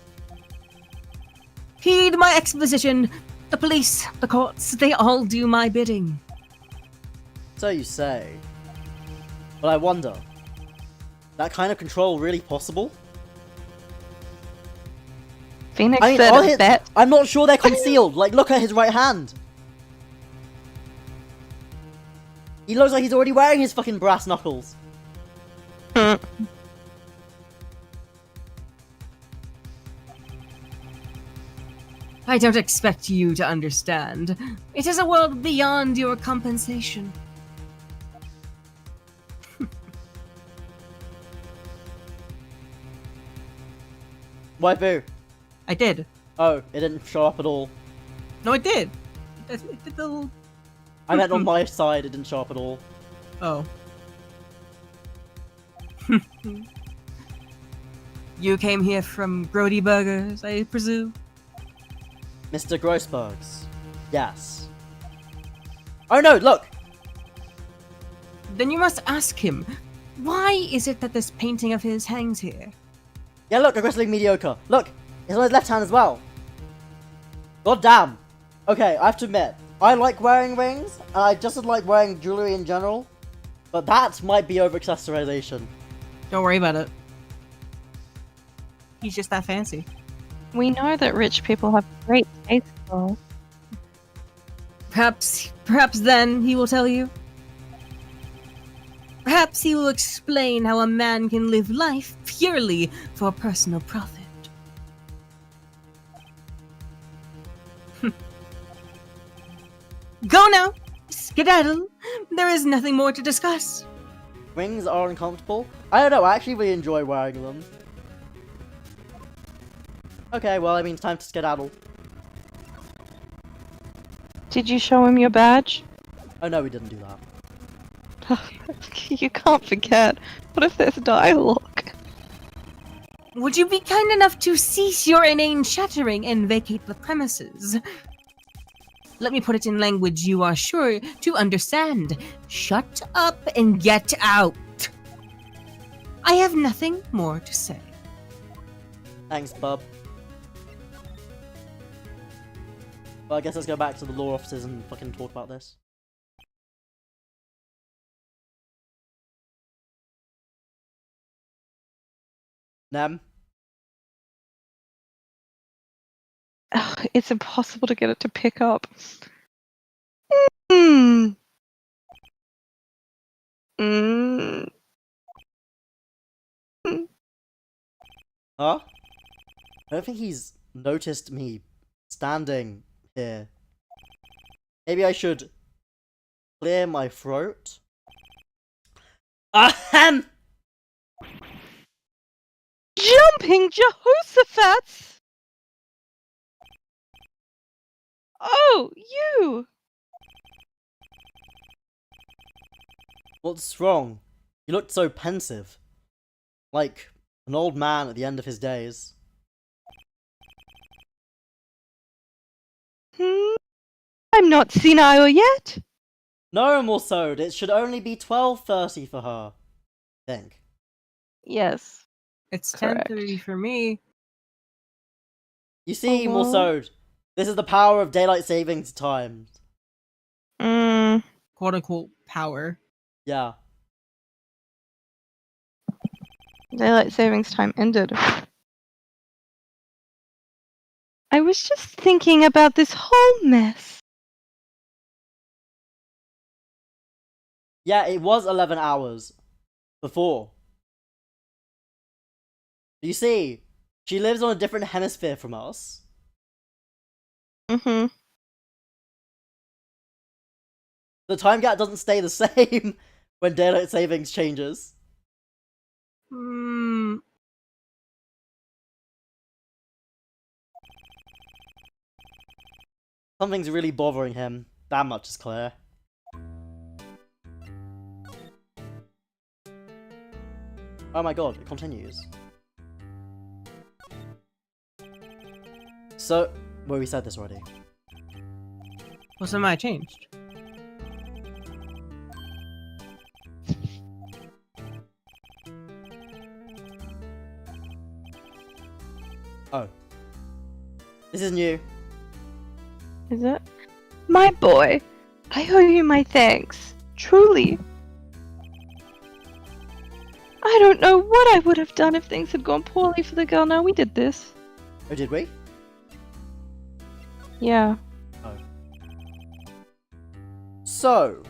Heed my exposition. The police, the courts, they all do my bidding. So you say. But I wonder, that kind of control really possible? Phoenix I mean, said all it his- bet. I'm not sure they're concealed. Like, look at his right hand. He looks like he's already wearing his fucking brass knuckles. I don't expect you to understand. It is a world beyond your compensation. Waifu. I did. Oh, it didn't show up at all. No, it did. It did the little... I meant on my side, it didn't show up at all. Oh. You came here from Grody Burgers, I presume? Mr. Grossbergs. Yes. Oh no, look! Then you must ask him, why is it that this painting of his hangs here? Yeah, look, aggressively mediocre. Look, it's on his left hand as well. God damn. Okay, I have to admit, I like wearing rings, and I just like wearing jewelry in general. But that might be over-accessorization. Don't worry about it. He's just that fancy. We know that rich people have great taste, though. Perhaps then he will tell you. Perhaps he will explain how a man can live life purely for personal profit. Go now! Skedaddle! There is nothing more to discuss. Rings are uncomfortable. I don't know, I actually really enjoy wearing them. Okay, well, I mean, it's time to skedaddle. Did you show him your badge? Oh no, we didn't do that. You can't forget. What if there's dialogue? Would you be kind enough to cease your inane chattering and vacate the premises? Let me put it in language you are sure to understand. Shut up and get out. I have nothing more to say. Thanks, bub. Well, I guess let's go back to the law offices and fucking talk about this. Nem? Ugh, it's impossible to get it to pick up. Mm. Mm. Huh? I don't think he's noticed me standing here. Maybe I should clear my throat? Ahem! Jumping Jehoshaphat! Oh, you! What's wrong? You looked so pensive. Like an old man at the end of his days. I'm not senile yet. No, Morsode, it should only be 12:30 for her. Think. Yes. It's Correct. 10:30 for me. You see, Oh, well. Morsode, this is the power of daylight savings time. Quote unquote power. Yeah. Daylight savings time ended. I was just thinking about this whole mess. Yeah, it was 11 hours before. You see, she lives on a different hemisphere from us. Mm-hmm. The time gap doesn't stay the same when daylight savings changes. Hmm. Something's really bothering him. That much is clear. Oh my god, it continues. So, well, we said this already. Well, something might have changed. Oh. This is new. Is it? My boy, I owe you my thanks. Truly. I don't know what I would have done if things had gone poorly for the girl. Now we did this. Oh, did we? Yeah. So,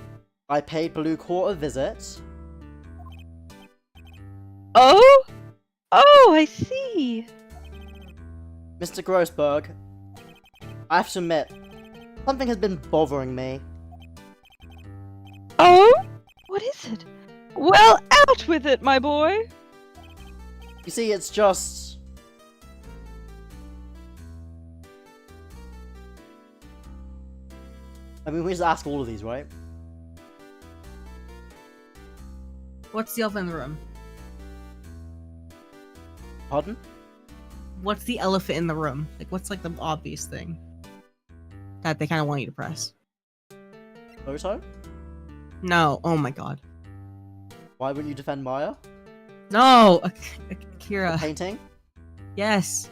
I paid Blue Court a visit. Oh? Oh, I see. Mr. Grossberg, I have to admit, something has been bothering me. Oh? What is it? Well, out with it, my boy. You see, it's just... I mean, we just ask all of these, right? What's the elephant in the room? Pardon? What's the elephant in the room? Like, what's like the obvious thing that they kind of want you to press? Photo? No. Oh my god. Why wouldn't you defend Maya? No. Akira. Painting? Yes.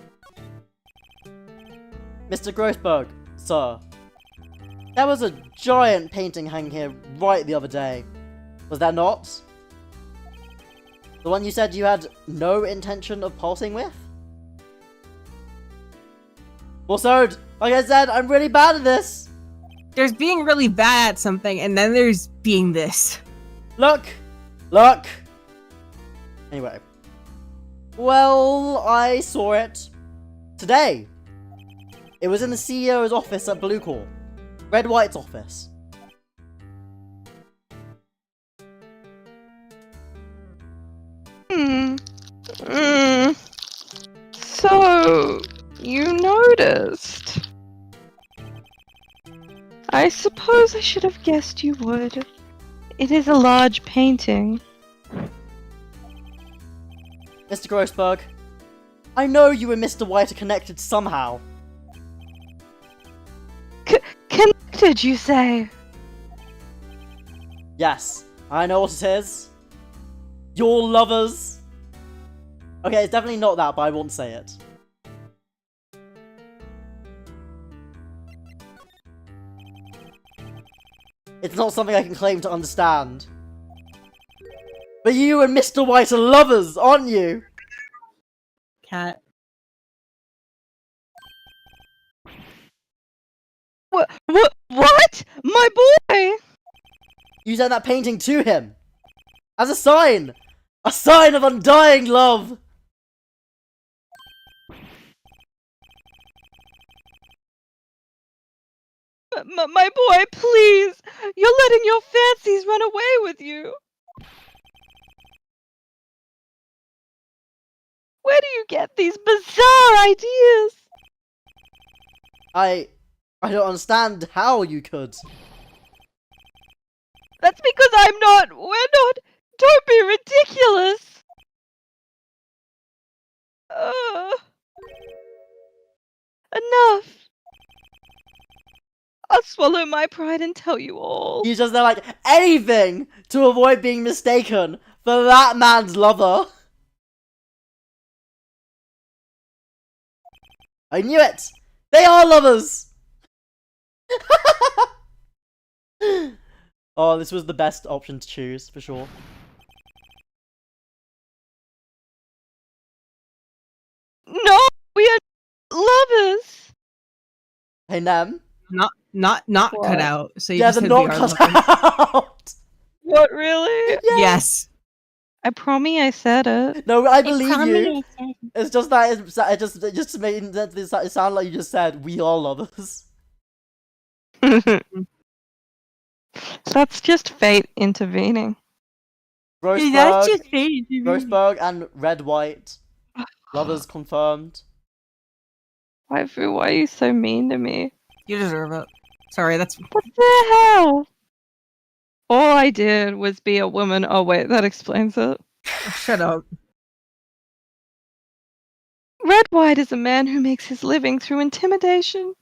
Mr. Grossberg, sir. There was a giant painting hanging here right the other day. Was that not? The one you said you had no intention of parting with? Also, like I said, I'm really bad at this! There's being really bad at something, and then there's being this. Look! Look! Anyway. Well, I saw it. Today. It was in the CEO's office at Blue Core. Red White's office. So, you noticed. I suppose I should have guessed you would. It is a large painting. Mr. Grossberg, I know you and Mr. White are connected somehow. Connected, you say? Yes, I know what it is. You're lovers. Okay, it's definitely not that, but I won't say it. It's not something I can claim to understand. But you and Mr. White are lovers, aren't you? Cat. What? My boy! You sent that painting to him. As a sign! A sign of undying love! My boy, please! You're letting your fancies run away with you! Where do you get these bizarre ideas? I don't understand how you could. That's because we're not. Don't be ridiculous! Enough. I'll swallow my pride and tell you all. You just know, like, anything to avoid being mistaken for that man's lover. I knew it! They are lovers! Oh, this was the best option to choose, for sure. No, we are lovers. Hey, Nem. Not What? cut out. So you Yeah, just the said not we are cut lovers. out! What, really? Yeah. Yes. I promise I said it. No, I believe you. It's just that it just made it sound like you just said we are lovers. That's just fate intervening. Grossberg and Red White. Lovers confirmed. Waifu, why are you so mean to me? You deserve it. Sorry, that's What the hell? All I did was be a woman. Oh wait, that explains it. shut up. Red White is a man who makes his living through intimidation.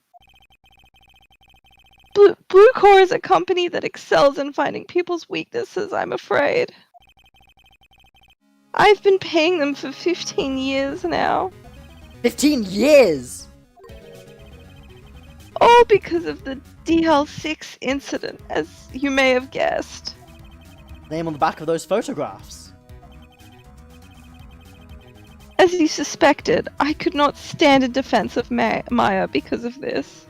Blue Core is a company that excels in finding people's weaknesses, I'm afraid. I've been paying them for 15 years now. 15 years! All because of the DL6 incident, as you may have guessed. Name on the back of those photographs. As you suspected, I could not stand in defense of Maya because of this.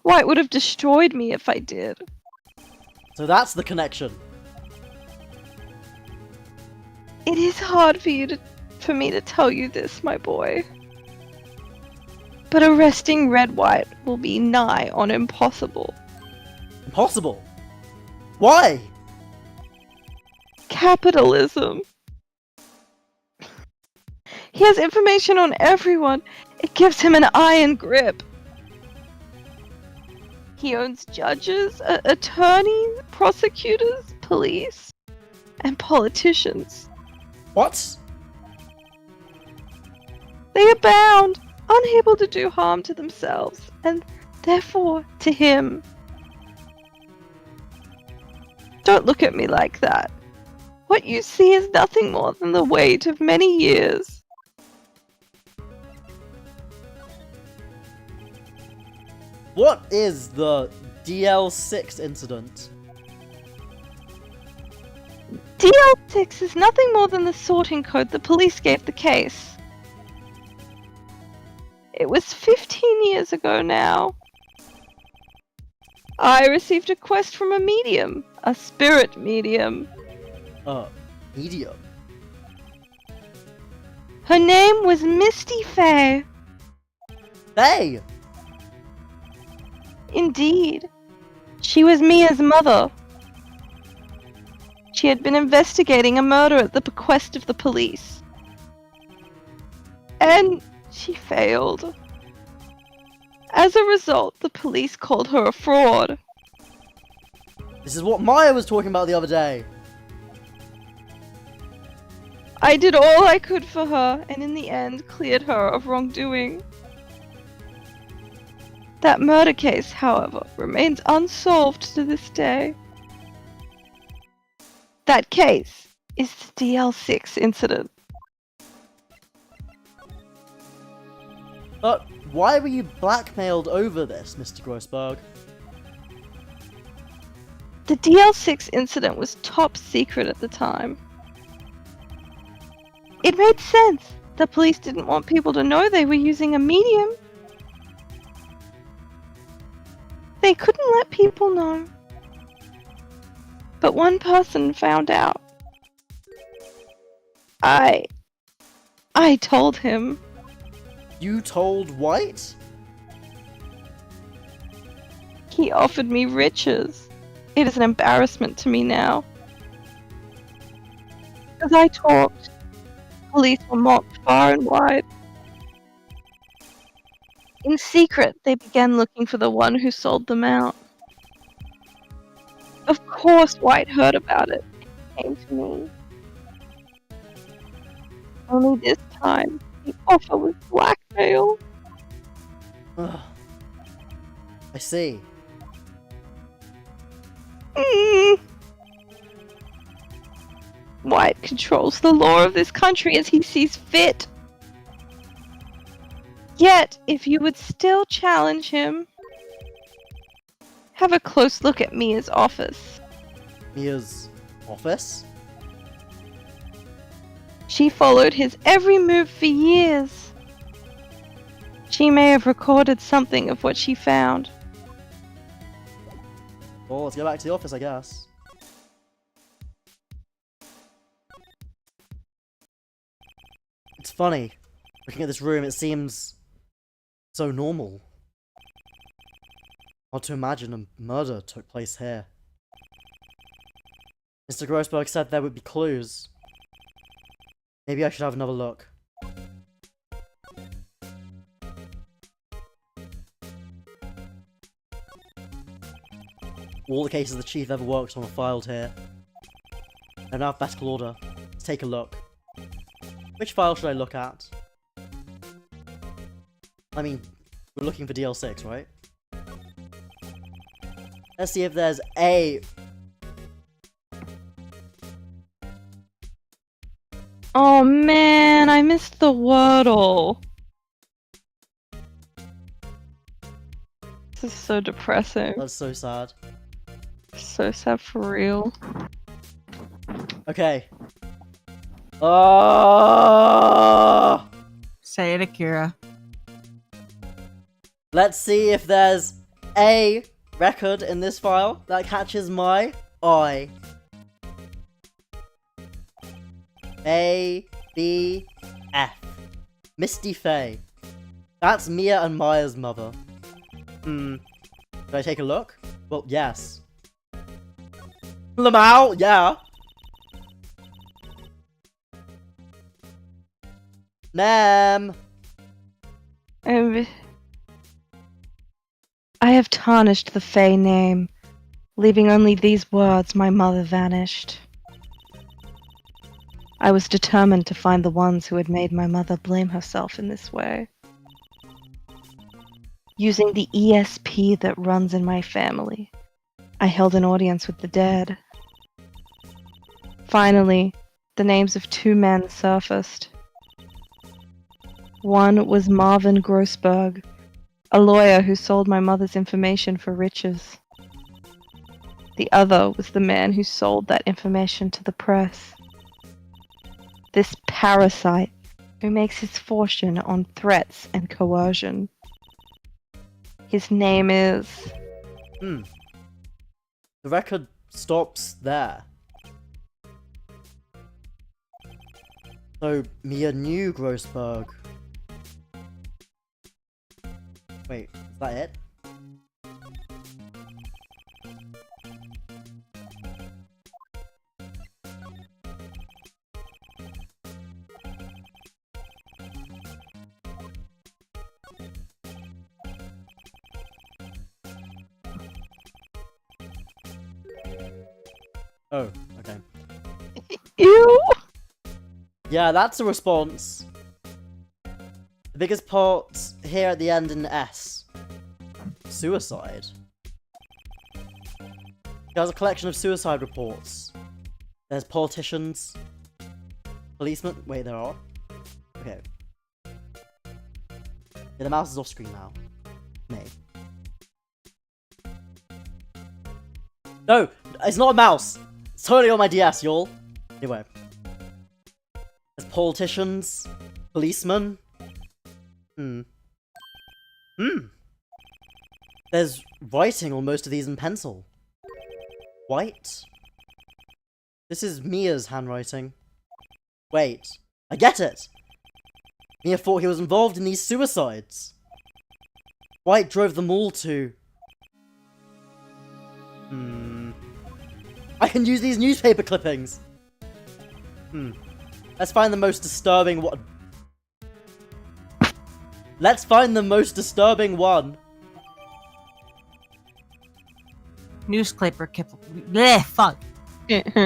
White would have destroyed me if I did. So that's the connection. It is hard for me to tell you this, my boy. But arresting Red White will be nigh on impossible. Impossible? Why? Capitalism. He has information on everyone. It gives him an iron grip. He owns judges, attorneys, prosecutors, police, and politicians. What? They are bound, unable to do harm to themselves, and therefore to him. Don't look at me like that. What you see is nothing more than the weight of many years. What is the DL6 incident. DL6 is nothing more than the sorting code the police gave the case. It was 15 years ago now. I received a quest from a medium, a spirit medium. Medium. Her name was Misty Faye. Hey! Indeed. She was Mia's mother. She had been investigating a murder at the bequest of the police. And she failed. As a result, the police called her a fraud. This is what Maya was talking about the other day. I did all I could for her, and in the end cleared her of wrongdoing. That murder case, however, remains unsolved to this day. That case is the DL6 incident. But why were you blackmailed over this, Mr. Grossberg? The DL6 incident was top secret at the time. It made sense. The police didn't want people to know they were using a medium. They couldn't let people know. But one person found out. I told him. You told White? He offered me riches. It is an embarrassment to me now. As I talked, police were mocked far and wide. In secret, they began looking for the one who sold them out. Of course, White heard about it and came to me. Only this time, the offer was blackmail. Ugh. I see. White controls the law of this country as he sees fit. Yet, if you would still challenge him, have a close look at Mia's office. Mia's office? She followed his every move for years. She may have recorded something of what she found. Well, let's go back to the office, I guess. It's funny. Looking at this room, it seems so normal. Hard to imagine a murder took place here. Mr. Grossberg said there would be clues. Maybe I should have another look. All the cases the chief ever worked on are filed here. In alphabetical order. Let's take a look. Which file should I look at? I mean, we're looking for DL6, right? Let's see if there's a... Oh man, I missed the Wordle. This is so depressing. That's so sad. So sad for real. Okay. Say it, Akira. Let's see if there's a record in this file that catches my eye. A, B, F. Misty Faye. That's Mia and Maya's mother. Should I take a look? Well, yes. lmao, yeah. Nem. I have tarnished the Fae name, leaving only these words, my mother vanished. I was determined to find the ones who had made my mother blame herself in this way. Using the ESP that runs in my family, I held an audience with the dead. Finally, the names of two men surfaced. One was Marvin Grossberg, a lawyer who sold my mother's information for riches. The other was the man who sold that information to the press. This parasite who makes his fortune on threats and coercion. His name is... The record stops there. So, Mia knew Grossberg. Wait, is that it? Oh, okay. Ew! Yeah, that's a response. The biggest part here at the end in S. Suicide. There's a collection of suicide reports. There's politicians. Policemen. Wait, there are? Okay. Yeah, the mouse is off screen now. Me. No! It's not a mouse! It's totally on my DS, y'all. Anyway. There's politicians. Policemen. There's writing on most of these in pencil. White? This is Mia's handwriting. Wait, I get it! Mia thought he was involved in these suicides. White drove them all to... I can use these newspaper clippings! Let's find the most disturbing one. Let's find the most disturbing one. Newspaper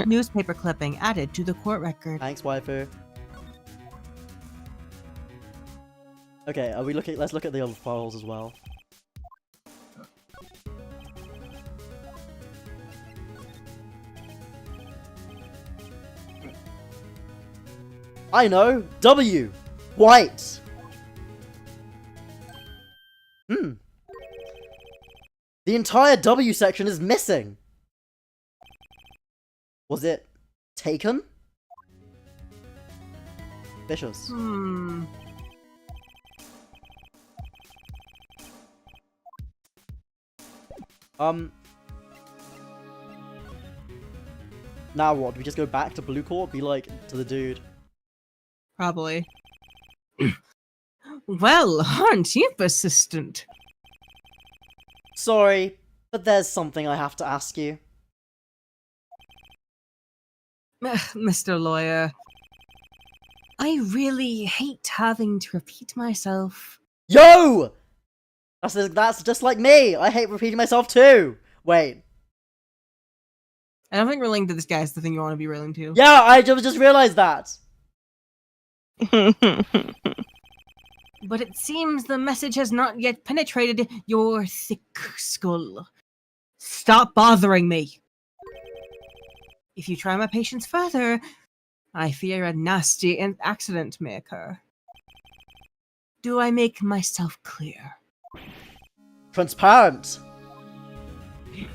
Newspaper clipping added to the court record. Thanks, waifu. Okay, are we looking? Let's look at the other files as well. I know! W! White! The entire W section is missing! Was it taken? Vicious. Now what? Do we just go back to Blue Court? Be like, to the dude. Probably. Well, aren't you persistent? Sorry, but there's something I have to ask you. Mr. Lawyer, I really hate having to repeat myself. Yo! That's just like me! I hate repeating myself too! Wait. I don't think relating to this guy is the thing you want to be relating to. Yeah, I just realized that! But it seems the message has not yet penetrated your thick skull. Stop bothering me! If you try my patience further, I fear a nasty accident may occur. Do I make myself clear? Transparent! Yeah,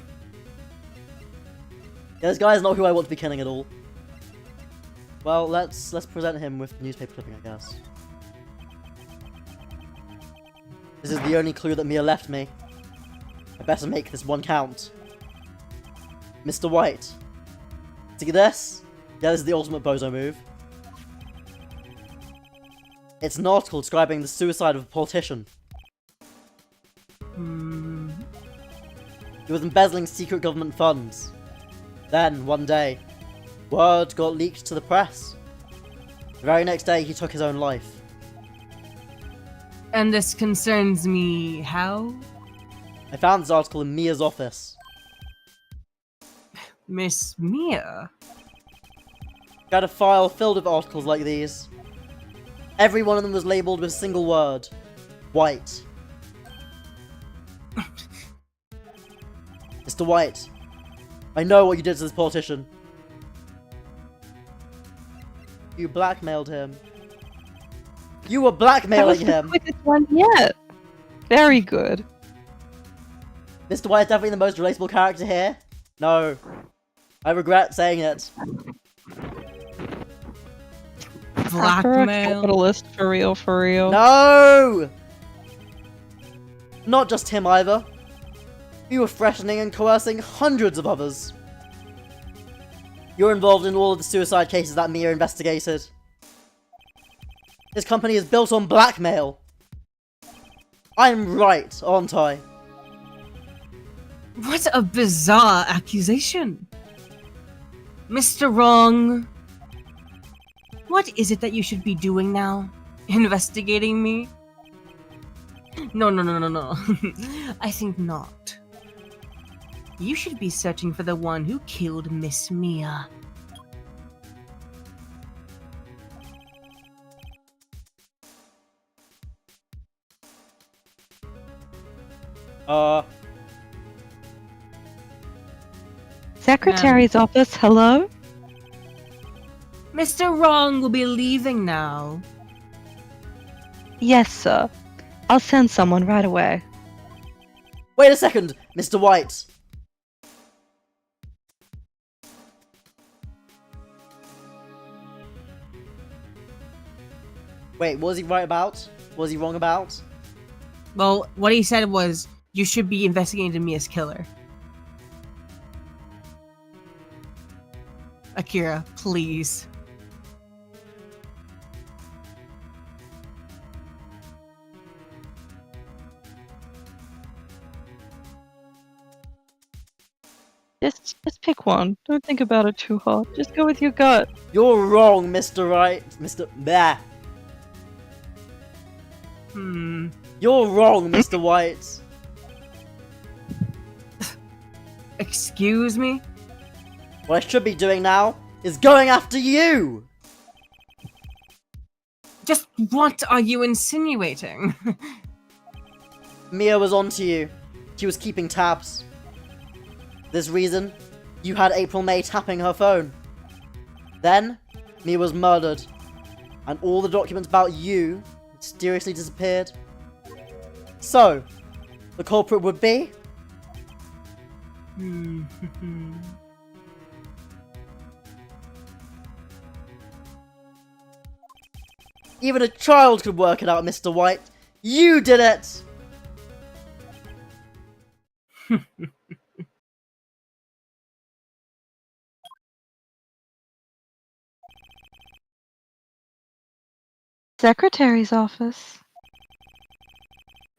this guy is not who I want to be killing at all. Well, let's present him with newspaper clipping, I guess. This is the only clue that Mia left me. I better make this one count. Mr. White. See this? Yeah, this is the ultimate bozo move. It's an article describing the suicide of a politician. He was embezzling secret government funds. Then, one day, word got leaked to the press. The very next day, he took his own life. And this concerns me how? I found this article in Mia's office. Miss Mia? She had a file filled with articles like these. Every one of them was labelled with a single word. White. Mr. White, I know what you did to this politician. You blackmailed him. You were blackmailing That was him! the quickest one yet. Very good. Mr. White is definitely the most relatable character here. No. I regret saying it. Akira, Blackmail. capitalist, for real, for real. No! Not just him either. You were threatening and coercing hundreds of others. You're involved in all of the suicide cases that Mia investigated. This company is built on blackmail. I'm right, aren't I? What a bizarre accusation. Mr. Wrong. What is it that you should be doing now? Investigating me? No. I think not. You should be searching for the one who killed Miss Mia. Secretary's office, hello? Mr. Wrong will be leaving now. Yes, sir. I'll send someone right away. Wait a second, Mr. White. Wait, what was he right about? What was he wrong about? Well, what he said was, you should be investigating Mia's killer. Akira, please. Just pick one. Don't think about it too hard. Just go with your gut. You're wrong, Mr. Right. Mr. Bah. You're wrong, Mr. White. Excuse me? What I should be doing now is going after you! Just what are you insinuating? Mia was onto you. She was keeping tabs. For this reason, you had April May tapping her phone. Then, Mia was murdered. And all the documents about you mysteriously disappeared. So, the culprit would be? Even a child could work it out, Mr. White. You did it! Secretary's office.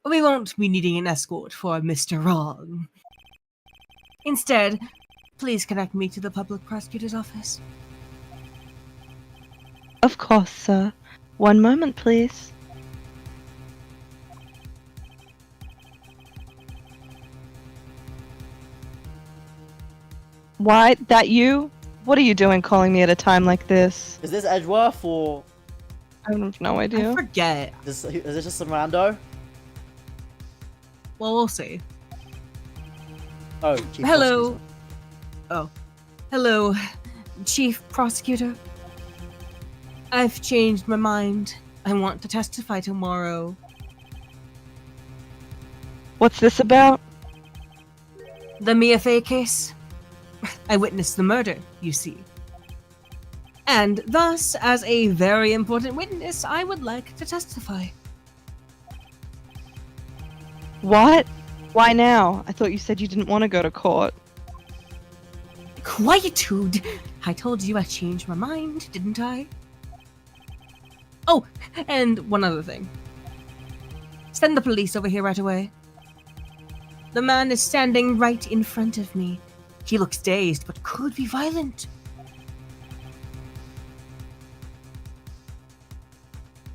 We won't be needing an escort for Mr. Wrong. Instead, please connect me to the public prosecutor's office. Of course, sir. One moment, please. Why, that you? What are you doing calling me at a time like this? Is this Edgeworth or I have no I idea. forget. is this just some rando? Well, we'll see. Oh, Chief Hello. Prosecutor. Oh. Hello, Chief Prosecutor. I've changed my mind. I want to testify tomorrow. What's this about? The Mia Fey case. I witnessed the murder, you see. And thus, as a very important witness, I would like to testify. What? Why now? I thought you said you didn't want to go to court. Quietude! I told you I changed my mind, didn't I? Oh, and one other thing. Send the police over here right away. The man is standing right in front of me. He looks dazed, but could be violent.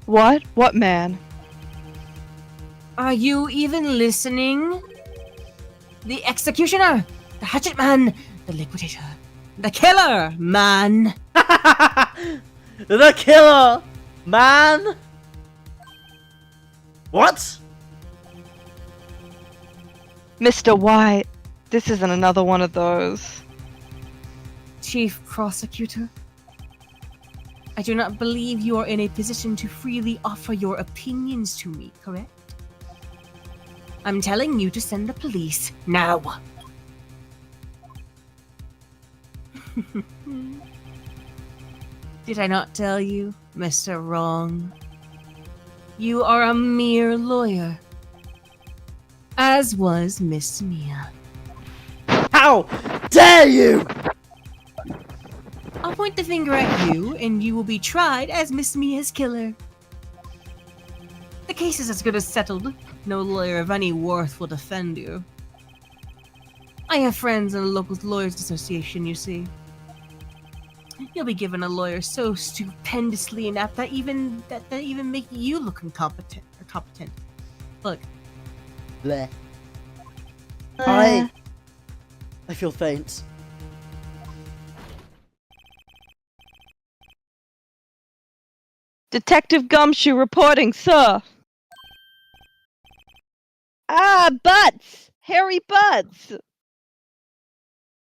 What? What man? Are you even listening? The executioner! The hatchet man! The liquidator! The killer man! The killer! Man! What? Mr. White, this isn't another one of those. Chief Prosecutor, I do not believe you are in a position to freely offer your opinions to me, correct? I'm telling you to send the police now. Did I not tell you, Mr. Wrong? You are a mere lawyer. As was Miss Mia. How dare you! I'll point the finger at you, and you will be tried as Miss Mia's killer. The case is as good as settled. No lawyer of any worth will defend you. I have friends in the local lawyers' association, you see. You'll be given a lawyer so stupendously inept that even make you look incompetent or competent. Look, Bleh. Uh, I feel faint. Detective Gumshoe reporting, sir. Ah, butts! Hairy butts!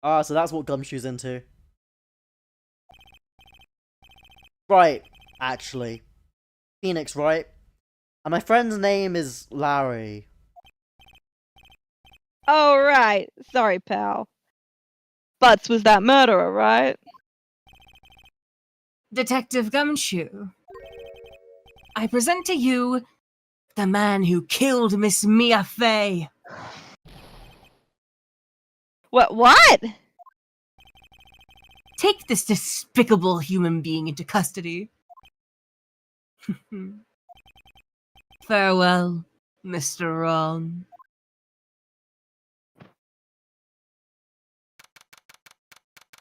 Ah, so that's what Gumshoe's into. Right, actually. Phoenix, right? And my friend's name is Larry. Oh, right. Sorry, pal. Butts was that murderer, right? Detective Gumshoe, I present to you the man who killed Miss Mia Fey. What? Take this despicable human being into custody. Farewell, Mr. Wrong.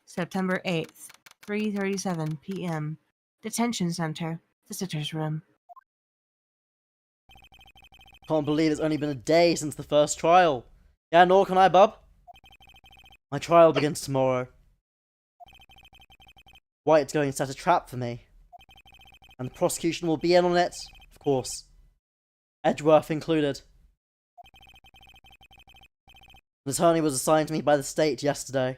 September 8th, 3:37 p.m. Detention Center, Visitor's Room. Can't believe it's only been a day since the first trial. Yeah, nor can I, bub. My trial begins tomorrow. White's going to set a trap for me. And the prosecution will be in on it, of course. Edgeworth included. An attorney was assigned to me by the state yesterday.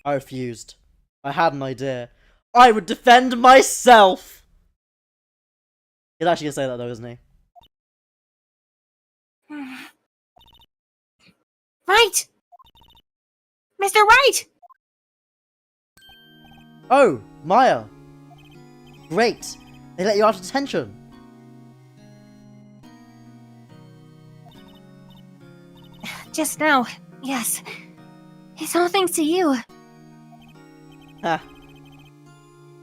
I refused. I had an idea. I would defend myself! He's actually gonna say that though, isn't he? Right! Mr. Wright! Oh, Maya! Great! They let you out of detention! Just now, yes. It's all thanks to you. Ha.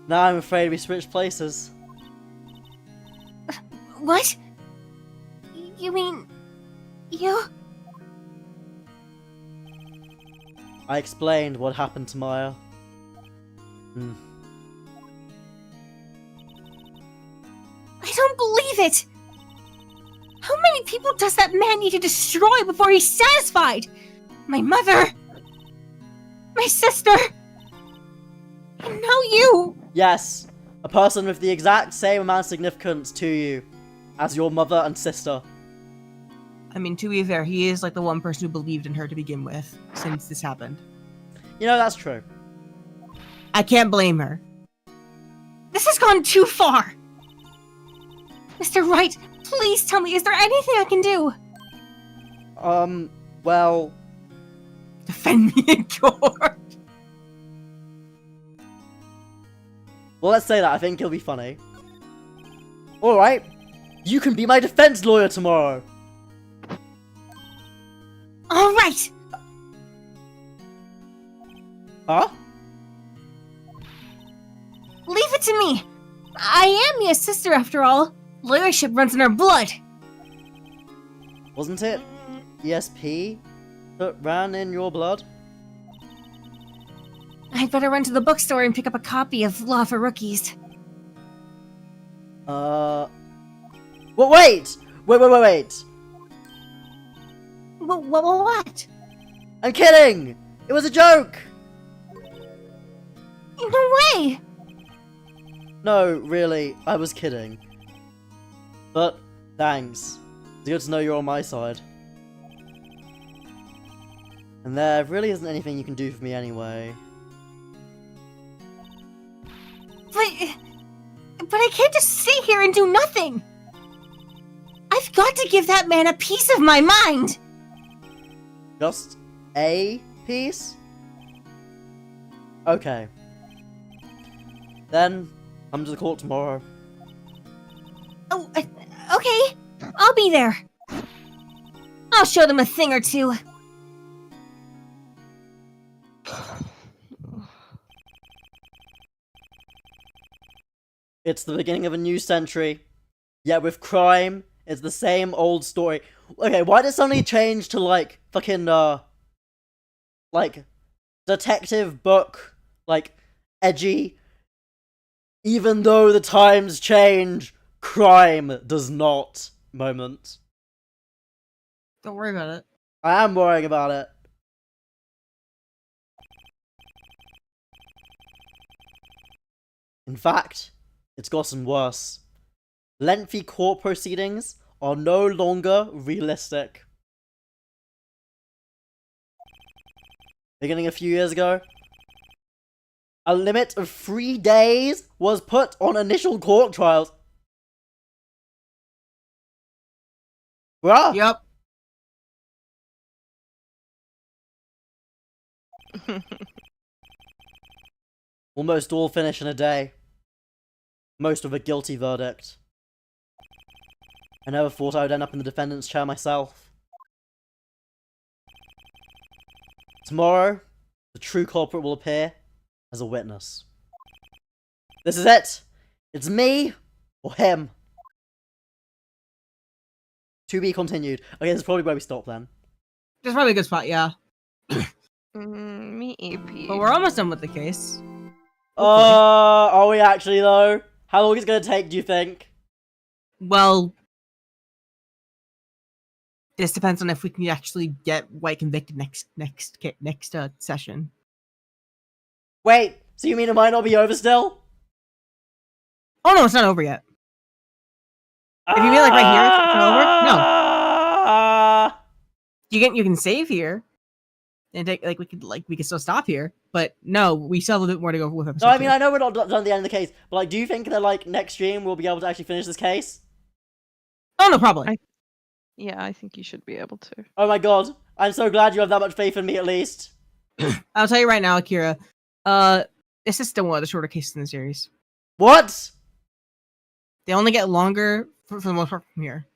Now I'm afraid we switched places. What? You mean... you? I explained what happened to Maya. I don't believe it! How many people does that man need to destroy before he's satisfied? My mother! My sister! And now you! Yes, a person with the exact same amount of significance to you as your mother and sister. I mean, to be fair, he is like the one person who believed in her to begin with, since this happened. You know, that's true. I can't blame her. This has gone too far! Mr. Wright, please tell me, is there anything I can do? Well... Defend me in court! Well, let's say that. I think it'll be funny. Alright. You can be my defense lawyer tomorrow. Alright! Huh? Leave it to me! I am Mia's sister after all. Lawyership runs in our blood. Wasn't it ESP that ran in your blood? I'd better run to the bookstore and pick up a copy of Law for Rookies. Well, wait! Wait! What? I'm kidding! It was a joke! No way! No, really, I was kidding. But, thanks. It's good to know you're on my side. And there really isn't anything you can do for me anyway. But I can't just sit here and do nothing! I've got to give that man a piece of my mind! Just a piece? Okay. Then, come to the court tomorrow. Oh, okay. I'll be there. I'll show them a thing or two. It's the beginning of a new century. Yet with crime, it's the same old story. Okay, why did it suddenly change to, like, fucking, like, detective book, like, edgy? Even though the times change, crime does not moment. Don't worry about it. I am worrying about it. In fact, it's gotten worse. Lengthy court proceedings are no longer realistic. Beginning a few years ago, a limit of 3 days was put on initial court trials. Bruh! Yep. Almost all finish in a day. Most with a guilty verdict. I never thought I would end up in the defendant's chair myself. Tomorrow, the true culprit will appear as a witness. This is it! It's me or him. To be continued. Okay, this is probably where we stop then. That's probably a good spot, yeah. Me EP. But we're almost done with the case. Are we actually though? How long is it gonna take, do you think? Well, this depends on if we can actually get White convicted next session. Wait, so you mean it might not be over still? Oh no, it's not over yet. If you mean like right here, it's not over. No, you can save here, and take we could still stop here. But no, we still have a bit more to go with episode No, I mean, two. I know we're not done at the end of the case, but like, do you think that like next stream we'll be able to actually finish this case? Oh no, probably. Yeah, I think you should be able to. Oh my god, I'm so glad you have that much faith in me at least. I'll tell you right now, Akira. This is still one of the shorter cases in the series. What? They only get longer for the most part from here.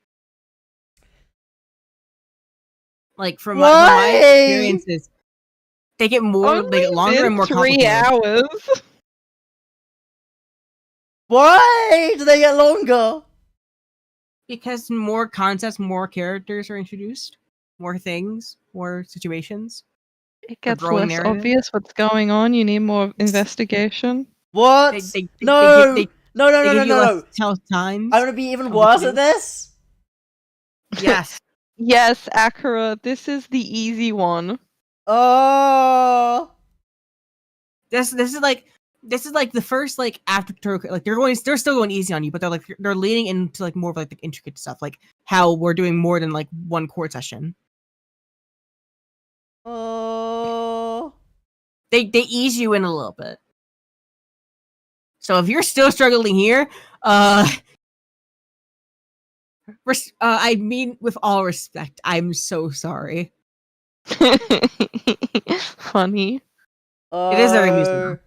Like from my experiences, they get they get longer and more 3 complicated. hours. Why do they get longer? Because more concepts, more characters are introduced, more things, more situations. It gets growing less narrative. obvious what's going on. You need more investigation. What? No, no, they give you less tell times. I'm gonna be even worse at this? Yes. Yes, Akira, this is the easy one. Oh. This is like the first after they're still going easy on you, but they're leading into like more of like the intricate stuff, like how we're doing more than like one court session. Oh. They ease you in a little bit. So if you're still struggling here, I mean with all respect, I'm so sorry. Funny. It is very amusing, though.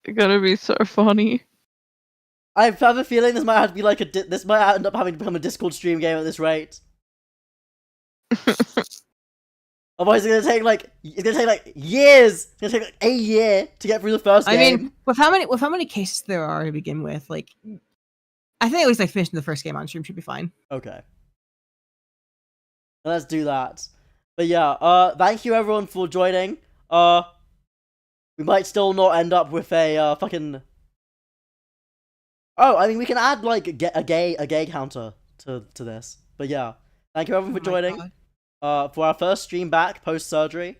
It's gonna be so funny. I have a feeling this might have to be like this might end up having to become a Discord stream game at this rate. Otherwise, it's gonna take like years. It's gonna take like a year to get through the first game. I mean, with how many cases there are to begin with, like, I think at least finishing the first game on stream should be fine. Okay. Let's do that. But yeah, thank you everyone for joining. We might still not end up with a fucking. Oh, I mean, we can add like a gay counter to this. But yeah, thank you everyone for joining. For our first stream back post surgery,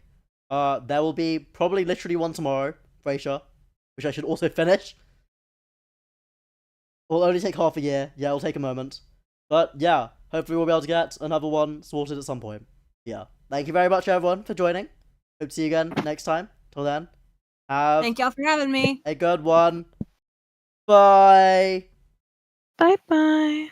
there will be probably literally one tomorrow, Frasier, which I should also finish. It'll only take half a year. Yeah, it'll take a moment. But yeah, hopefully we'll be able to get another one sorted at some point. Yeah, thank you very much everyone for joining. Hope to see you again next time. Till then, Thank y'all for having me. a good one. Bye. Bye bye.